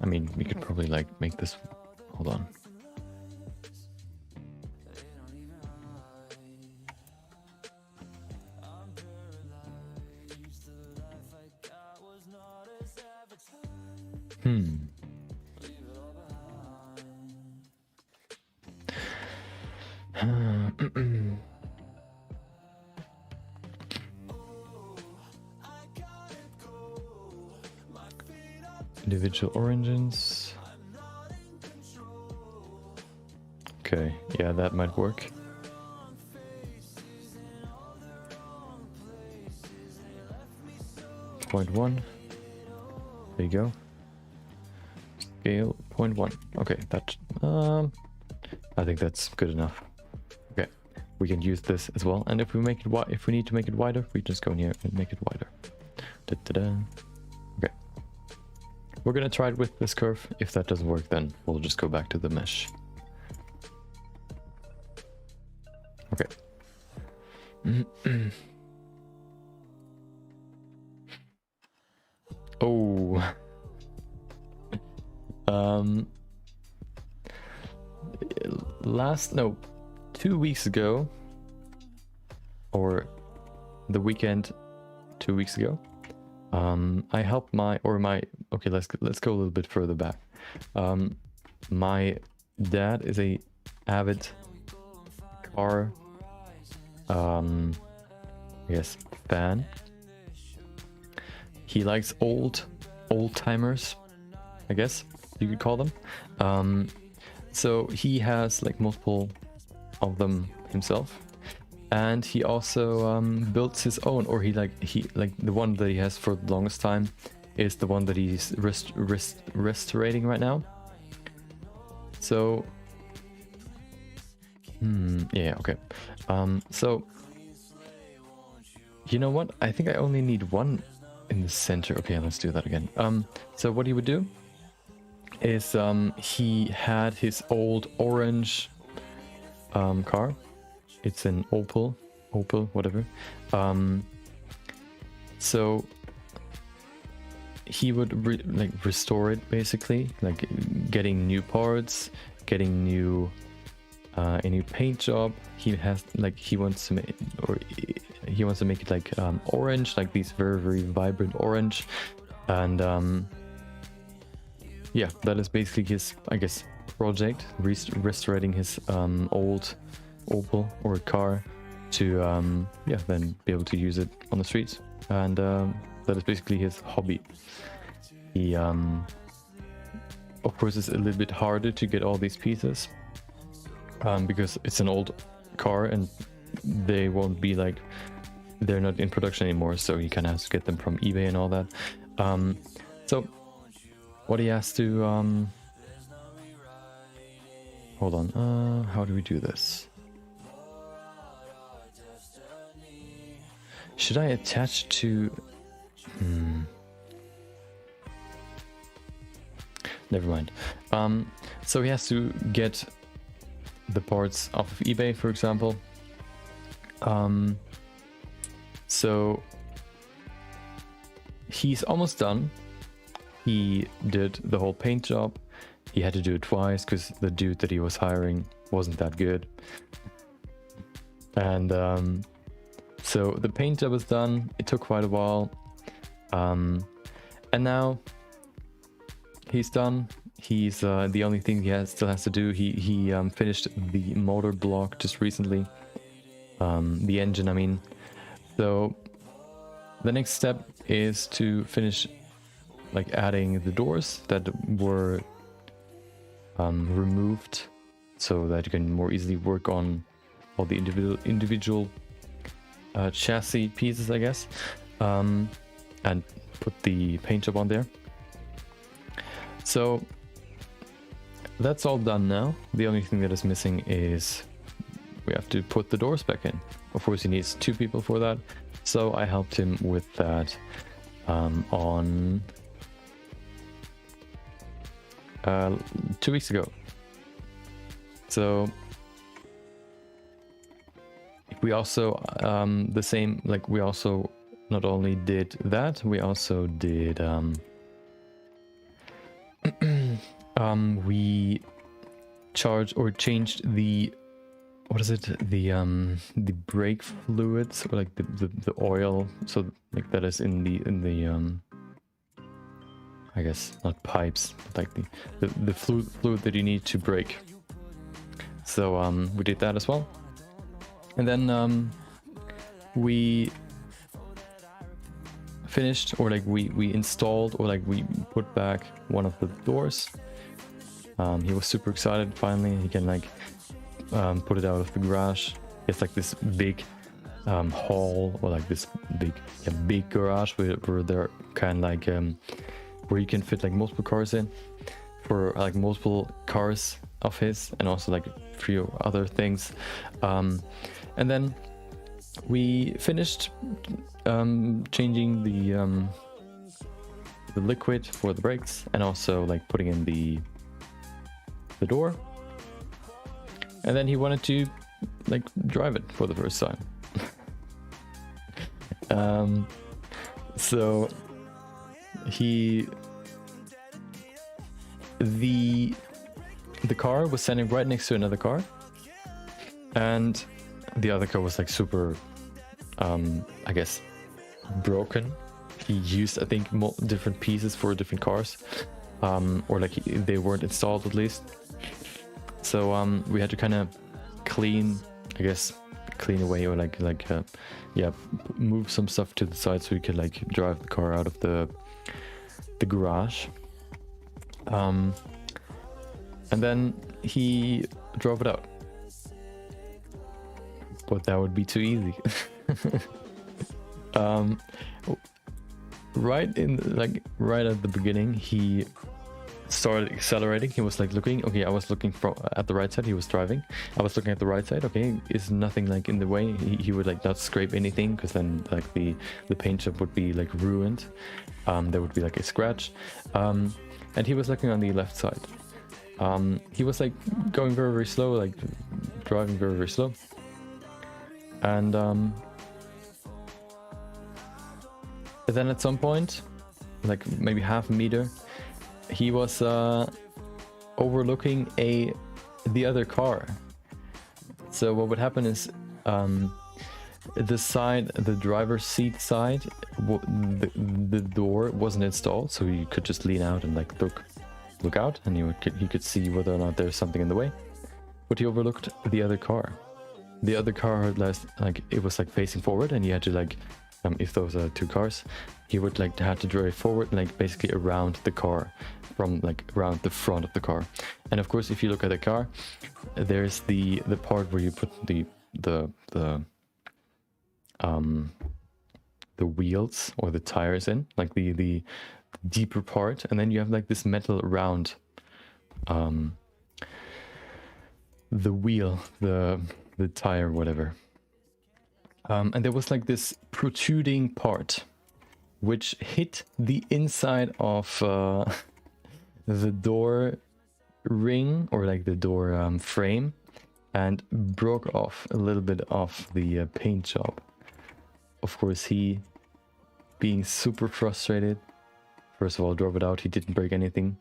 I mean, we could probably like make this. Hold on. Individual origins. Okay, yeah, that might work. Point 1. There you go. Scale 0.1. Okay, that I think that's good enough. Okay, we can use this as well. And if we make it if we need to make it wider, we just go in here and make it wider. Da-da-da. Okay, we're gonna try it with this curve. If that doesn't work, then we'll just go back to the mesh. Okay. Oh. 2 weeks ago, or the weekend 2 weeks ago, I helped okay, let's go a little bit further back. My dad is a avid car fan. He likes old timers, I guess you could call them. So he has like multiple of them himself, and he also builds his own, or he the one that he has for the longest time is the one that he's restoring right now. So yeah, okay. So you know what? I think I only need one in the center. Okay, let's do that again. So what he would do is he had his old orange car. It's an Opel, whatever. So he would restore it, basically, like getting new parts, getting a new paint job. He wants to make it like orange, like these very, very vibrant orange. And yeah, that is basically his, I guess, project, restoring his old Opel or car to yeah, then be able to use it on the streets. And that is basically his hobby. He of course it's a little bit harder to get all these pieces because it's an old car and they won't be like, they're not in production anymore, so he kind of has to get them from eBay and all that. So what he has to hold on, how do we do this? Should I attach to never mind. So he has to get the parts off of eBay, for example. So he's almost done. He did the whole paint job. He had to do it twice because the dude that he was hiring wasn't that good. And so the paint job was done. It took quite a while. And now he's done. He's the only thing he still has to do. He finished the motor block just recently. The engine, I mean. So the next step is to finish like adding the doors that were removed, so that you can more easily work on all the individual chassis pieces, I guess, and put the paint job on there. So that's all done now. The only thing that is missing is we have to put the doors back in. Of course, he needs 2 people for that, so I helped him with that on 2 weeks ago. So we also the same, like we also not only did that, we also did we changed the, what is it, the brake fluids, or like the oil, so like that is in the I guess not pipes, but like the fluid that you need to brake. So we did that as well. And then we finished, or like we installed, or like we put back one of the doors. He was super excited. Finally he can like put it out of the garage. It's like this big hall, or like this big garage where they're kind of like where you can fit like multiple cars in, for like multiple cars of his, and also like a few other things. And then we finished changing the liquid for the brakes, and also like putting in the door. And then he wanted to like drive it for the first time. So the car was standing right next to another car, and the other car was like super I guess broken. He used, I think, different pieces for different cars, or like they weren't installed at least. So we had to kind of clean away, or move some stuff to the side so we could like drive the car out of the garage. And then he drove it out, but that would be too easy. Right at the beginning, he started accelerating. He was like looking, okay, I was looking at the right side. He was driving, I was looking at the right side. Okay, is nothing like in the way? He would like not scrape anything, because then like the paint job would be like ruined. There would be like a scratch. And he was looking on the left side. He was like going very, very slow, like driving very, very slow. And then at some point, like maybe half a meter, he was overlooking the other car. So what would happen is the driver's seat side, the door wasn't installed, so you could just lean out and like look out, and he could see whether or not there's something in the way. But he overlooked the other car. The other car it was like facing forward, and he had to like if those are two cars, he would like have to drive forward and like basically around the car, from like around the front of the car. And of course, if you look at the car, there's the part where you put the wheels or the tires in, like the deeper part, and then you have like this metal around the wheel, the tire, whatever. And there was like this protruding part which hit the inside of the door ring, or like the door frame, and broke off a little bit of the paint job. Of course, he, being super frustrated, first of all drove it out. He didn't break anything,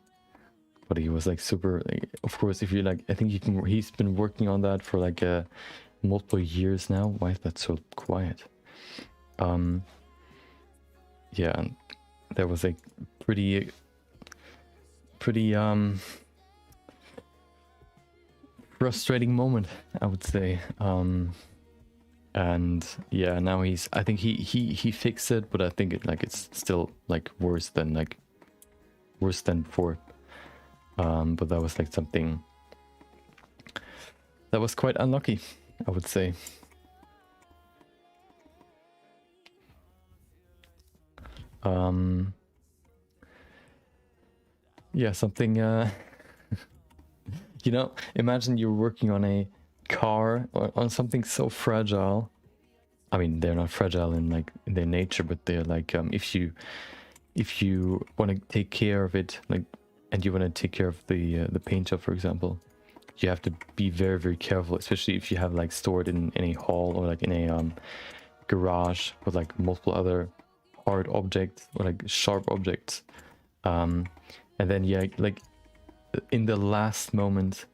but he was like super, like, of course, if you like, I think he's been working on that for like multiple years now. Why is that so quiet? Yeah, and that was like pretty frustrating moment, I would say. And yeah, now I think he fixed it, but I think it's still like worse than before. But that was like something that was quite unlucky, I would say. Yeah, something you know, imagine you're working on a car or on something so fragile. I mean, they're not fragile in like in their nature, but they're like if you want to take care of it, like, and you want to take care of the paint job, for example, you have to be very, very careful, especially if you have like stored in a hall or like in a garage with like multiple other hard objects or like sharp objects. And then yeah, like in the last moment,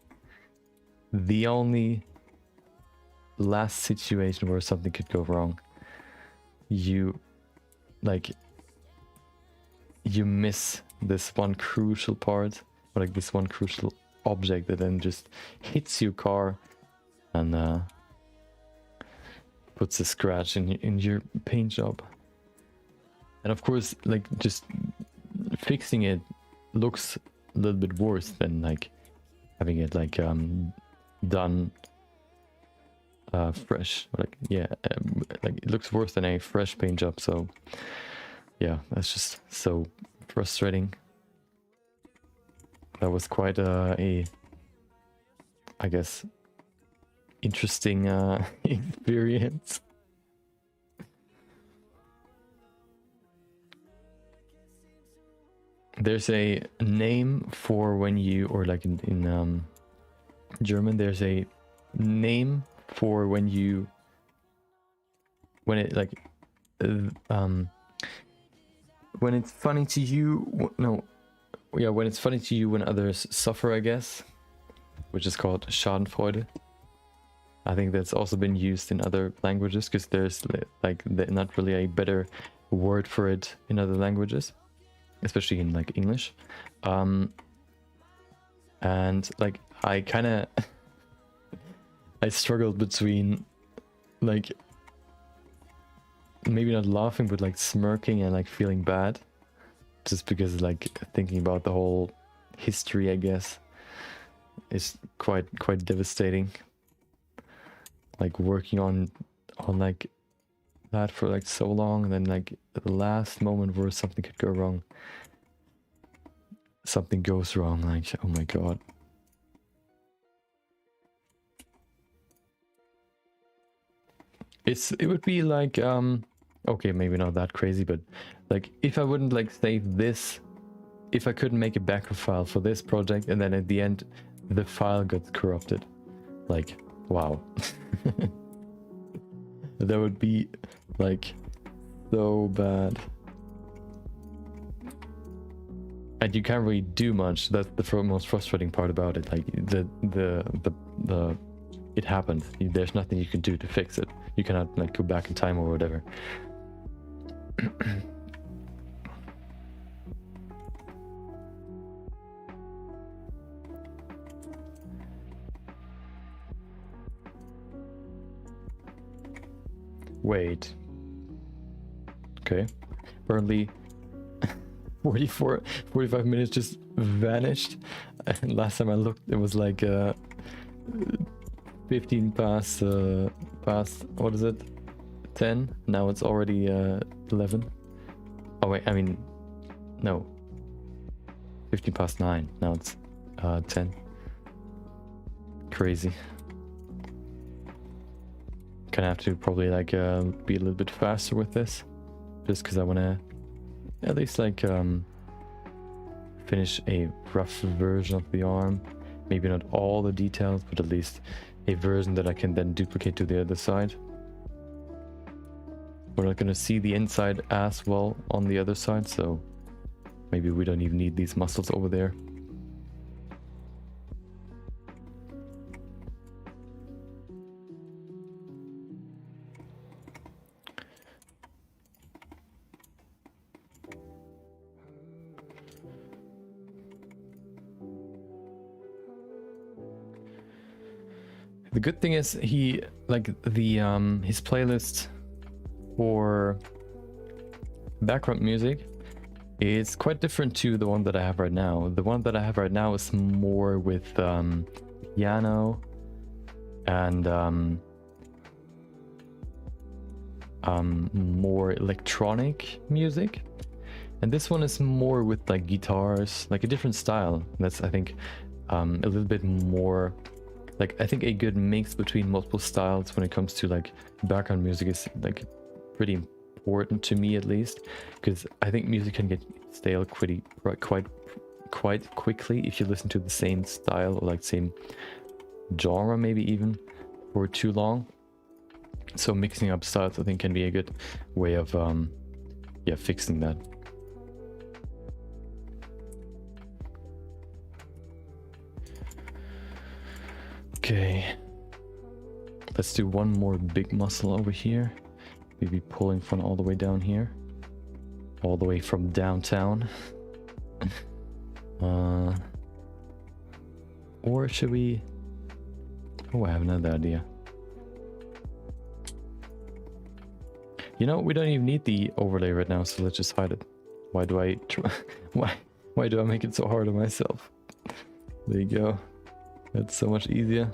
the only last situation where something could go wrong, you miss this one crucial part, or like this one crucial object that then just hits your car and puts a scratch in your paint job. And of course, like just fixing it looks a little bit worse than like having it like done fresh. Like yeah, like it looks worse than a fresh paint job. So yeah, that's just so frustrating. That was quite a I guess interesting experience. There's a name for when you, or like in German, there's a name for when it like when it's funny to you. No, yeah, when it's funny to you when others suffer, I guess, which is called Schadenfreude. I think that's also been used in other languages because there's like not really a better word for it in other languages, especially in like English. And like I kind of I struggled between like maybe not laughing but like smirking and like feeling bad, just because like thinking about the whole history, I guess, is quite devastating. Like working on like that for like so long, and then like at the last moment where something could go wrong, something goes wrong, like oh my god. It would be like okay, maybe not that crazy, but like if I wouldn't like save this, if I couldn't make a backup file for this project and then at the end the file got corrupted, like wow. That would be like so bad. And you can't really do much. That's the most frustrating part about it. Like the it happened. There's nothing you can do to fix it. You cannot like go back in time or whatever. Wait. Okay. Apparently 45 minutes just vanished. And last time I looked it was like 15 past what is it? 10. Now it's already 11. Oh wait, I mean no. 15 past 9. Now it's 10. Crazy. Gonna have to probably like be a little bit faster with this, just because I want to at least like finish a rough version of the arm. Maybe not all the details, but at least a version that I can then duplicate to the other side. We're not gonna see the inside as well on the other side, so maybe we don't even need these muscles over there. The good thing is he like the his playlist for background music is quite different to the one that I have right now. The one that I have right now is more with piano and more electronic music, and this one is more with like guitars, like a different style. That's I think a little bit more like, I think a good mix between multiple styles when it comes to like background music is like pretty important to me, at least, because I think music can get stale quite quickly if you listen to the same style or like same genre maybe even for too long. So mixing up styles I think can be a good way of yeah, fixing that. Okay, let's do one more big muscle over here, maybe pulling from all the way down here, all the way from downtown. Or should we, oh, I have another idea. You know, we don't even need the overlay right now, so let's just hide it. Why do I try, why do I make it so hard on myself? There you go. That's so much easier.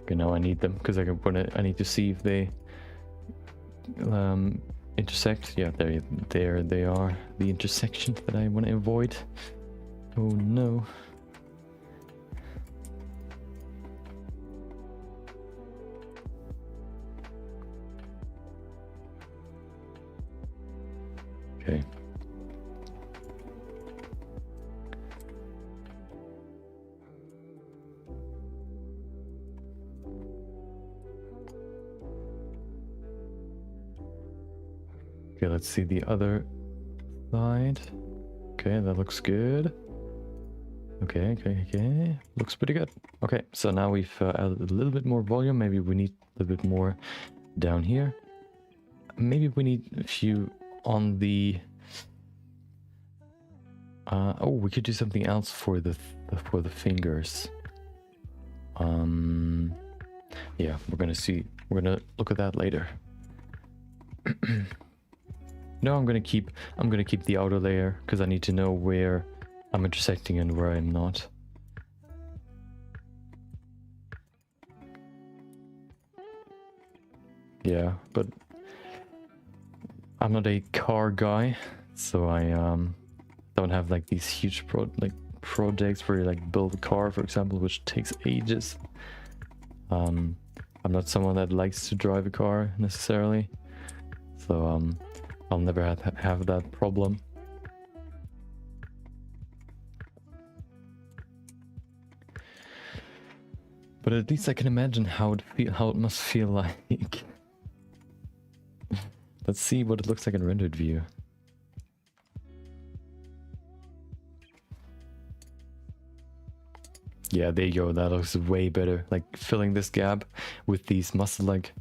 Okay, now I need them because I need to see if they intersect. Yeah, there they are, the intersection that I want to avoid. Oh no. Okay. Okay, let's see the other side. Okay, that looks good. Okay. Looks pretty good. Okay, so now we've added a little bit more volume. Maybe we need a little bit more down here. Maybe we need a few on the... oh, we could do something else for the fingers. Yeah, we're gonna look at that later. No, I'm gonna keep the outer layer because I need to know where I'm intersecting and where I'm not. Yeah, but I'm not a car guy, so I don't have like these huge projects where you like build a car, for example, which takes ages. I'm not someone that likes to drive a car necessarily, so I'll never have that problem. But at least I can imagine how it must feel like. Let's see what it looks like in rendered view. Yeah, there you go. That looks way better. Like filling this gap with these muscle-like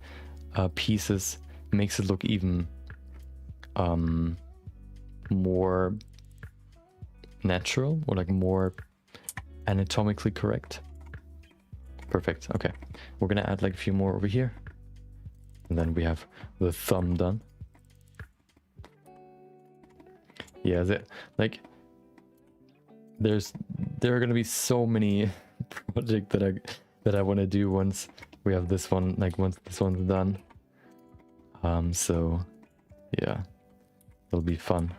pieces makes it look even more natural, or like more anatomically correct. Perfect. Okay, we're gonna add like a few more over here, and then we have the thumb done. Yeah, there are gonna be so many projects that I want to do once we have this one, like once this one's done. So yeah, it'll be fun.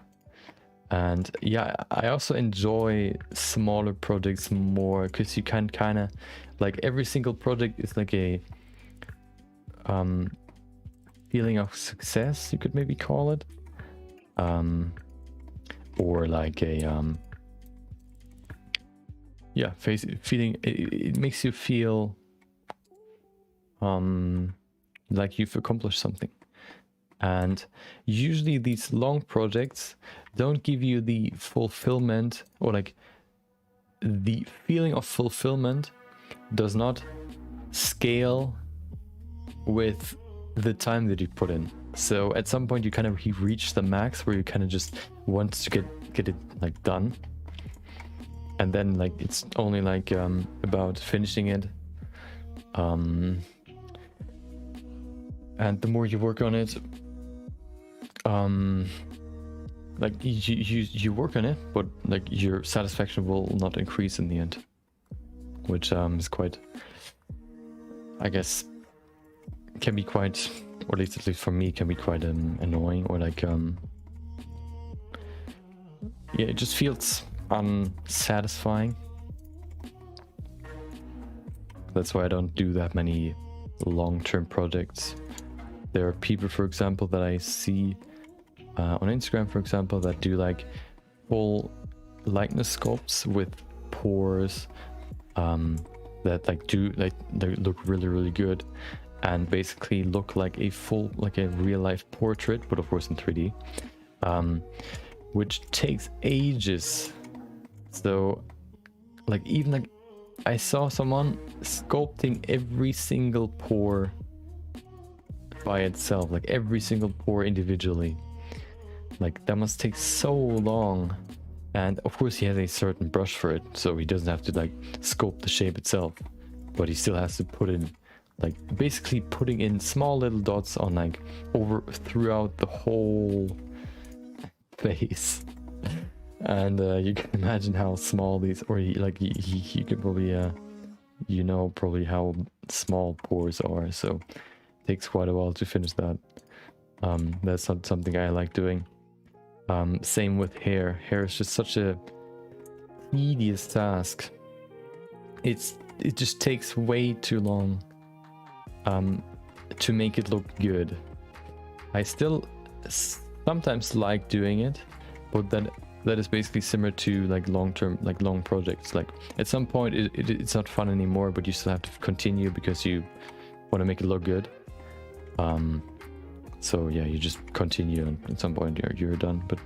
And yeah, I also enjoy smaller projects more because you can kind of, like, every single project is like a feeling of success, you could maybe call it, or like a yeah, feeling. It makes you feel like you've accomplished something. And usually these long projects don't give you the fulfillment, or like the feeling of fulfillment does not scale with the time that you put in. So at some point you kind of reach the max where you kind of just want to get it like done. And then like it's only like about finishing it. And the more you work on it, like you work on it, but like your satisfaction will not increase in the end, which is quite, I guess, can be quite or at least for me, can be quite annoying, or like yeah, it just feels unsatisfying. That's why I don't do that many long-term projects. There are people, for example, that I see on Instagram, for example, that do like full likeness sculpts with pores that they look really good, and basically look like a real-life portrait, but of course in 3D, which takes ages. So like, even like, I saw someone sculpting every single pore by itself, like every single pore individually. Like, that must take so long. And of course he has a certain brush for it, so he doesn't have to like sculpt the shape itself, but he still has to put in, like, basically putting in small little dots on like throughout the whole face. And you can imagine how small these, or you could probably you know probably how small pores are, so it takes quite a while to finish that. That's not something I like doing. Same with hair. Hair is just such a tedious task. It just takes way too long to make it look good. I still sometimes like doing it, but that is basically similar to like long projects. Like, at some point it's not fun anymore, but you still have to continue because you want to make it look good. So yeah, you just continue, and at some point you're done. But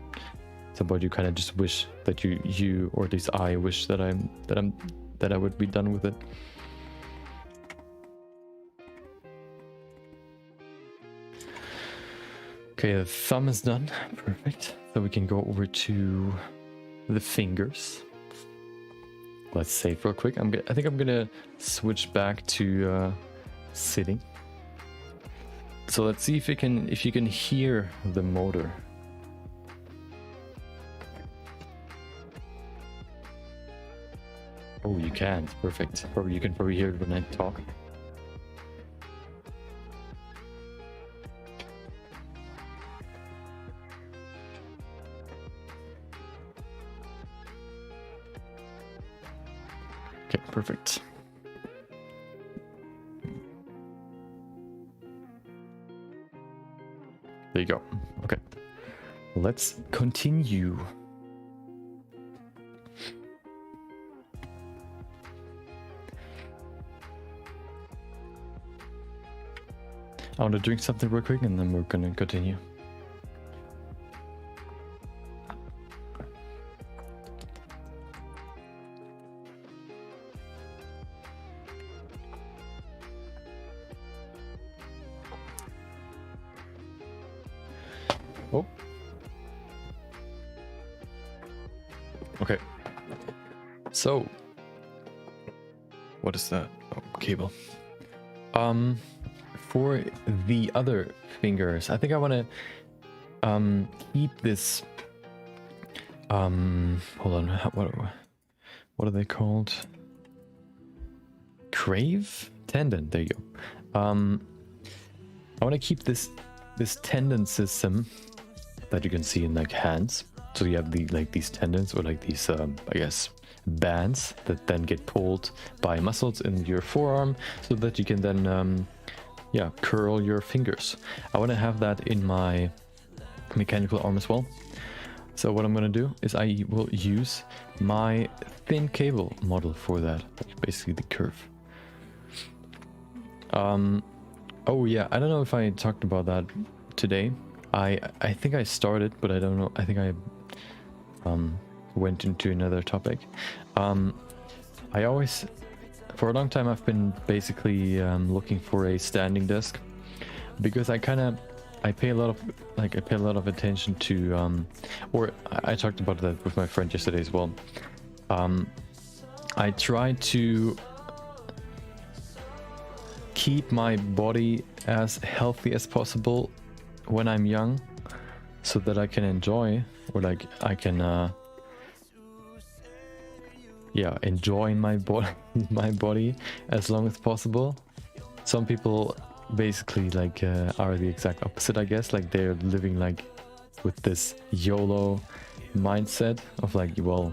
at some point you kind of just wish that you or at least I wish that I would be done with it. Okay, the thumb is done. Perfect. So we can go over to the fingers. Let's save real quick. I think I'm gonna switch back to sitting. So let's see if you can hear the motor. Oh, you can. Perfect. You can probably hear it when I talk. Okay, perfect. There you go. Okay, let's continue. I want to drink something real quick and then we're gonna continue. Oh. Okay. So, what is that? Oh, cable. For the other fingers, I think I want to keep this. Hold on. What are they called? Crave tendon. There you go. I want to keep this tendon system that you can see in like hands. So you have these tendons, or like these I guess bands that then get pulled by muscles in your forearm, so that you can then yeah, curl your fingers. I want to have that in my mechanical arm as well. So what I'm going to do is I will use my thin cable model for that, basically the curve. Oh yeah, I don't know if I talked about that today. I think I started, but I don't know. I think I went into another topic. I always, for a long time, I've been basically looking for a standing desk, because I pay a lot of attention to or I talked about that with my friend yesterday as well. I try to keep my body as healthy as possible when I'm young, so that I can enjoy, or like I can yeah, enjoy my body as long as possible. Some people basically like are the exact opposite, I guess. Like they're living like with this YOLO mindset of like, well,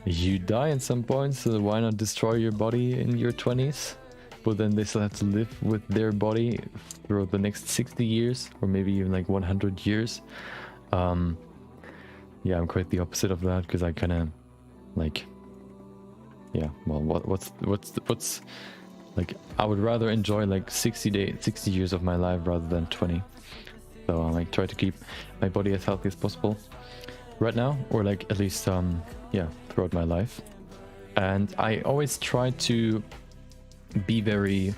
you die at some point, so why not destroy your body in your 20s? But then they still have to live with their body for the next 60 years or maybe even like 100 years. Yeah, I'm quite the opposite of that, because I kind of like, yeah, well, what's like, I would rather enjoy like 60 years of my life rather than 20. So I like try to keep my body as healthy as possible right now, or like at least yeah, throughout my life. And I always try to be very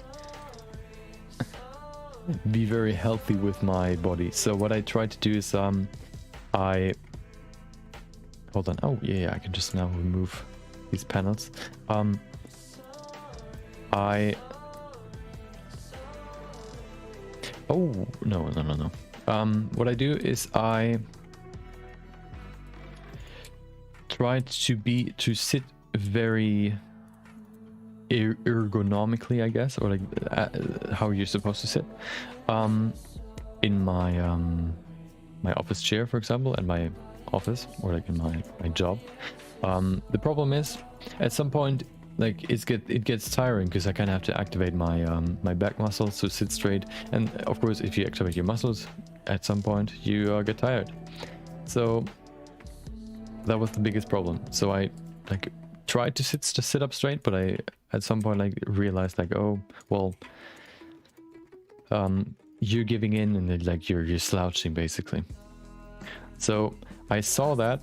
healthy with my body. So what I try to do is I hold on. Oh yeah, I can just now remove these panels. Oh no. What I do is I try to sit very ergonomically, I guess, or like how you're supposed to sit in my my office chair, for example, at my office, or like in my job. The problem is at some point, like it gets tiring, because I kind of have to activate my my back muscles to sit straight, and of course if you activate your muscles at some point you get tired. So that was the biggest problem. So I like tried to sit up straight, but I at some point like realized like, oh well, you're giving in, and then, like you're slouching basically. So I saw that,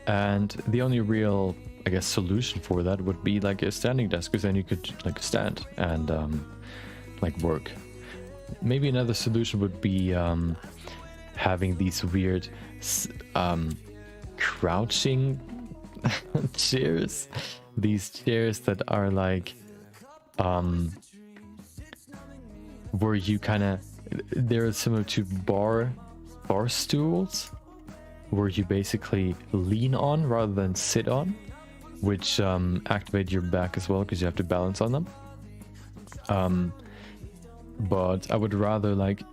and the only real, I guess, solution for that would be like a standing desk, because then you could like stand and like work. Maybe another solution would be having these weird crouching chairs. These chairs that are like where you kind of, they're similar to bar stools, where you basically lean on rather than sit on, which activate your back as well, because you have to balance on them. But I would rather like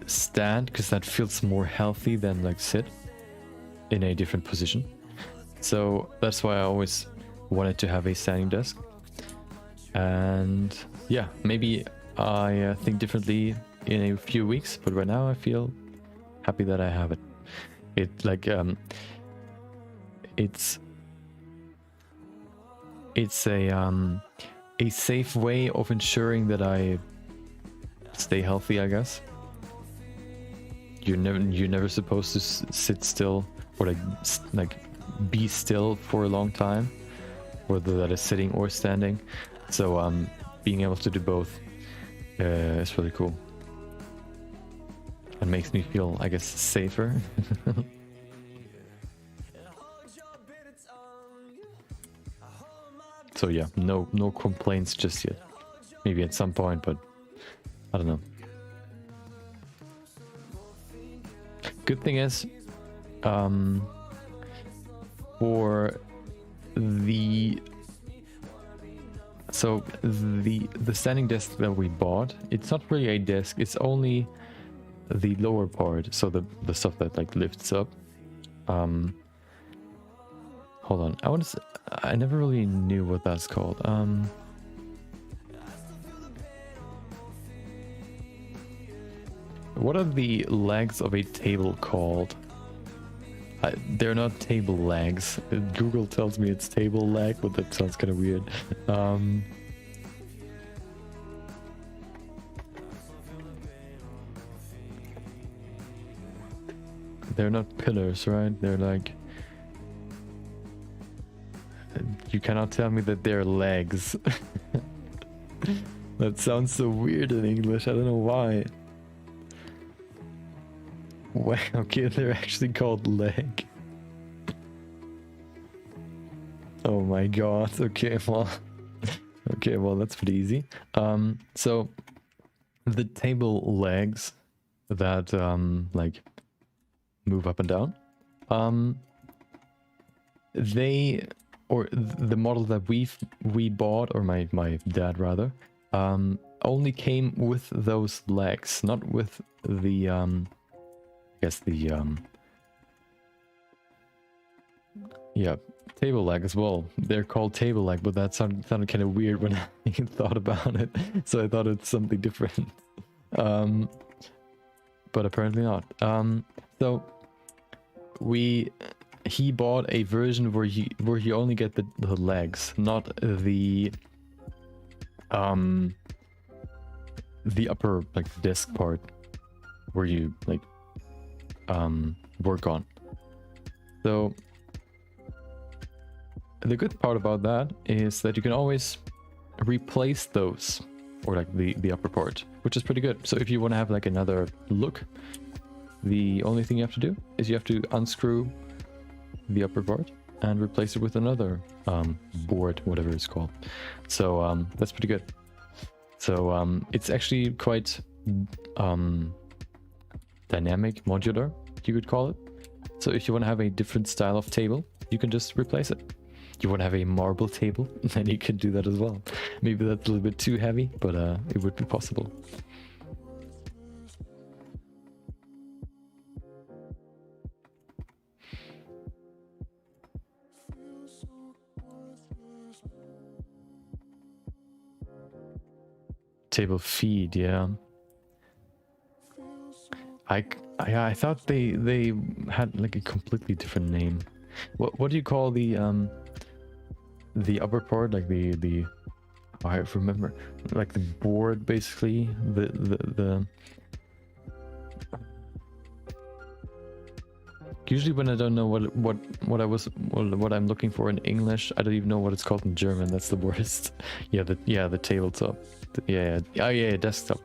stand, because that feels more healthy than like sit in a different position. So that's why I always wanted to have a standing desk. And yeah, maybe I think differently in a few weeks, but right now I feel happy that I have it. It like it's a safe way of ensuring that I stay healthy, I guess. You're never supposed to sit still, or like be still for a long time, whether that is sitting or standing. So being able to do both is really cool. It makes me feel, I guess, safer. So yeah, no complaints just yet. Maybe at some point, but I don't know. Good thing is, for the standing desk that we bought, it's not really a desk, it's only the lower part, so the stuff that like lifts up. Hold on, I never really knew what that's called. What are the legs of a table called? They're not table legs. Google tells me it's table leg, but that sounds kind of weird. They're not pillars, right? They're like... You cannot tell me that they're legs. That sounds so weird in English. I don't know why. Wow, okay, they're actually called leg. Oh my god, okay, well... Okay, well, that's pretty easy. So... The table legs that, like... move up and down. The model that we bought, or my dad rather, only came with those legs, not with the I guess the yeah, table leg as well. They're called table leg, but that sounded kind of weird when I thought about it, so I thought it's something different. But apparently not. So he bought a version where you only get the legs, not the upper like disc part where you like work on. So the good part about that is that you can always replace those, or like the upper part, which is pretty good. So if you want to have like another look, the only thing you have to do is you have to unscrew the upper part and replace it with another board, whatever it's called. So that's pretty good. So it's actually quite dynamic, modular, you could call it. So if you want to have a different style of table, you can just replace it. You want to have a marble table, then you can do that as well. Maybe that's a little bit too heavy, but it would be possible. Table feed, yeah. I thought they had like a completely different name. What do you call the upper part, like the I remember, like the board, basically the usually when I don't know what I'm looking for in English, I don't even know what it's called in German. That's the worst. Yeah, the tabletop. Yeah, desktop.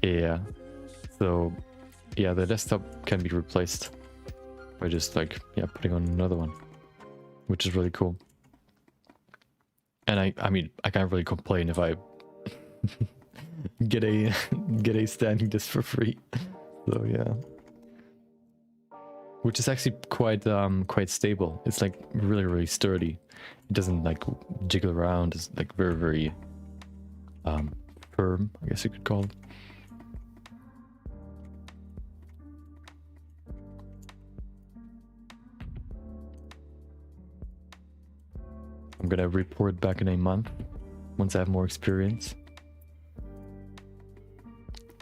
Yeah. So yeah, the desktop can be replaced by just like putting on another one, which is really cool. And I mean I can't really complain if I get a standing desk for free. So yeah, which is actually quite stable. It's like really sturdy. It doesn't like jiggle around. It's like very firm, I guess you could call it. I'm gonna report back in a month once I have more experience.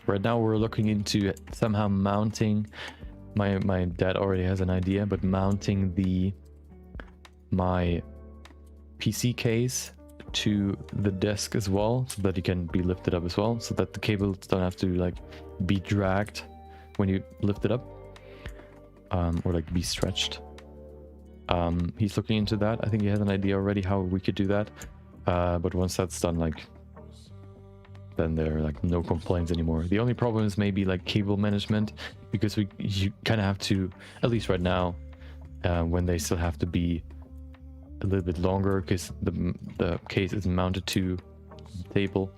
Right now we're looking into somehow mounting, my dad already has an idea, but mounting my PC case to the desk as well, so that it can be lifted up as well, so that the cables don't have to like be dragged when you lift it up, or like be stretched. He's looking into that. I think he has an idea already how we could do that, but once that's done, like, then there are like no complaints anymore. The only problem is maybe like cable management, because you kind of have to, at least right now, when they still have to be a little bit longer because the case is mounted to the table.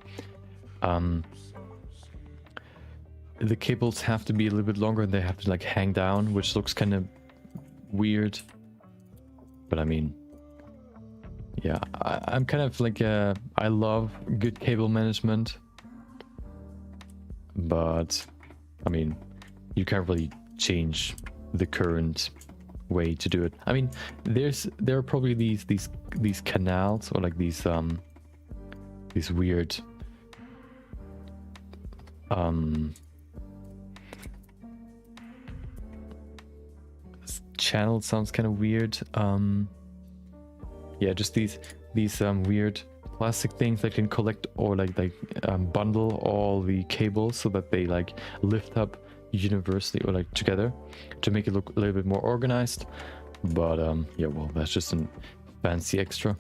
The cables have to be a little bit longer and they have to like hang down, which looks kind of weird. But I mean, yeah, I'm kind of like I love good cable management, but I mean, you can't really change the current way to do it. I mean, there are probably these canals, or like these weird channel sounds kind of weird. Yeah, just these weird plastic things that can collect or like bundle all the cables so that they like lift up universally or like together to make it look a little bit more organized. But yeah, well, that's just a fancy extra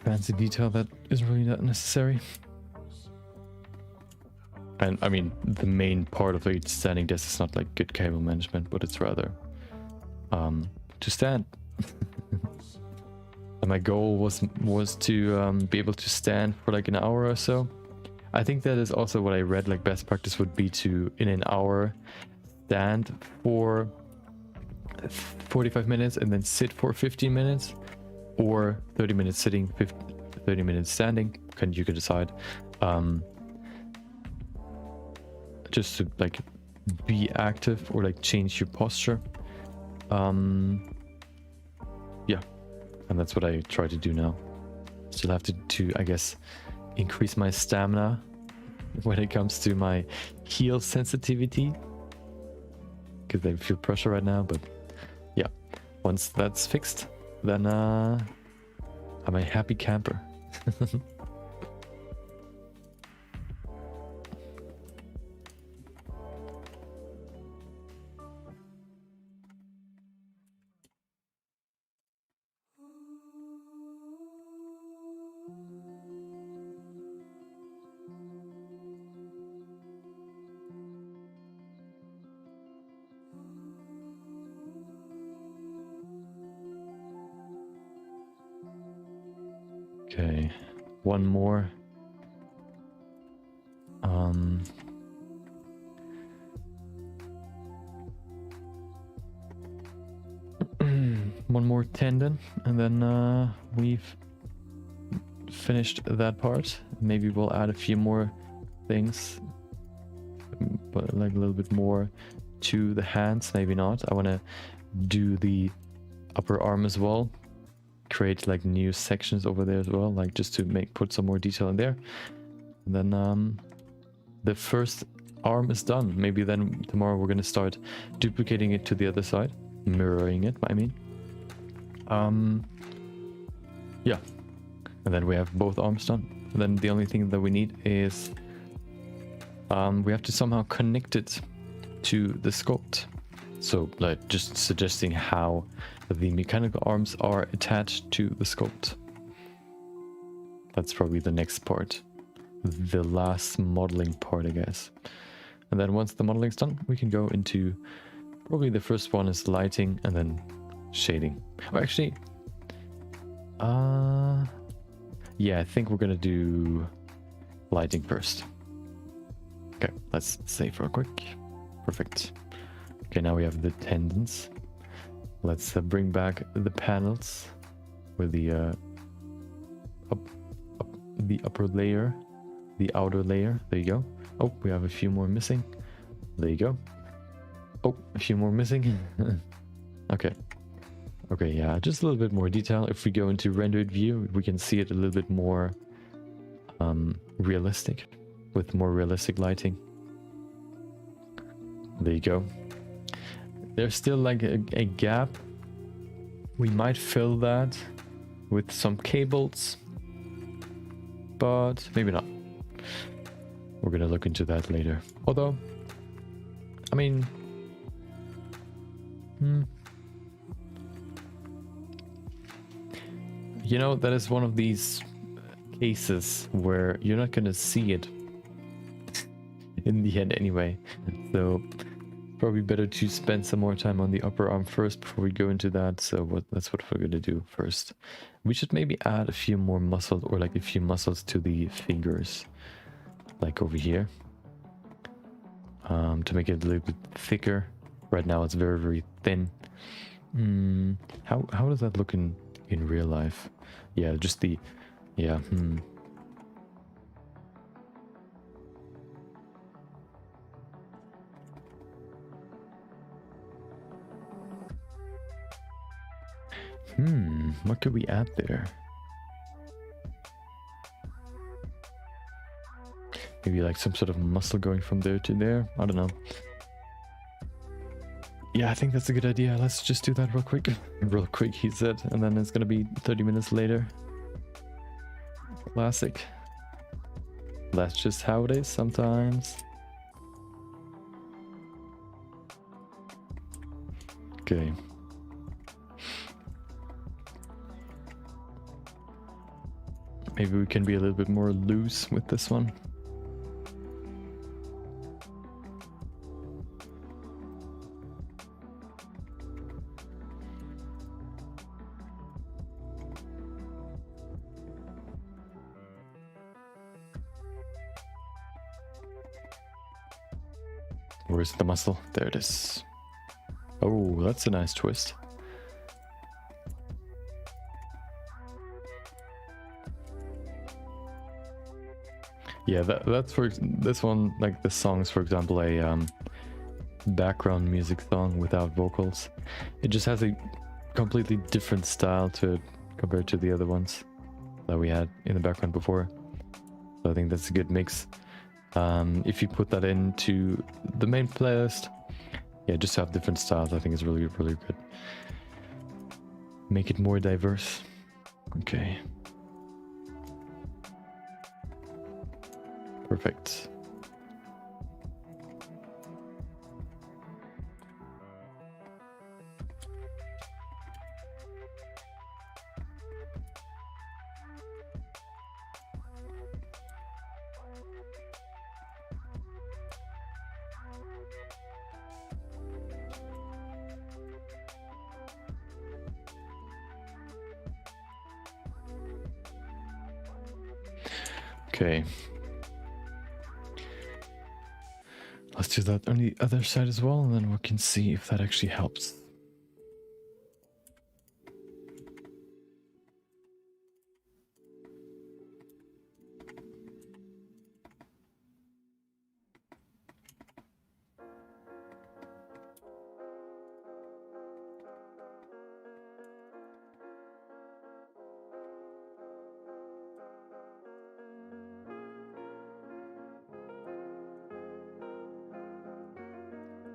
fancy detail that isn't really that necessary. And I mean, the main part of a standing desk is not like good cable management, but it's rather to stand. And my goal was to be able to stand for like an hour or so. I think that is also what I read, like best practice would be to, in an hour, stand for 45 minutes and then sit for 15 minutes. or 30 minutes sitting, 30 minutes standing. You can decide. Just to like be active or like change your posture. Yeah, and that's what I try to do now. Still have to I guess increase my stamina when it comes to my heel sensitivity, because I feel pressure right now. But yeah, once that's fixed, then I'm a happy camper. Okay, one more. One more tendon, and then we've finished that part. Maybe we'll add a few more things, but like a little bit more to the hands. Maybe not. I want to do the upper arm as well, create like new sections over there as well, like just to put some more detail in there. And then the first arm is done. Maybe then tomorrow we're going to start duplicating it to the other side, mirroring it, I mean. Yeah, and then we have both arms done. And then the only thing that we need is we have to somehow connect it to the sculpt. So like just suggesting how the mechanical arms are attached to the sculpt. That's probably the next part, the last modeling part, I guess. And then once the modeling's done, we can go into probably the first one is lighting and then shading. Oh, actually, yeah, I think we're gonna do lighting first. Okay, let's save real quick. Perfect. Okay, now we have the tendons. Let's bring back the panels with the the upper layer, the outer layer. There you go. Oh, we have a few more missing. There you go. Oh, a few more missing. Okay. Okay, yeah, just a little bit more detail. If we go into rendered view, we can see it a little bit more realistic, with more realistic lighting. There you go. There's still like a gap. We might fill that with some cables, but maybe not. We're gonna look into that later. Although, I mean, you know, that is one of these cases where you're not gonna see it in the end anyway. So probably better to spend some more time on the upper arm first before we go into that. So that's what we're gonna do first. We should maybe add a few more muscles, or like a few muscles to the fingers, like over here, to make it a little bit thicker. Right now it's very, very thin. How does that look in real life? Yeah, just the, yeah. What could we add there? Maybe like some sort of muscle going from there to there. I don't know. Yeah, I think that's a good idea. Let's just do that real quick. Real quick, he said, and then it's gonna be 30 minutes later. Classic. That's just how it is sometimes. Okay. Maybe we can be a little bit more loose with this one. Where's the muscle? There it is. Oh, that's a nice twist. Yeah, that's for this one, like the songs, for example, a background music song without vocals. It just has a completely different style to it compared to the other ones that we had in the background before. So I think that's a good mix. If you put that into the main playlist, yeah, just have different styles. I think is really, really good. Make it more diverse. Okay. Perfect. Okay. Let's do that on the other side as well, and then we can see if that actually helps.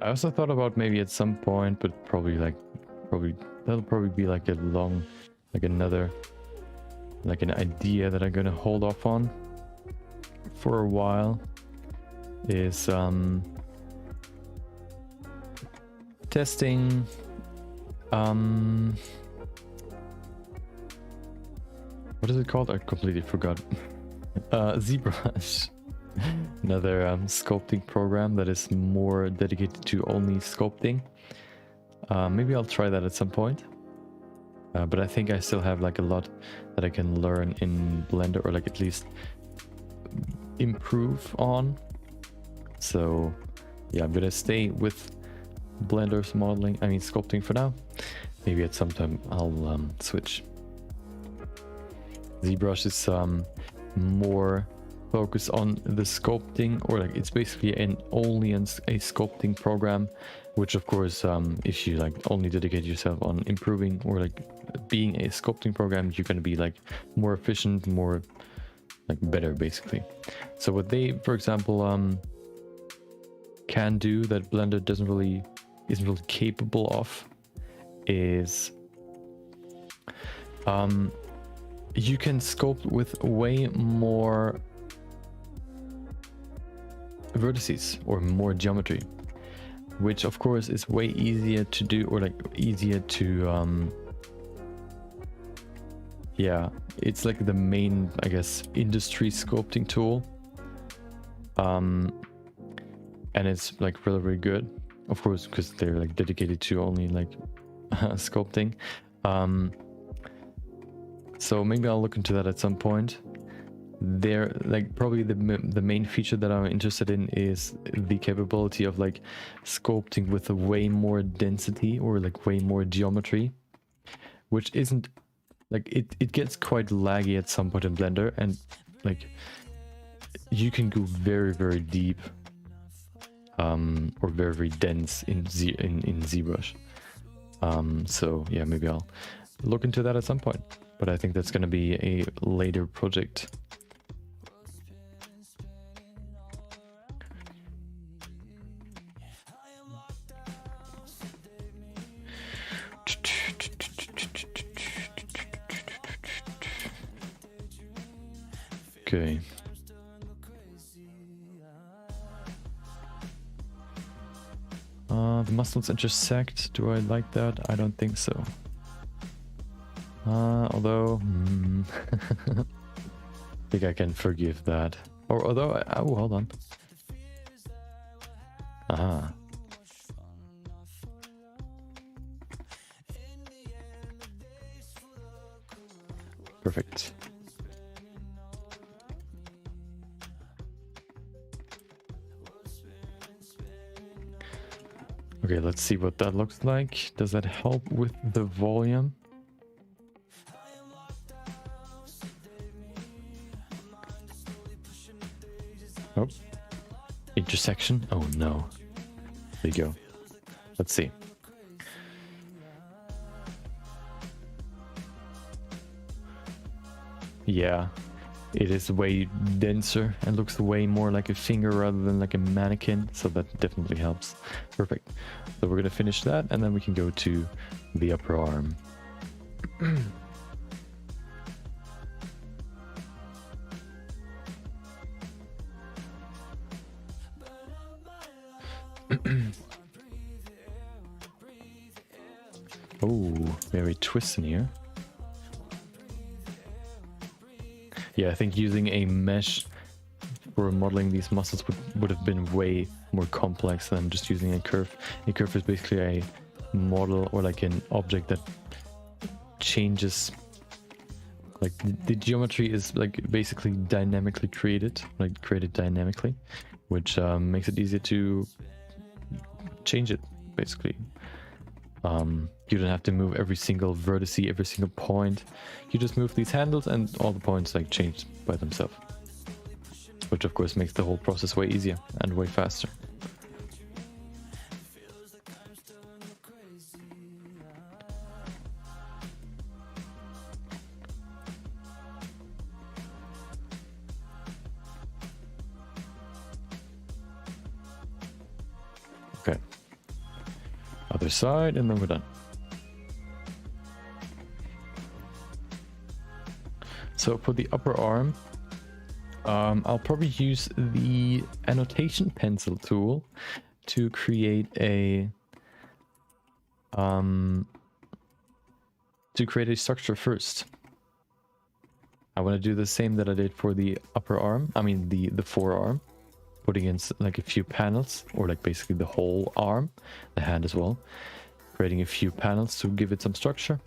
I also thought about maybe at some point, but probably that'll probably be like a long, like another, like an idea that I'm gonna hold off on for a while is testing what is it called? I completely forgot. ZBrush. Another sculpting program that is more dedicated to only sculpting. Maybe I'll try that at some point. But I think I still have like a lot that I can learn in Blender, or like at least improve on. So yeah, I'm gonna stay with Blender's modeling, I mean sculpting for now. Maybe at some time I'll switch. ZBrush is more focus on the sculpting, or like it's basically only a sculpting program, which of course if you like only dedicate yourself on improving or like being a sculpting program, you're going to be like more efficient, more like better basically. So what they, for example, can do that Blender isn't really capable of is you can sculpt with way more vertices or more geometry, which of course is way easier to do, or like easier to yeah, it's like the main, I guess, industry sculpting tool, and it's like really, really good, of course, because they're like dedicated to only like sculpting. So maybe I'll look into that at some point. They're like probably the main feature that I'm interested in is the capability of like sculpting with a way more density or like way more geometry, which isn't like it gets quite laggy at some point in Blender, and like you can go very, very deep or very, very dense in ZBrush. So yeah, maybe I'll look into that at some point, but I think that's going to be a later project. Okay. The muscles intersect. Do I like that? I don't think so. Although, I think I can forgive that. Or although, oh, hold on. Aha. Perfect. Okay, let's see what that looks like. Does that help with the volume? intersection. Oh no. There you go. Let's see. Yeah, it is way denser and looks way more like a finger rather than like a mannequin, so that definitely helps. Perfect. So we're gonna finish that, and then we can go to the upper arm. Oh, very twisting here. Yeah, I think using a mesh for modeling these muscles would have been way more complex than just using a curve. A curve is basically a model or like an object that changes, like the geometry is like basically dynamically created, like created dynamically, which makes it easier to change it basically. You don't have to move every single vertice, every single point. You just move these handles and all the points like change by themselves. Which of course makes the whole process way easier and way faster. Okay. Other side, and then we're done. So for the upper arm, I'll probably use the annotation pencil tool to create a structure first. I want to do the same that I did for the upper arm, I mean the forearm, putting in like a few panels, or like basically the whole arm, the hand as well, creating a few panels to give it some structure.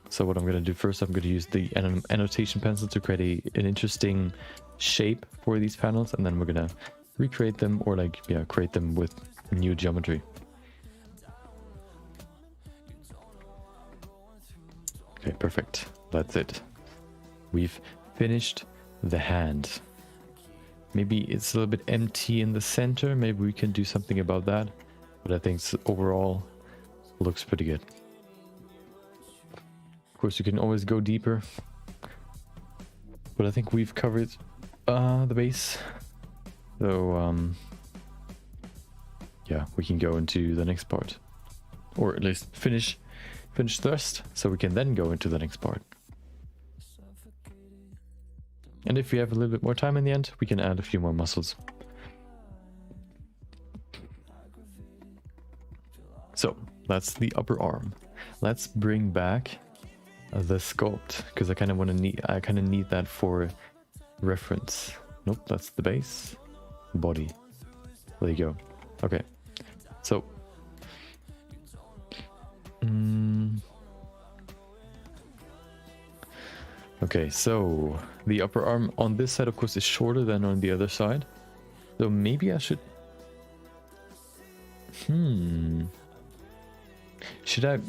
So what I'm going to do first, I'm going to use the annotation pencil to create an interesting shape for these panels, and then we're going to recreate them, or like, yeah, create them with new geometry. Okay, perfect. That's it. We've finished the hand. Maybe it's a little bit empty in the center. Maybe we can do something about that. But I think overall looks pretty good. Of course, you can always go deeper. But I think we've covered the base. So, yeah, we can go into the next part. Or at least finish the rest, so we can then go into the next part. And if we have a little bit more time in the end, we can add a few more muscles. So that's the upper arm. Let's bring back the sculpt, because I kind of need that for reference. Nope, that's the base. Body. There you go. Okay. So okay, so the upper arm on this side, of course, is shorter than on the other side. So maybe I should... Should I...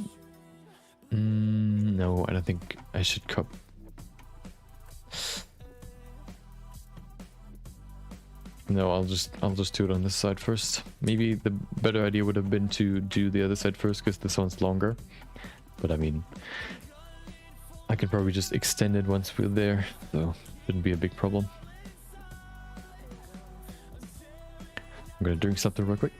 No, I don't think I should cut... No, I'll just do it on this side first. Maybe the better idea would have been to do the other side first, because this one's longer. But I mean, I can probably just extend it once we're there, so shouldn't be a big problem. I'm gonna drink something real quick.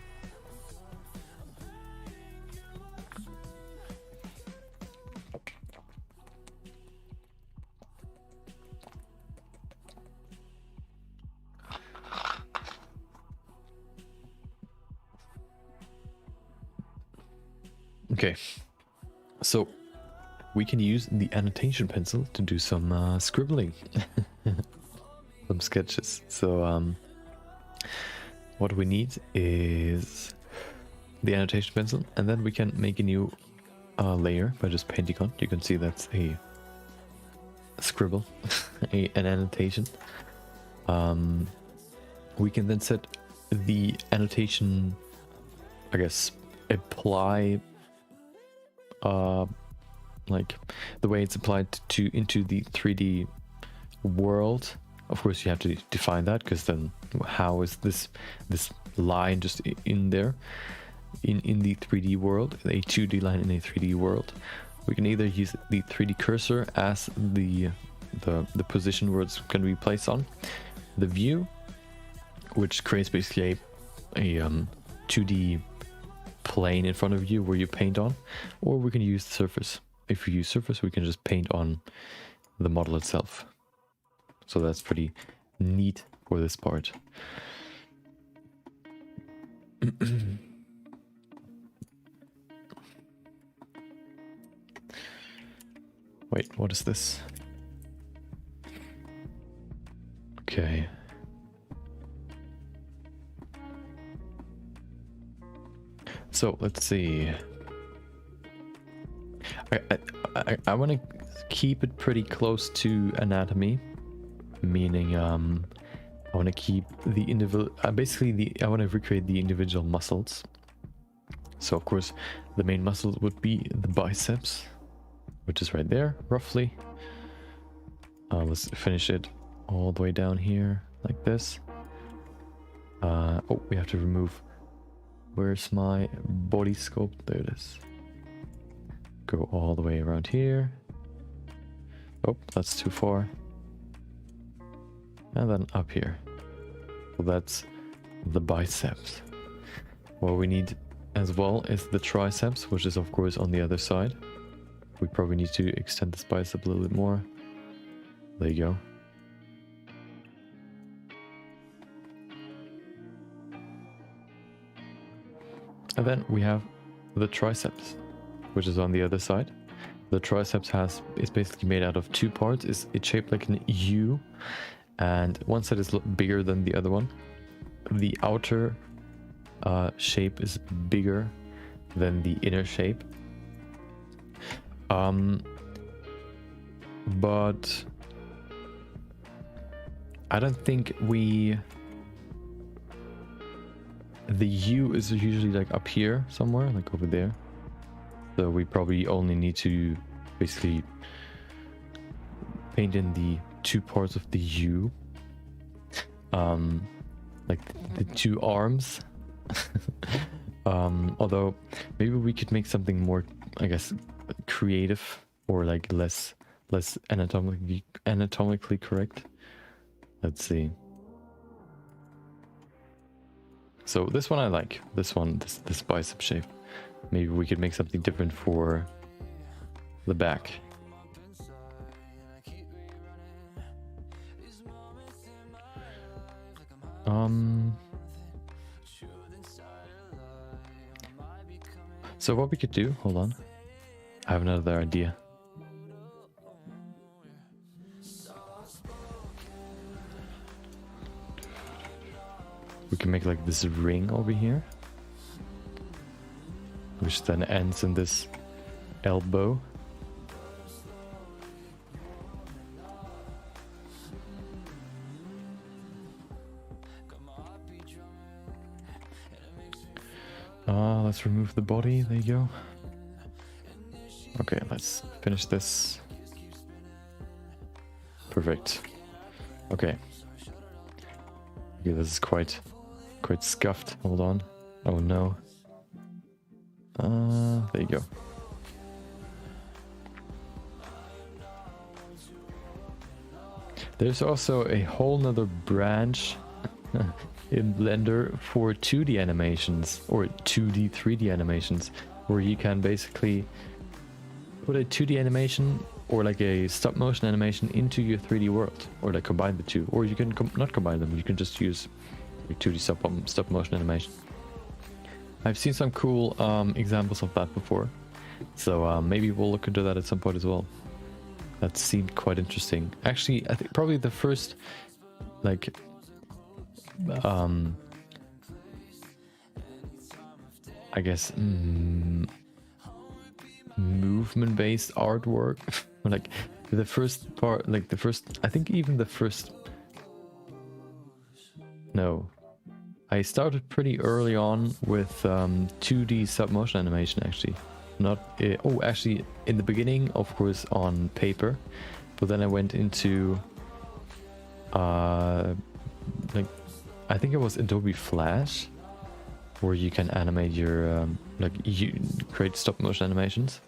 Okay, so we can use the annotation pencil to do some scribbling, some sketches. So what we need is the annotation pencil, and then we can make a new layer by just painting on. You can see that's a scribble, an annotation. We can then set the annotation, I guess, apply like the way it's applied into the 3D world Of course, you have to define that, because then how is this line just in there in the 3D world, a 2D line in a 3D world? We can either use the 3D cursor as the position where it's going to be placed on, the view, which creates basically a 2D plane in front of you where you paint on, or we can use the surface. If we use surface, we can just paint on the model itself. So that's pretty neat for this part. Wait, what is this? Okay. So let's see. I want to keep it pretty close to anatomy, meaning I want to keep the individual. I want to recreate the individual muscles. So of course, the main muscle would be the biceps, which is right there, roughly. Let's finish it all the way down here, like this. Oh, we have to remove. Where's my body sculpt? There it is. Go all the way around here. Oh, that's too far. And then up here. So that's the biceps. What we need as well is the triceps, which is of course on the other side. We probably need to extend this bicep a little bit more. There you go. And then we have the triceps, which is on the other side. The triceps is basically made out of two parts. It's shaped like an U, and one side is bigger than the other one. The outer shape is bigger than the inner shape. But I don't think the U is usually like up here somewhere, like over there. So we probably only need to basically paint in the two parts of the U. Like the two arms. Although maybe we could make something more, I guess, creative, or like less anatomically correct. Let's see. So this one I like. This bicep shape. Maybe we could make something different for the back. So what we could do, hold on. I have another idea. We can make like this ring over here, which then ends in this elbow. Let's remove the body. There you go. Okay, let's finish this. Perfect. Okay. Okay, this is quite scuffed. Hold on. Oh no. There you go. There's also a whole nother branch in Blender for 2D animations, or 2D 3D animations, where you can basically put a 2D animation or like a stop motion animation into your 3D world, or like combine the two, or you can not combine them. You can just use 2D stop motion animation. I've seen some cool examples of that before, so maybe we'll look into that at some point as well. That seemed quite interesting. Actually, I think probably the first like I guess movement-based artwork. Like the first part, like the first, I think even the first, no, I started pretty early on with 2D stop-motion animation, actually. Not, actually in the beginning, of course, on paper, but then I went into like I think it was Adobe Flash, where you can animate your like you create stop motion animations.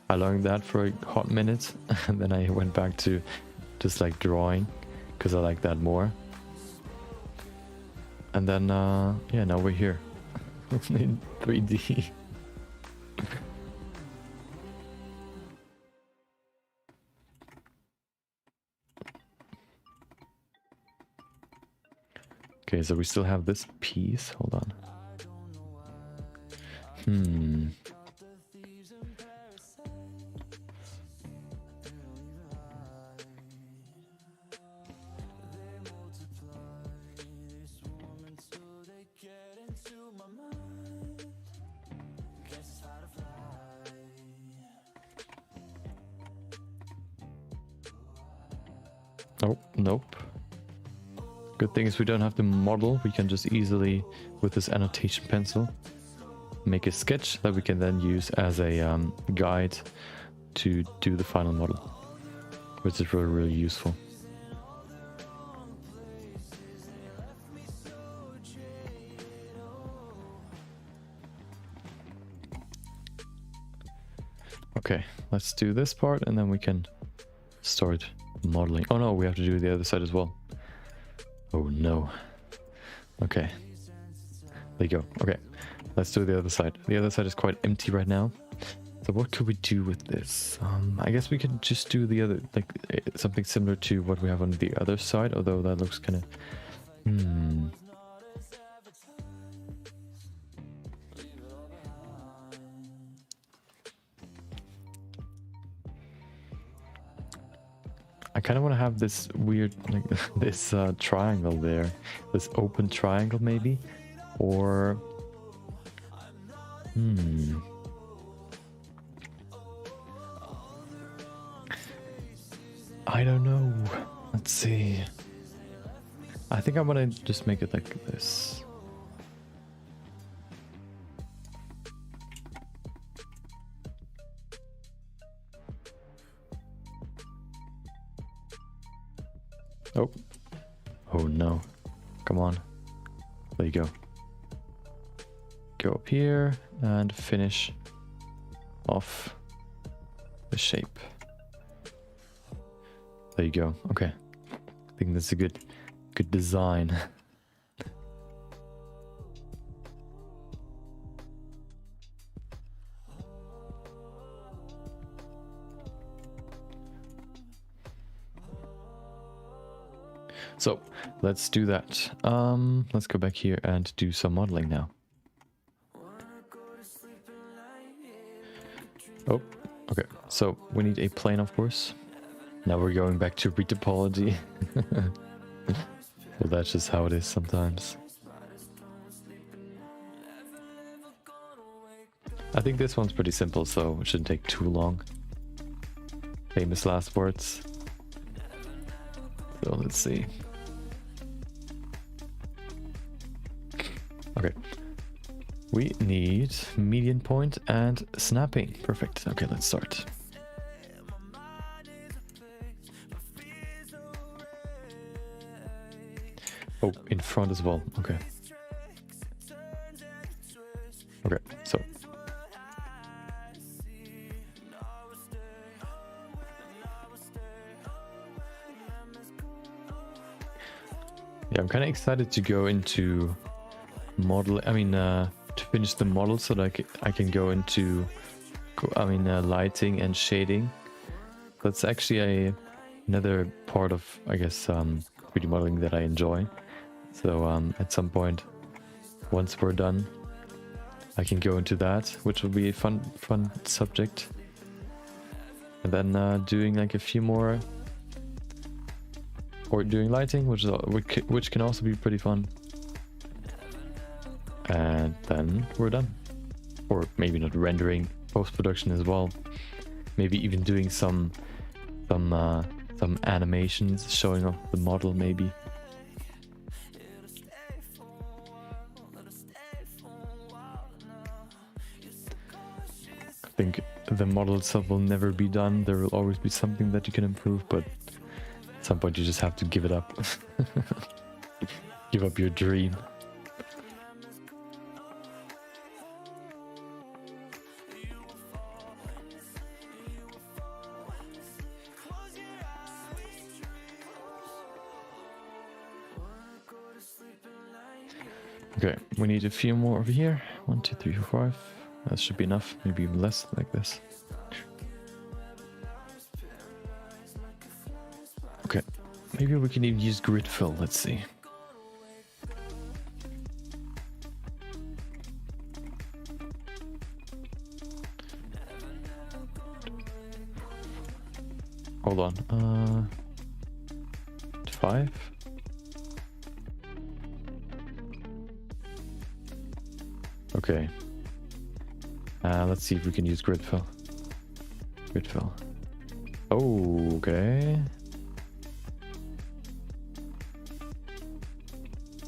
I learned that for a hot minute, and then I went back to just like drawing because I like that more. And then yeah, now we're here in 3D. Okay, so we still have this piece. Hold on. Oh, nope. Good thing is we don't have to model. We can just easily, with this annotation pencil, make a sketch that we can then use as a guide to do the final model, which is really, really useful. Okay, let's do this part and then we can start modeling. Oh no, we have to do the other side as well. Oh no. Okay. There you go. Okay, let's do the other side. The other side is quite empty right now. So what could we do with this? I guess we could just do the other, like something similar to what we have on the other side, although that looks kind of... I kind of want to have this weird, like this triangle there, this open triangle maybe, or I don't know. Let's see. I think I'm gonna just make it like this. Oh. Oh no. Come on. There you go. Go up here and finish off the shape. There you go. Okay. I think that's a good design. So let's do that. Let's go back here and do some modeling now. Oh, okay. So we need a plane, of course. Now we're going back to retopology. Well, that's just how it is sometimes. I think this one's pretty simple, so it shouldn't take too long. Famous last words. So let's see. Okay. We need median point and snapping. Perfect. Okay, let's start. Oh, in front as well. Okay. Okay, so. Yeah, I'm kind of excited to go into model. I mean, to finish the model so that I can go into, lighting and shading. That's actually another part of, I guess, 3D modeling that I enjoy. So at some point, once we're done, I can go into that, which will be a fun subject. And then doing like a few more, or doing lighting, which can also be pretty fun. And then we're done. Or maybe not, rendering, post-production as well. Maybe even doing some animations showing off the model maybe. I think the model itself will never be done. There will always be something that you can improve, but At some point you just have to give it up. Give up your dream. Okay, we need a few more over here. 1, 2, 3, 4, 5. That should be enough. Maybe even less, like this. Okay, maybe we can even use grid fill. Let's see. Hold on. 5. Okay. Let's see if we can use grid fill. Grid fill. Oh, okay.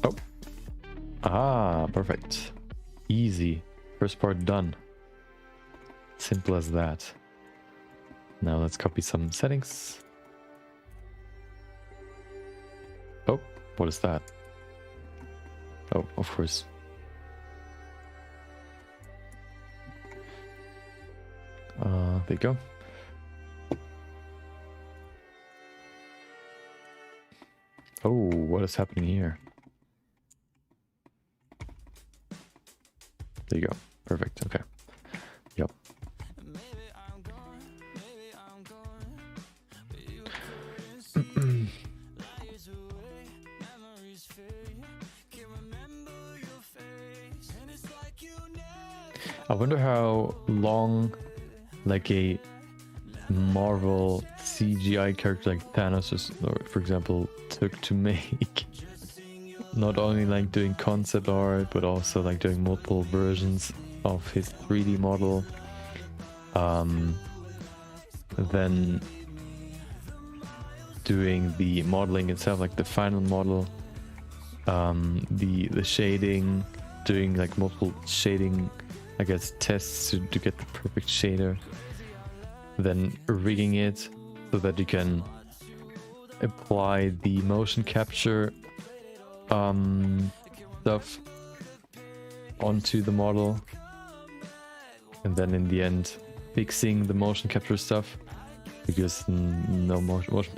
Oh. Ah, perfect. Easy. First part done. Simple as that. Now let's copy some settings. Oh, what is that? Oh, of course. There you go. Oh, what is happening here? There you go. Perfect. Okay. Yep. I wonder how long, like, a Marvel CGI character like Thanos, for example, took to make. Not only like doing concept art, but also like doing multiple versions of his 3D model. Then doing the modeling itself, like the final model, the shading, doing like multiple shading, I guess, tests to get the perfect shader, then rigging it so that you can apply the motion capture stuff onto the model, and then in the end fixing the motion capture stuff, because no motion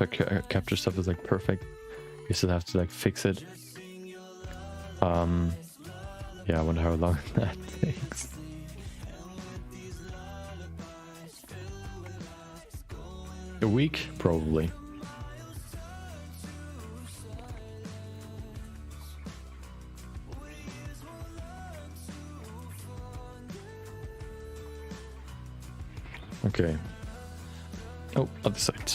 capture stuff is like perfect. You still have to like fix it. Yeah, I wonder how long that takes. A week, probably. Okay. Oh, other side.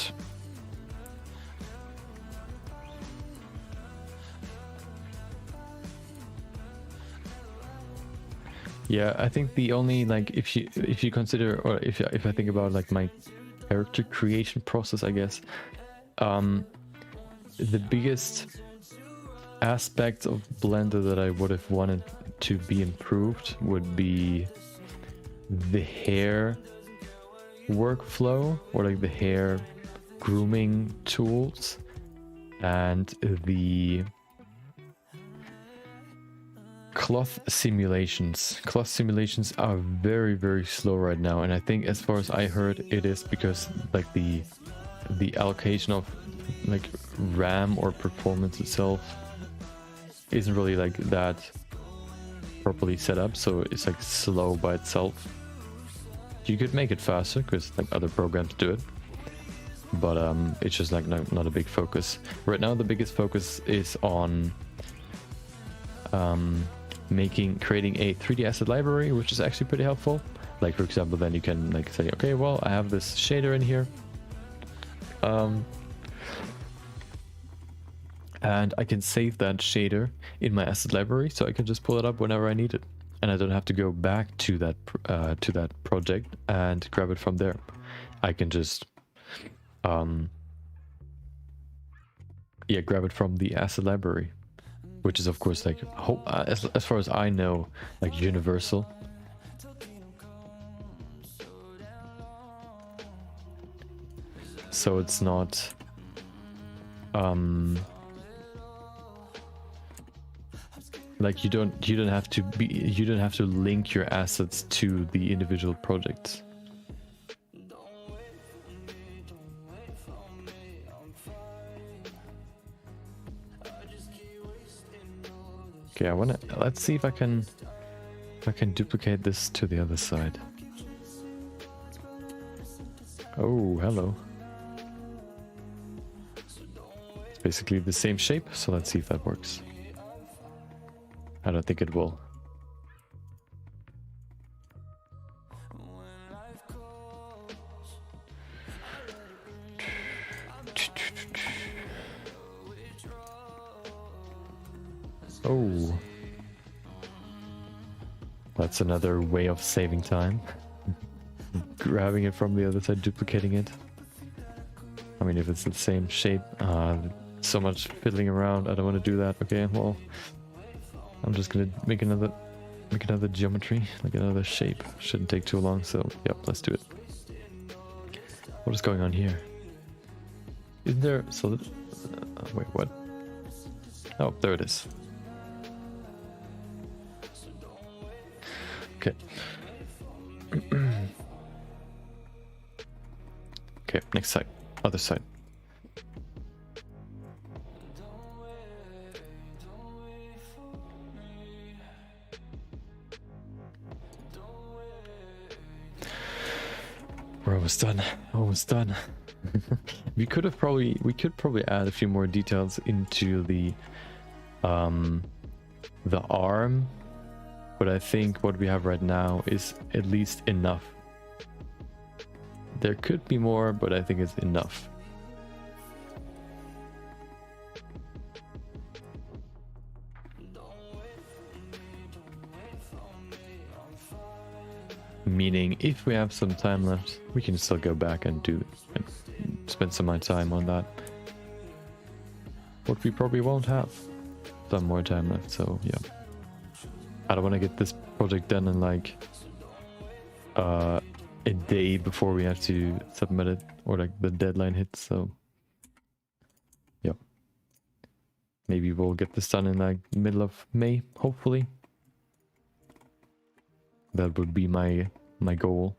Yeah, I think the only, like, if you consider, or if I think about like my character creation process, I guess, the biggest aspect of Blender that I would have wanted to be improved would be the hair workflow, or like the hair grooming tools, and the cloth simulations. Cloth simulations are very, very slow right now, and I think, as far as I heard, it is because like the allocation of like RAM or performance itself isn't really like that properly set up, so it's like slow by itself. You could make it faster because like other programs do it, but it's just like not a big focus right now. The biggest focus is on creating a 3D asset library, which is actually pretty helpful. Like, for example, then you can like say, okay, well, I have this shader in here, and I can save that shader in my asset library, so I can just pull it up whenever I need it, and I don't have to go back to that project and grab it from there. I can just grab it from the asset library, which is of course like as far as I know, like universal. So it's not like you don't have to link your assets to the individual projects. Okay, let's see if I can duplicate this to the other side. Oh, hello. It's basically the same shape, so let's see if that works. I don't think it will. Oh. That's another way of saving time. Grabbing it from the other side, duplicating it. I mean, if it's the same shape, so much fiddling around, I don't want to do that. Okay, well, I'm just gonna make another geometry, like another shape. Shouldn't take too long, so yep, let's do it. What is going on here? Isn't there solid? Wait, what? Oh, there it is. Okay. Okay, next side. Other side. We're almost done. Almost done. we could probably add a few more details into the arm, but I think what we have right now is at least enough. There could be more, but I think it's enough. Meaning, if we have some time left, we can still go back and spend some more time on that. But we probably won't have some more time left, so yeah. I don't want to get this project done in like a day before we have to submit it, or like the deadline hits, so yep. Maybe we'll get this done in like middle of May, hopefully. That would be my goal.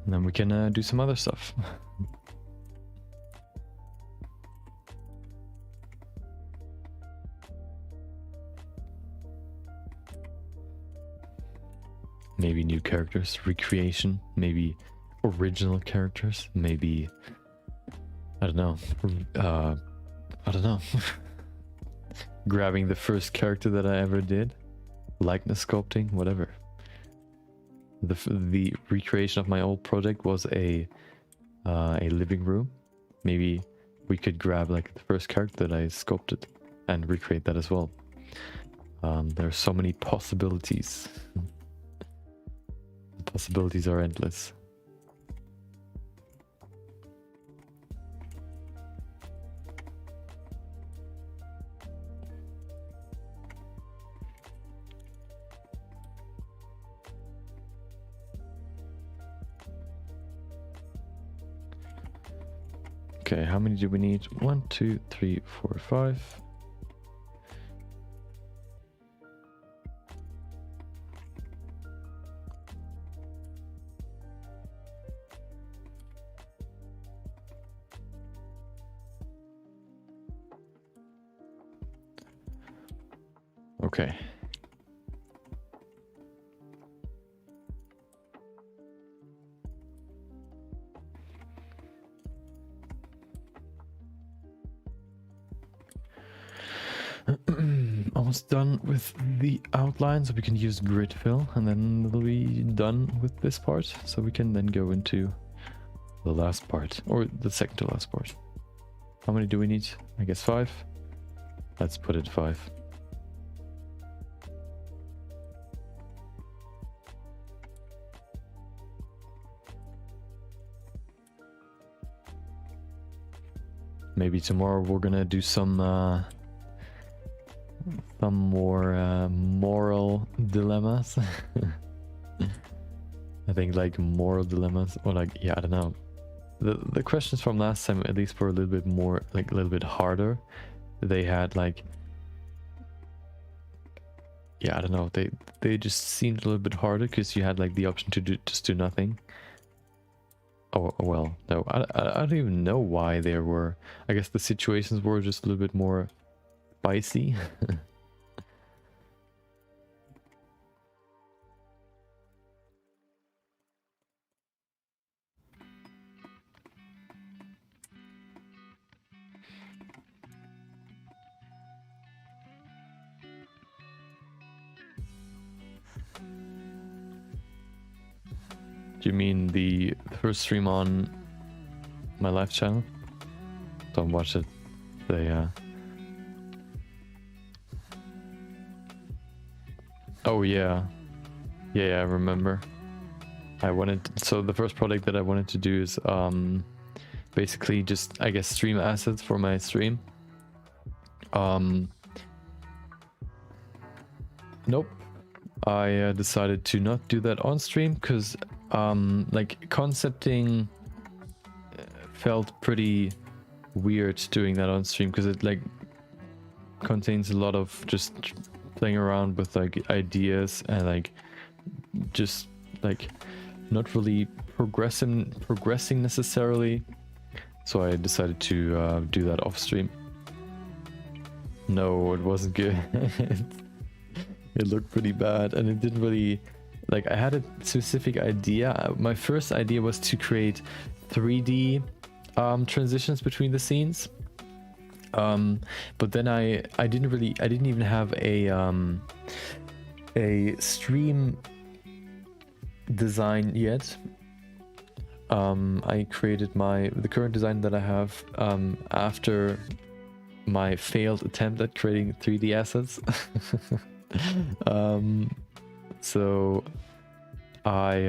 And then we can do some other stuff. Maybe new characters, recreation, maybe original characters, maybe, I don't know, grabbing the first character that I ever did, likeness sculpting, whatever. The recreation of my old project was a living room. Maybe we could grab like the first character that I sculpted and recreate that as well. There are so many possibilities. The possibilities are endless. Okay, how many do we need? 1, 2, 3, 4, 5. Okay. Almost done with the outline, so we can use grid fill, and then we'll be done with this part, so we can then go into the last part, or the second to last part. How many do we need? I guess 5. Let's put it 5. maybe tomorrow we're gonna do some more moral dilemmas. I think like moral dilemmas, or like, yeah, I don't know. The questions from last time at least were a little bit more, like a little bit harder. They had like, yeah, I don't know. They just seemed a little bit harder because you had like the option to just do nothing. Oh well, no, I don't even know why there were. I guess the situations were just a little bit more spicy. Do you mean the first stream on my live channel? Don't watch it. They oh yeah. Yeah, I remember. So the first project that I wanted to do is basically just, I guess, stream assets for my stream. Nope. I decided to not do that on stream because like concepting felt pretty weird doing that on stream, because it like contains a lot of just playing around with like ideas and like just like not really progressing necessarily. So I decided to do that off stream. No, it wasn't good. It looked pretty bad, and it didn't really, like, I had a specific idea. My first idea was to create 3D transitions between the scenes, but then I didn't even have a stream design yet. I created the current design that I have after my failed attempt at creating 3D assets. So I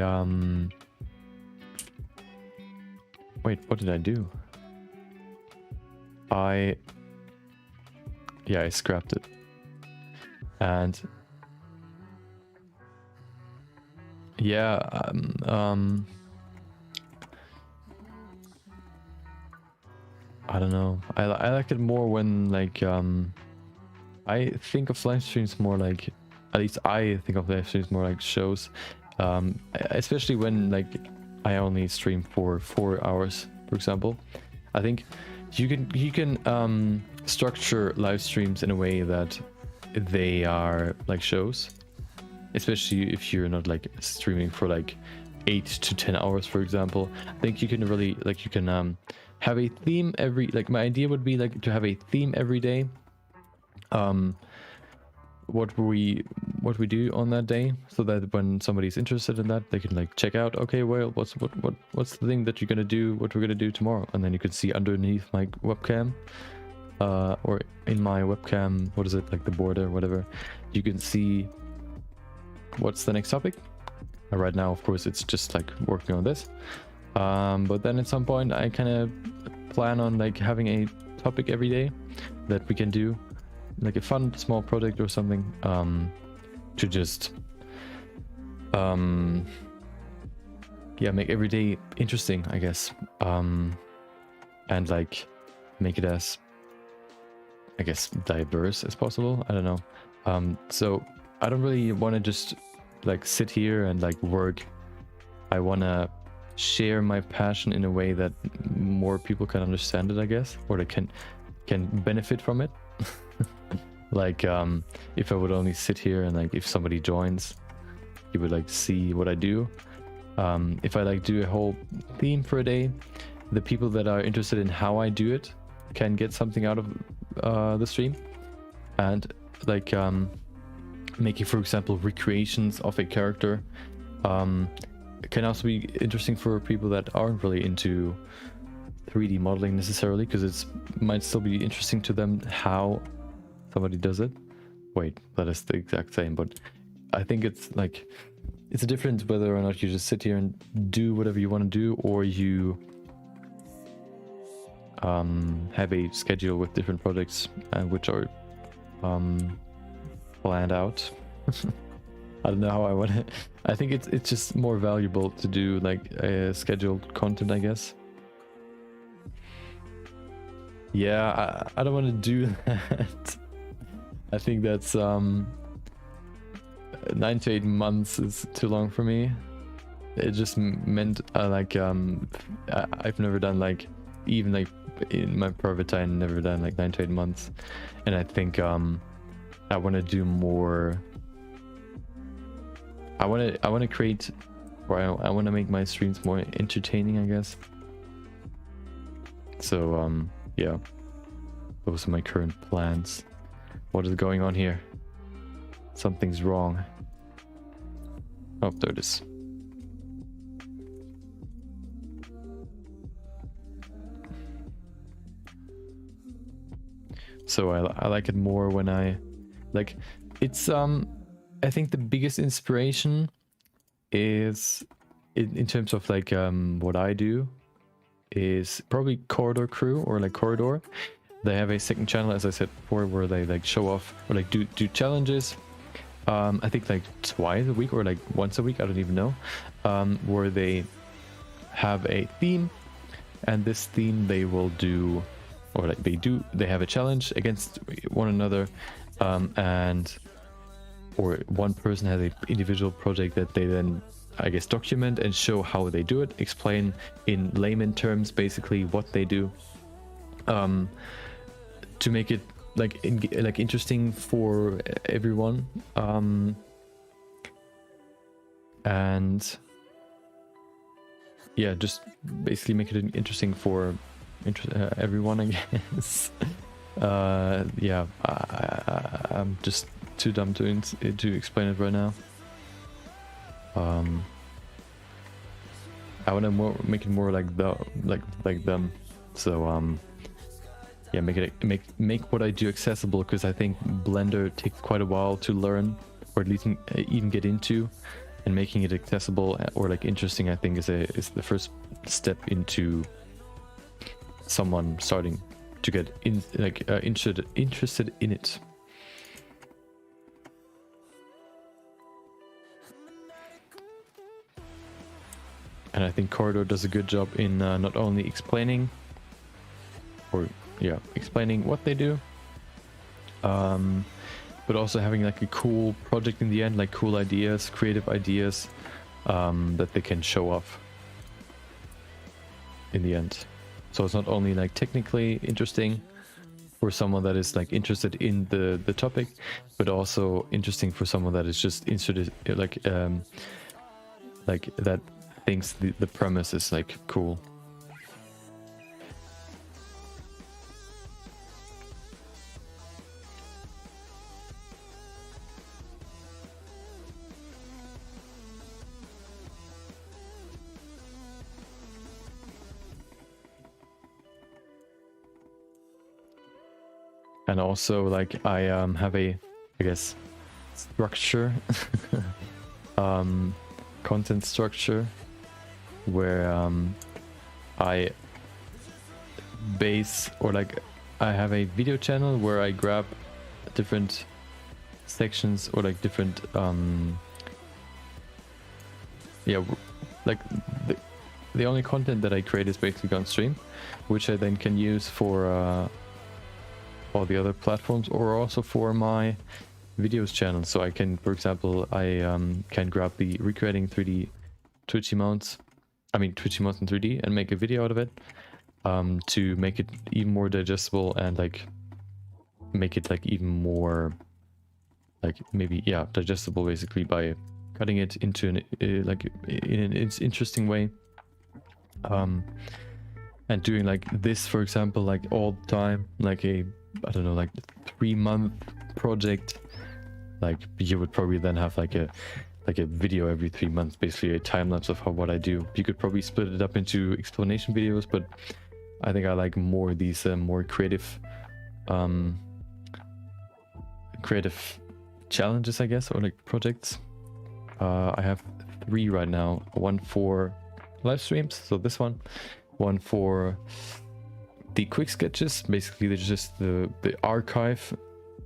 wait, what did I do? I scrapped it, and yeah, I don't know. I like it more when like I think of live streams more like, at least I think of live streams more like shows, especially when like I only stream for 4 hours, for example. I think you can structure live streams in a way that they are like shows, especially if you're not like streaming for like 8 to 10 hours, for example. I think you can really like, you can have a theme every, like my idea would be like to have a theme every day. What we do on that day, so that when somebody's interested in that, they can like check out, okay, well, what's the thing that you're gonna do, what we're gonna do tomorrow, and then you can see underneath my webcam, or in my webcam, what is it, like the border, whatever, you can see what's the next topic. Right now, of course, it's just like working on this, but then at some point I kind of plan on like having a topic every day that we can do, like a fun small project or something, to just make every day interesting, I guess, and like make it as, I guess, diverse as possible. I don't know. So I don't really want to just like sit here and like work. I want to share my passion in a way that more people can understand it, I guess, or they can benefit from it. Like if I would only sit here and like if somebody joins, you would like see what I do. If I like do a whole theme for a day, the people that are interested in how I do it can get something out of the stream. And like making, for example, recreations of a character can also be interesting for people that aren't really into 3D modeling necessarily, because it might still be interesting to them how somebody does it. Wait, that is the exact same, but I think it's like, it's a difference whether or not you just sit here and do whatever you want to do, or you have a schedule with different projects which are planned out. I don't know how I want it. I think it's just more valuable to do like scheduled content, I guess. Yeah, I don't want to do that. I think that's 9 to 8 months is too long for me. It just meant I've never done like, even like in my private time, never done like 9 to 8 months, and I think I want to do more. I want to create, or I want to make my streams more entertaining, I guess. So yeah, those are my current plans. What is going on here? Something's wrong. Oh, there it is. So I like it more when I like it's I think the biggest inspiration is in terms of like what I do is probably Corridor Crew or like Corridor. They have a second channel, as I said before, where they like show off or like do challenges. I think like twice a week or like once a week, I don't even know, where they have a theme, and this theme they will do, or like they have a challenge against one another, or one person has an individual project that they then, I guess, document and show how they do it, explain in layman terms basically what they do, to make it like interesting for everyone, and yeah, just basically make it interesting for everyone, I guess. Yeah, I'm just too dumb to explain it right now. I want to make it more like them. So yeah, make what I do accessible, because I think Blender takes quite a while to learn, or at least even get into, and making it accessible or like interesting, I think is the first step into someone starting to get in, like interested in it. And I think Corridor does a good job in not only explaining what they do, but also having like a cool project in the end, like cool ideas, creative ideas, that they can show off in the end. So it's not only like technically interesting for someone that is like interested in the topic, but also interesting for someone that is just interested, like that thinks the premise is like cool. And also, like, I have a, I guess, structure, content structure, where I base, or like, I have a video channel where I grab different sections, or like different, yeah, like the only content that I create is basically on stream, which I then can use for all the other platforms, or also for my videos channel. So I can, for example, I can grab the recreating 3D Twitch emotes, Twitch emotes in 3D, and make a video out of it, to make it even more digestible, and like make it like even more like maybe, yeah, digestible, basically by cutting it into an like in an interesting way, and doing like this, for example, like all the time, like a, I don't know, like 3-month project. Like you would probably then have like a video every 3 months, basically a time lapse of what I do. You could probably split it up into explanation videos, but I think I like more these more creative challenges, I guess, or like projects. I have 3 right now. One for live streams, so this one for the quick sketches, basically they're just the archive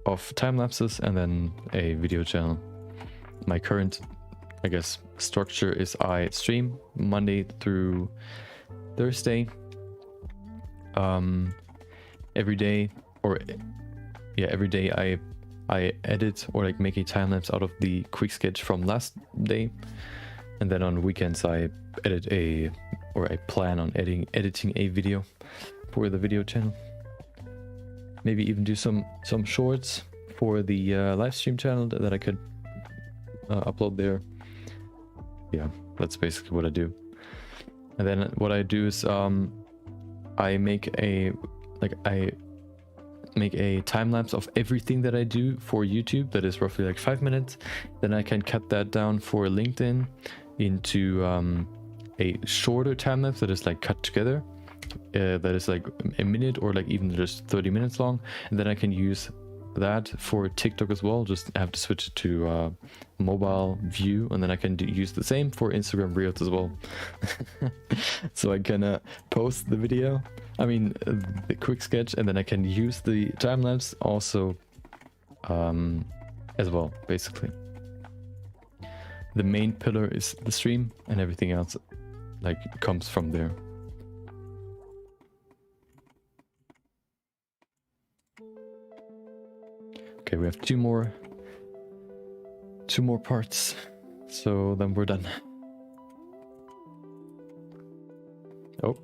of time lapses and then a video channel. My current, I guess, structure is I stream Monday through Thursday, every day, or yeah, every day I edit or like make a time lapse out of the quick sketch from last day, and then on weekends I edit I plan on editing a video for the video channel. Maybe even do some shorts for the live stream channel that I could upload there. Yeah, that's basically what I do. And then what I do is I make a time lapse of everything that I do for YouTube that is roughly like 5 minutes. Then I can cut that down for LinkedIn into a shorter time lapse that is like cut together, that is like a minute or like even just 30 minutes long, and then I can use that for TikTok as well. Just have to switch it to mobile view, and then I can use the same for Instagram Reels as well. So I can post the video, I mean the quick sketch, and then I can use the time lapse also as well. Basically the main pillar is the stream, and everything else like comes from there. Okay, we have two more parts, so then we're done. Oh.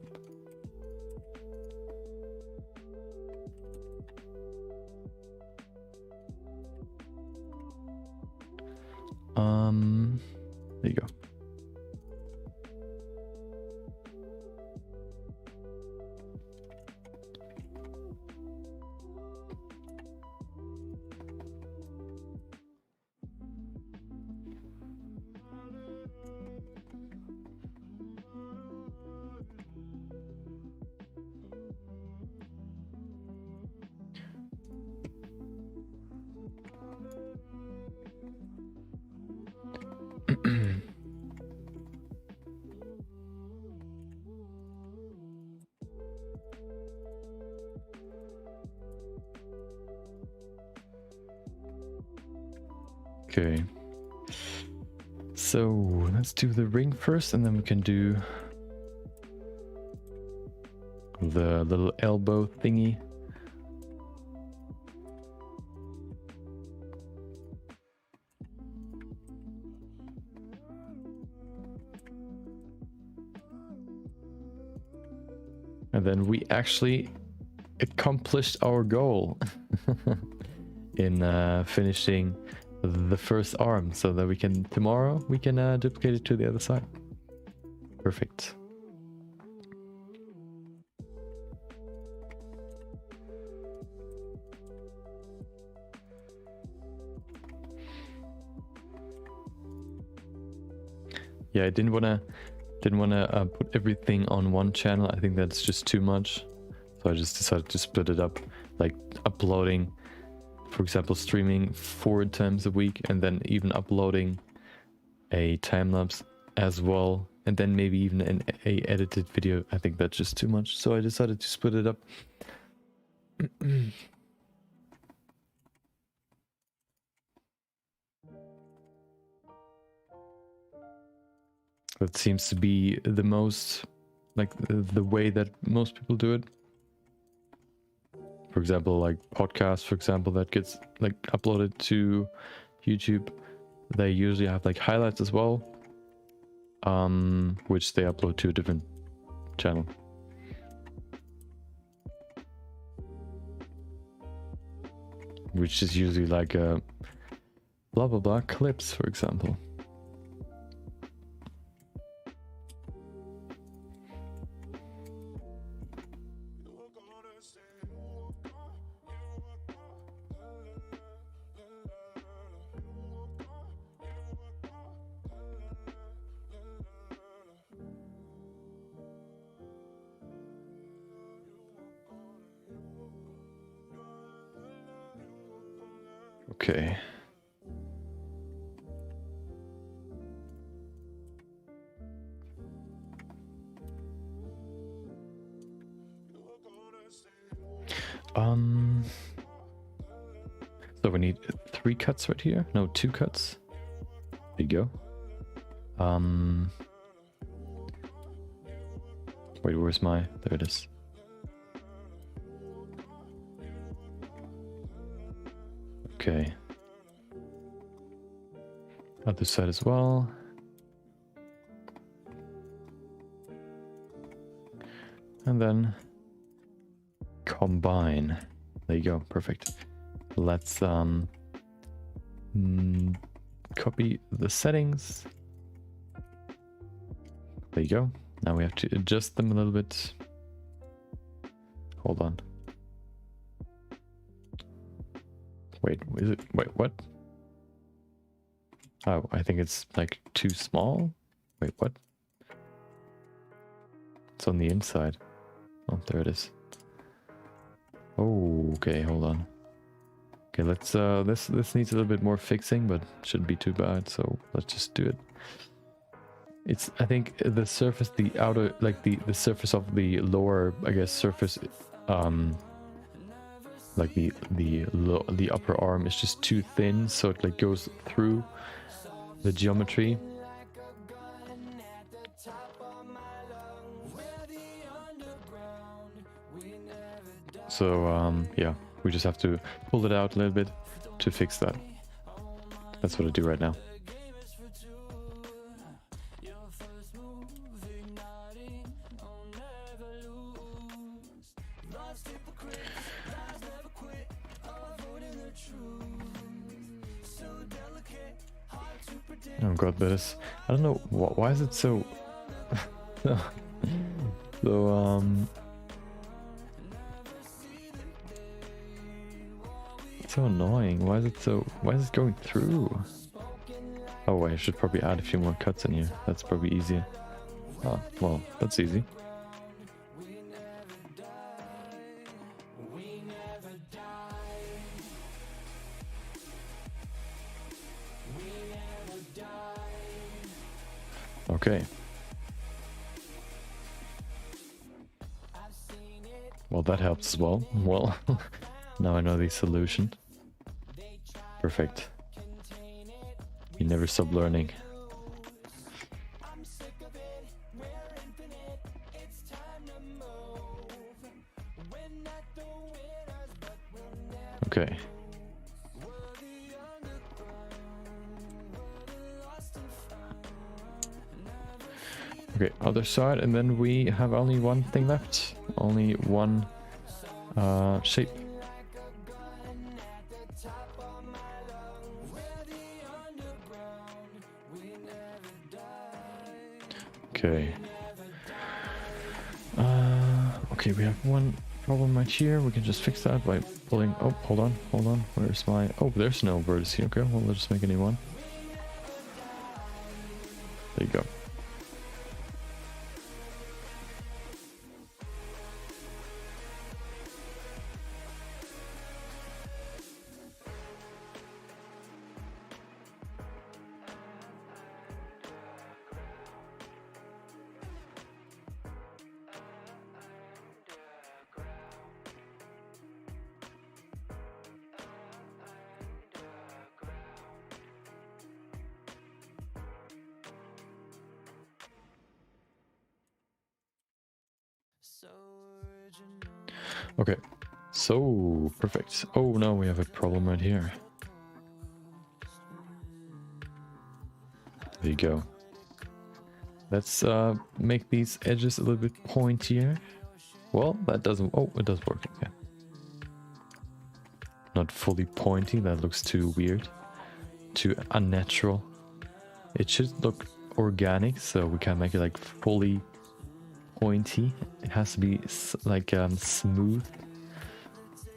There you go. Okay, so let's do the ring first, and then we can do the little elbow thingy. And then we actually accomplished our goal in finishing the first arm, so that we can tomorrow we can duplicate it to the other side. Perfect. Yeah, I didn't wanna put everything on one channel. I think that's just too much, so I just decided to split it up, like uploading, for example, streaming 4 times a week, and then even uploading a time lapse as well, and then maybe even a edited video. I think that's just too much, so I decided to split it up. That seems to be the most, like the way that most people do it. For example, like podcasts, for example, that gets like uploaded to YouTube, they usually have like highlights as well, which they upload to a different channel. Which is usually like a blah blah blah clips, for example. Okay. So we need 3 cuts right here. No, 2 cuts. There you go. Wait, where's my... There it is. Okay. Other side as well. And then combine. There you go, perfect. Let's copy the settings. There you go. Now we have to adjust them a little bit. Hold on. Wait, is it? Wait, what? Oh, I think it's like too small. Wait, what? It's on the inside. Oh, there it is. Oh, okay, hold on. Okay, let's this needs a little bit more fixing, but shouldn't be too bad, so let's just do it. It's, I think the surface, the outer, like the surface of the lower, I guess, surface, like the upper arm is just too thin, so it like goes through the geometry. So yeah, we just have to pull it out a little bit to fix that. That's what I do right now. Oh god, that is... I don't know, why is it so... so, it's so annoying. Why is it so... Why is it going through? Oh wait, I should probably add a few more cuts in here. That's probably easier. Oh, well, that's easy. Okay. Well, that helps as well. Well, now I know the solution. Perfect. You never stop learning. Okay. Okay, other side, and then we have only one thing left. Only one shape. Okay. Okay, we have one problem right here. We can just fix that by pulling... Oh, hold on. Where's my... Oh, there's no vertex here. Okay, well, let's just make a new one. There you go. Okay, so perfect. Oh no, we have a problem right here. There you go. Let's make these edges a little bit pointier. Well, that doesn't... Oh, it does work. Okay. Not fully pointy. That looks too weird. Too unnatural. It should look organic, so we can make it like fully pointy. It has to be like smooth.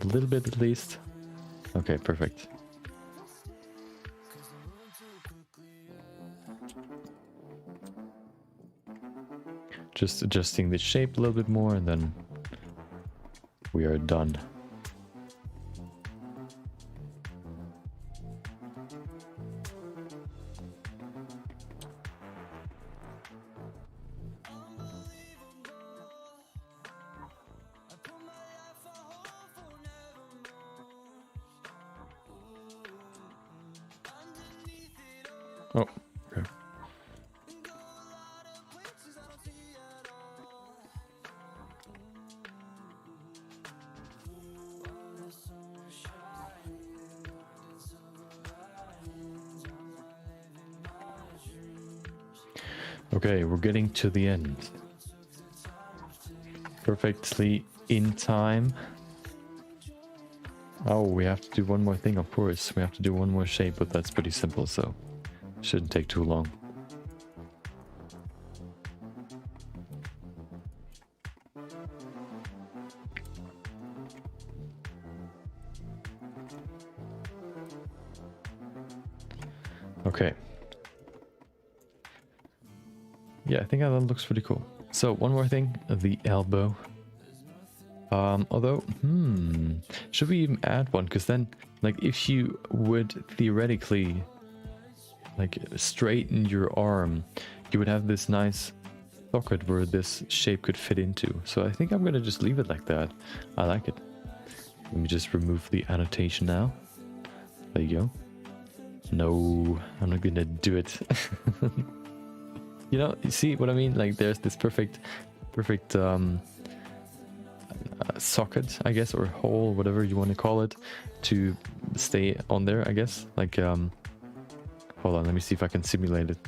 A little bit at least. Okay, perfect. Just adjusting the shape a little bit more and then we are done. Oh, okay. Okay, we're getting to the end. Perfectly in time. Oh, we have to do one more thing, of course. We have to do one more shape, but that's pretty simple, so shouldn't take too long. Okay. Yeah, I think that looks pretty cool. So one more thing, the elbow. Although, should we even add one? Because then, like, if you would theoretically, like, straighten your arm, you would have this nice socket where this shape could fit into. So I think I'm gonna just leave it like that. I like it. Let me just remove the annotation now. There you go. No, I'm not gonna do it. You know, you see what I mean? Like, there's this perfect socket, I guess, or hole, whatever you want to call it, to stay on there, I guess. Like, hold on, let me see if I can simulate it.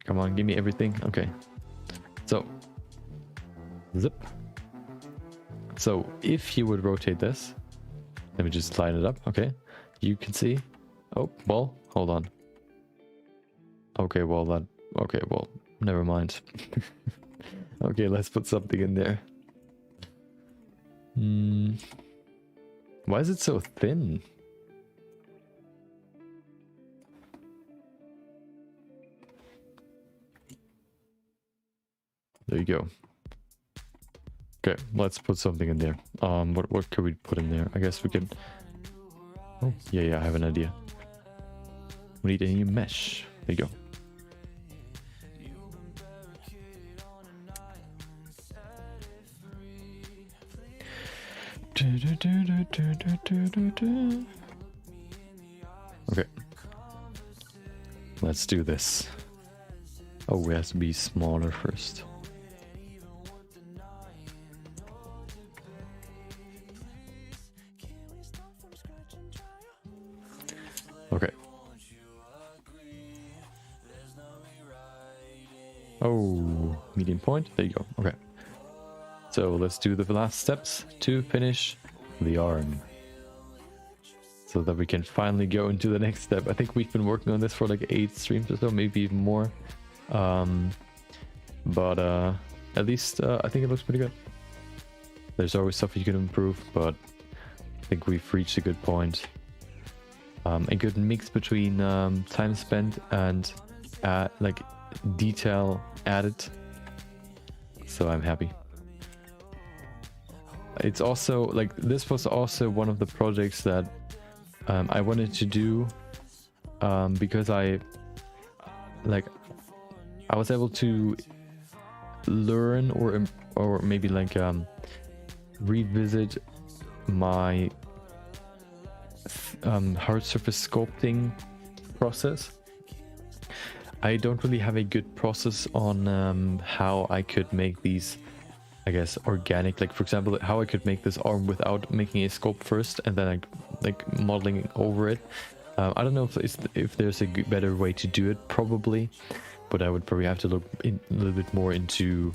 Come on, give me everything. Okay. So, zip. So, if you would rotate this, let me just line it up. Okay. You can see. Oh, well, hold on. Okay, well, never mind. Okay, let's put something in there. Why is it so thin? There you go. Okay, let's put something in there. What could we put in there? I guess we can... Oh, yeah, I have an idea. We need a new mesh. There you go. Okay. Let's do this. Oh, we have to be smaller first. Okay. Oh, medium point. There you go. Okay. So let's do the last steps to finish the arm, so that we can finally go into the next step. I think we've been working on this for like 8 streams or so, maybe even more. But at least I think it looks pretty good. There's always stuff you can improve, but I think we've reached a good point. A good mix between time spent and like detail added. So I'm happy. It's also like, this was also one of the projects that I wanted to do because I was able to learn or maybe like revisit my hard surface sculpting process. I don't really have a good process on how I could make these, I guess, organic. Like, for example, how I could make this arm without making a sculpt first and then like modeling over it. I don't know if there's a better way to do it, probably, but I would probably have to look a little bit more into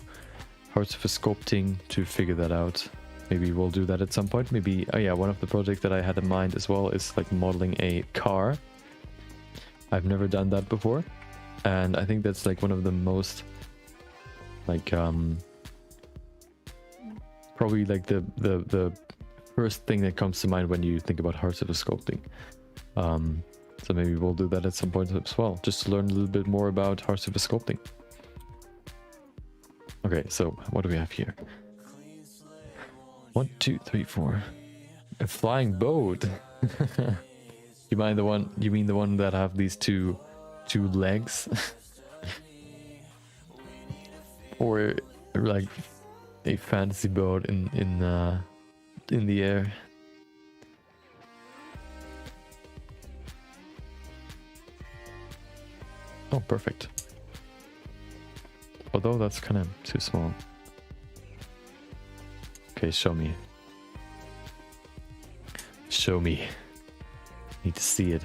hard surface sculpting to figure that out. Maybe we'll do that at some point. Maybe, oh yeah, one of the projects that I had in mind as well is like modeling a car. I've never done that before, and I think that's like one of the most like probably like the first thing that comes to mind when you think about hard surface sculpting. So maybe we'll do that at some point as well, just to learn a little bit more about hard surface sculpting. Okay, so what do we have here? 1, 2, 3, 4. A flying boat. You mean the one that have these two legs? Or like a fantasy boat in the air. Oh, perfect. Although that's kind of too small. Okay, show me. Show me. Need to see it.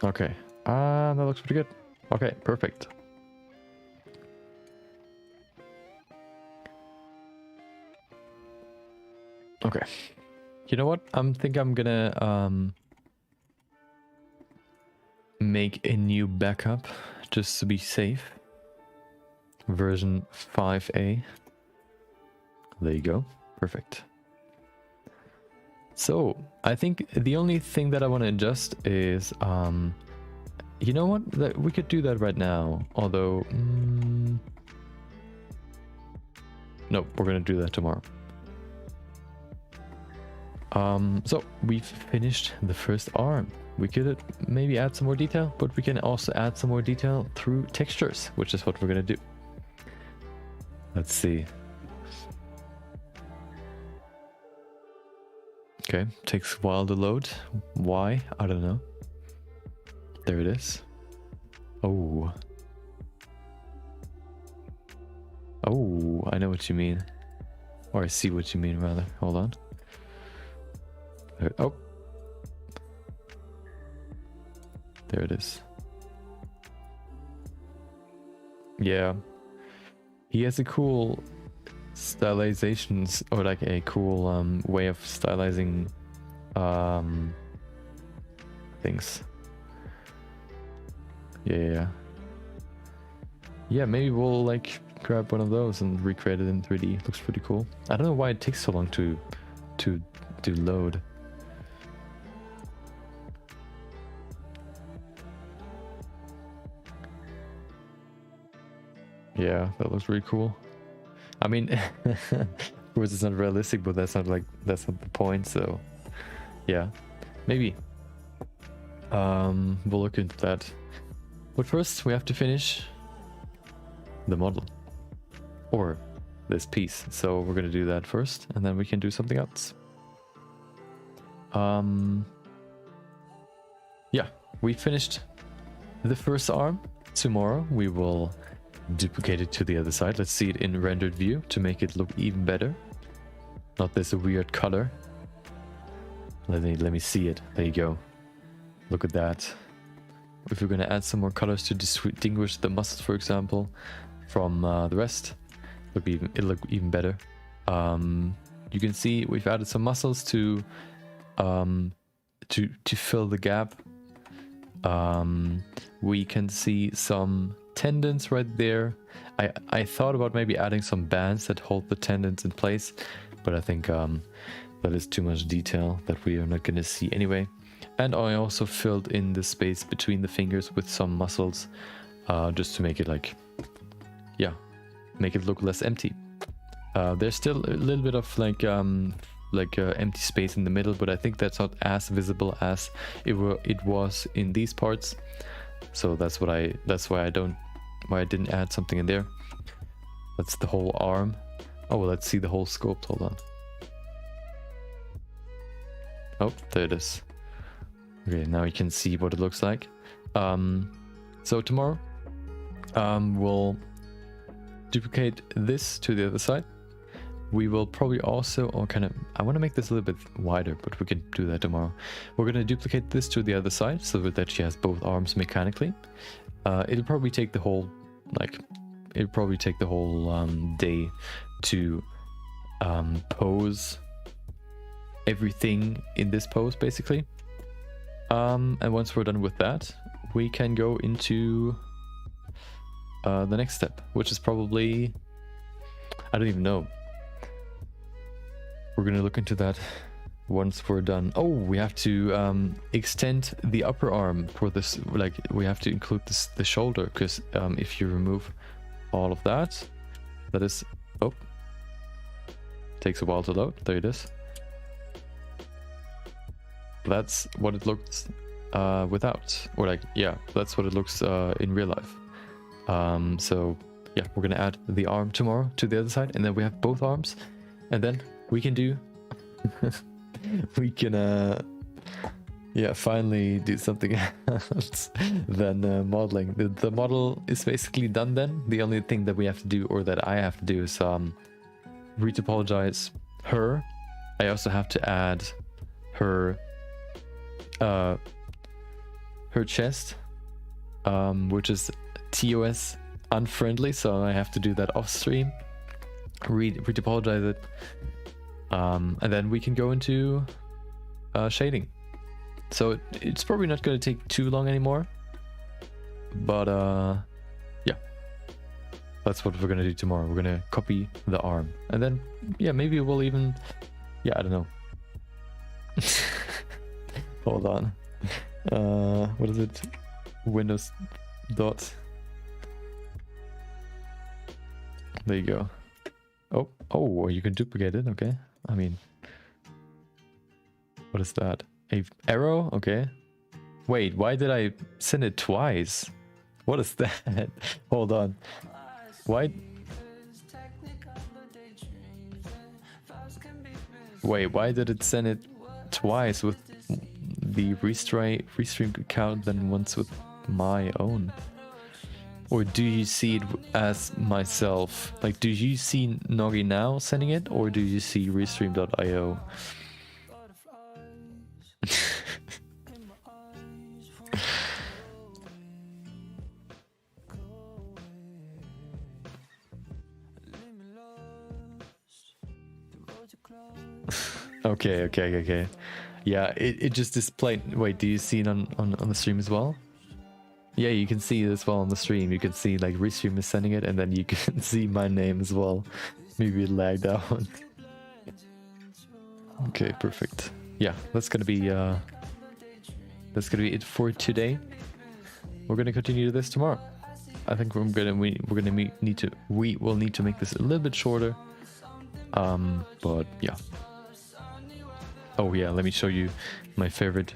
Okay. That looks pretty good. Okay, perfect. Okay. You know what? I think I'm gonna make a new backup just to be safe. Version 5A. There you go. Perfect. So I think the only thing that I want to adjust is you know what? We could do that right now. Although nope, we're gonna do that tomorrow. So we've finished the first arm. We could maybe add some more detail, but we can also add some more detail through textures, which is what we're gonna do. Let's see. Okay, takes a while to load. Why? I don't know. There it is. Oh. Oh, I know what you mean. Or I see what you mean, rather. Hold on. There, oh. There it is. Yeah. He has a cool stylizations, or like a cool way of stylizing things. Yeah, maybe we'll like grab one of those and recreate it in 3D. Looks pretty cool. I don't know why it takes so long to load. Yeah, that looks really cool. I mean, of course it's not realistic, but that's not the point. So yeah, maybe we'll look into that. But first we have to finish the model or this piece. So we're gonna do that first, and then we can do something else. Yeah, we finished the first arm. Tomorrow we will duplicate it to the other side. Let's see it in rendered view to make it look even better. Not this weird color. Let me see it. There you go. Look at that. If we're gonna add some more colors to distinguish the muscles, for example, from the rest, it'll look even better. You can see we've added some muscles to fill the gap. We can see some tendons right there. I thought about maybe adding some bands that hold the tendons in place, but I think that is too much detail that we are not going to see anyway. And I also filled in the space between the fingers with some muscles, just to make it like, yeah, make it look less empty. There's still a little bit of like empty space in the middle, but I think that's not as visible as it was in these parts. So that's why I didn't add something in there. That's the whole arm. Oh, well, let's see the whole sculpt. Hold on. Oh, there it is. Okay, now you can see what it looks like. So tomorrow we'll duplicate this to the other side. We will probably also, I want to make this a little bit wider, but we can do that tomorrow. We're going to duplicate this to the other side so that she has both arms mechanically. It'll probably take the whole, day to pose everything in this pose, basically. And once we're done with that, we can go into the next step, which is probably, I don't even know. We're gonna look into that once we're done. Oh, we have to extend the upper arm for this. Like, we have to include the shoulder, because if you remove all of that, that is, oh, takes a while to load. There it is. That's what it looks without, or like, yeah, that's what it looks in real life. So yeah, we're gonna add the arm tomorrow to the other side, and then we have both arms, and then we can do we can yeah, finally do something else than modeling. The model is basically done then. The only thing that we have to do, or that I have to do, is retopologize her. I also have to add her her chest, which is TOS unfriendly, so I have to do that off stream, retopologize it, and then we can go into shading. So it's probably not going to take too long anymore, but yeah, that's what we're going to do tomorrow. We're going to copy the arm, and then yeah, maybe we'll even, yeah, I don't know. Hold on. What is it? Windows dot. There you go. Oh, you can duplicate it. Okay. I mean, what is that? A arrow? Okay. Wait, why did I send it twice? What is that? Hold on. Why? Wait, why did it send it twice with the restream account than once with my own? Or do you see it as myself? Like, do you see Nogi now sending it, or do you see restream.io? Okay. Yeah, it just displayed. Wait, do you see it on the stream as well? Yeah, you can see it as well on the stream. You can see like Restream is sending it, and then you can see my name as well. Maybe it lagged out. Okay, perfect. Yeah, that's gonna be it for today. We're gonna continue this tomorrow. I think we will need to make this a little bit shorter. But yeah. Oh yeah, let me show you my favorite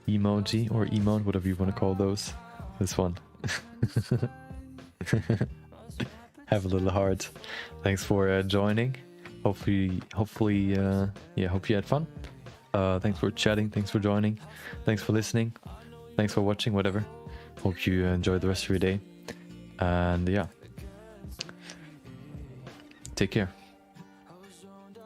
emoji or emote, whatever you want to call those. This one. Have a little heart. Thanks for joining. Hopefully, yeah, hope you had fun. Thanks for chatting. Thanks for joining. Thanks for listening. Thanks for watching. Whatever. Hope you enjoy the rest of your day. And yeah, take care.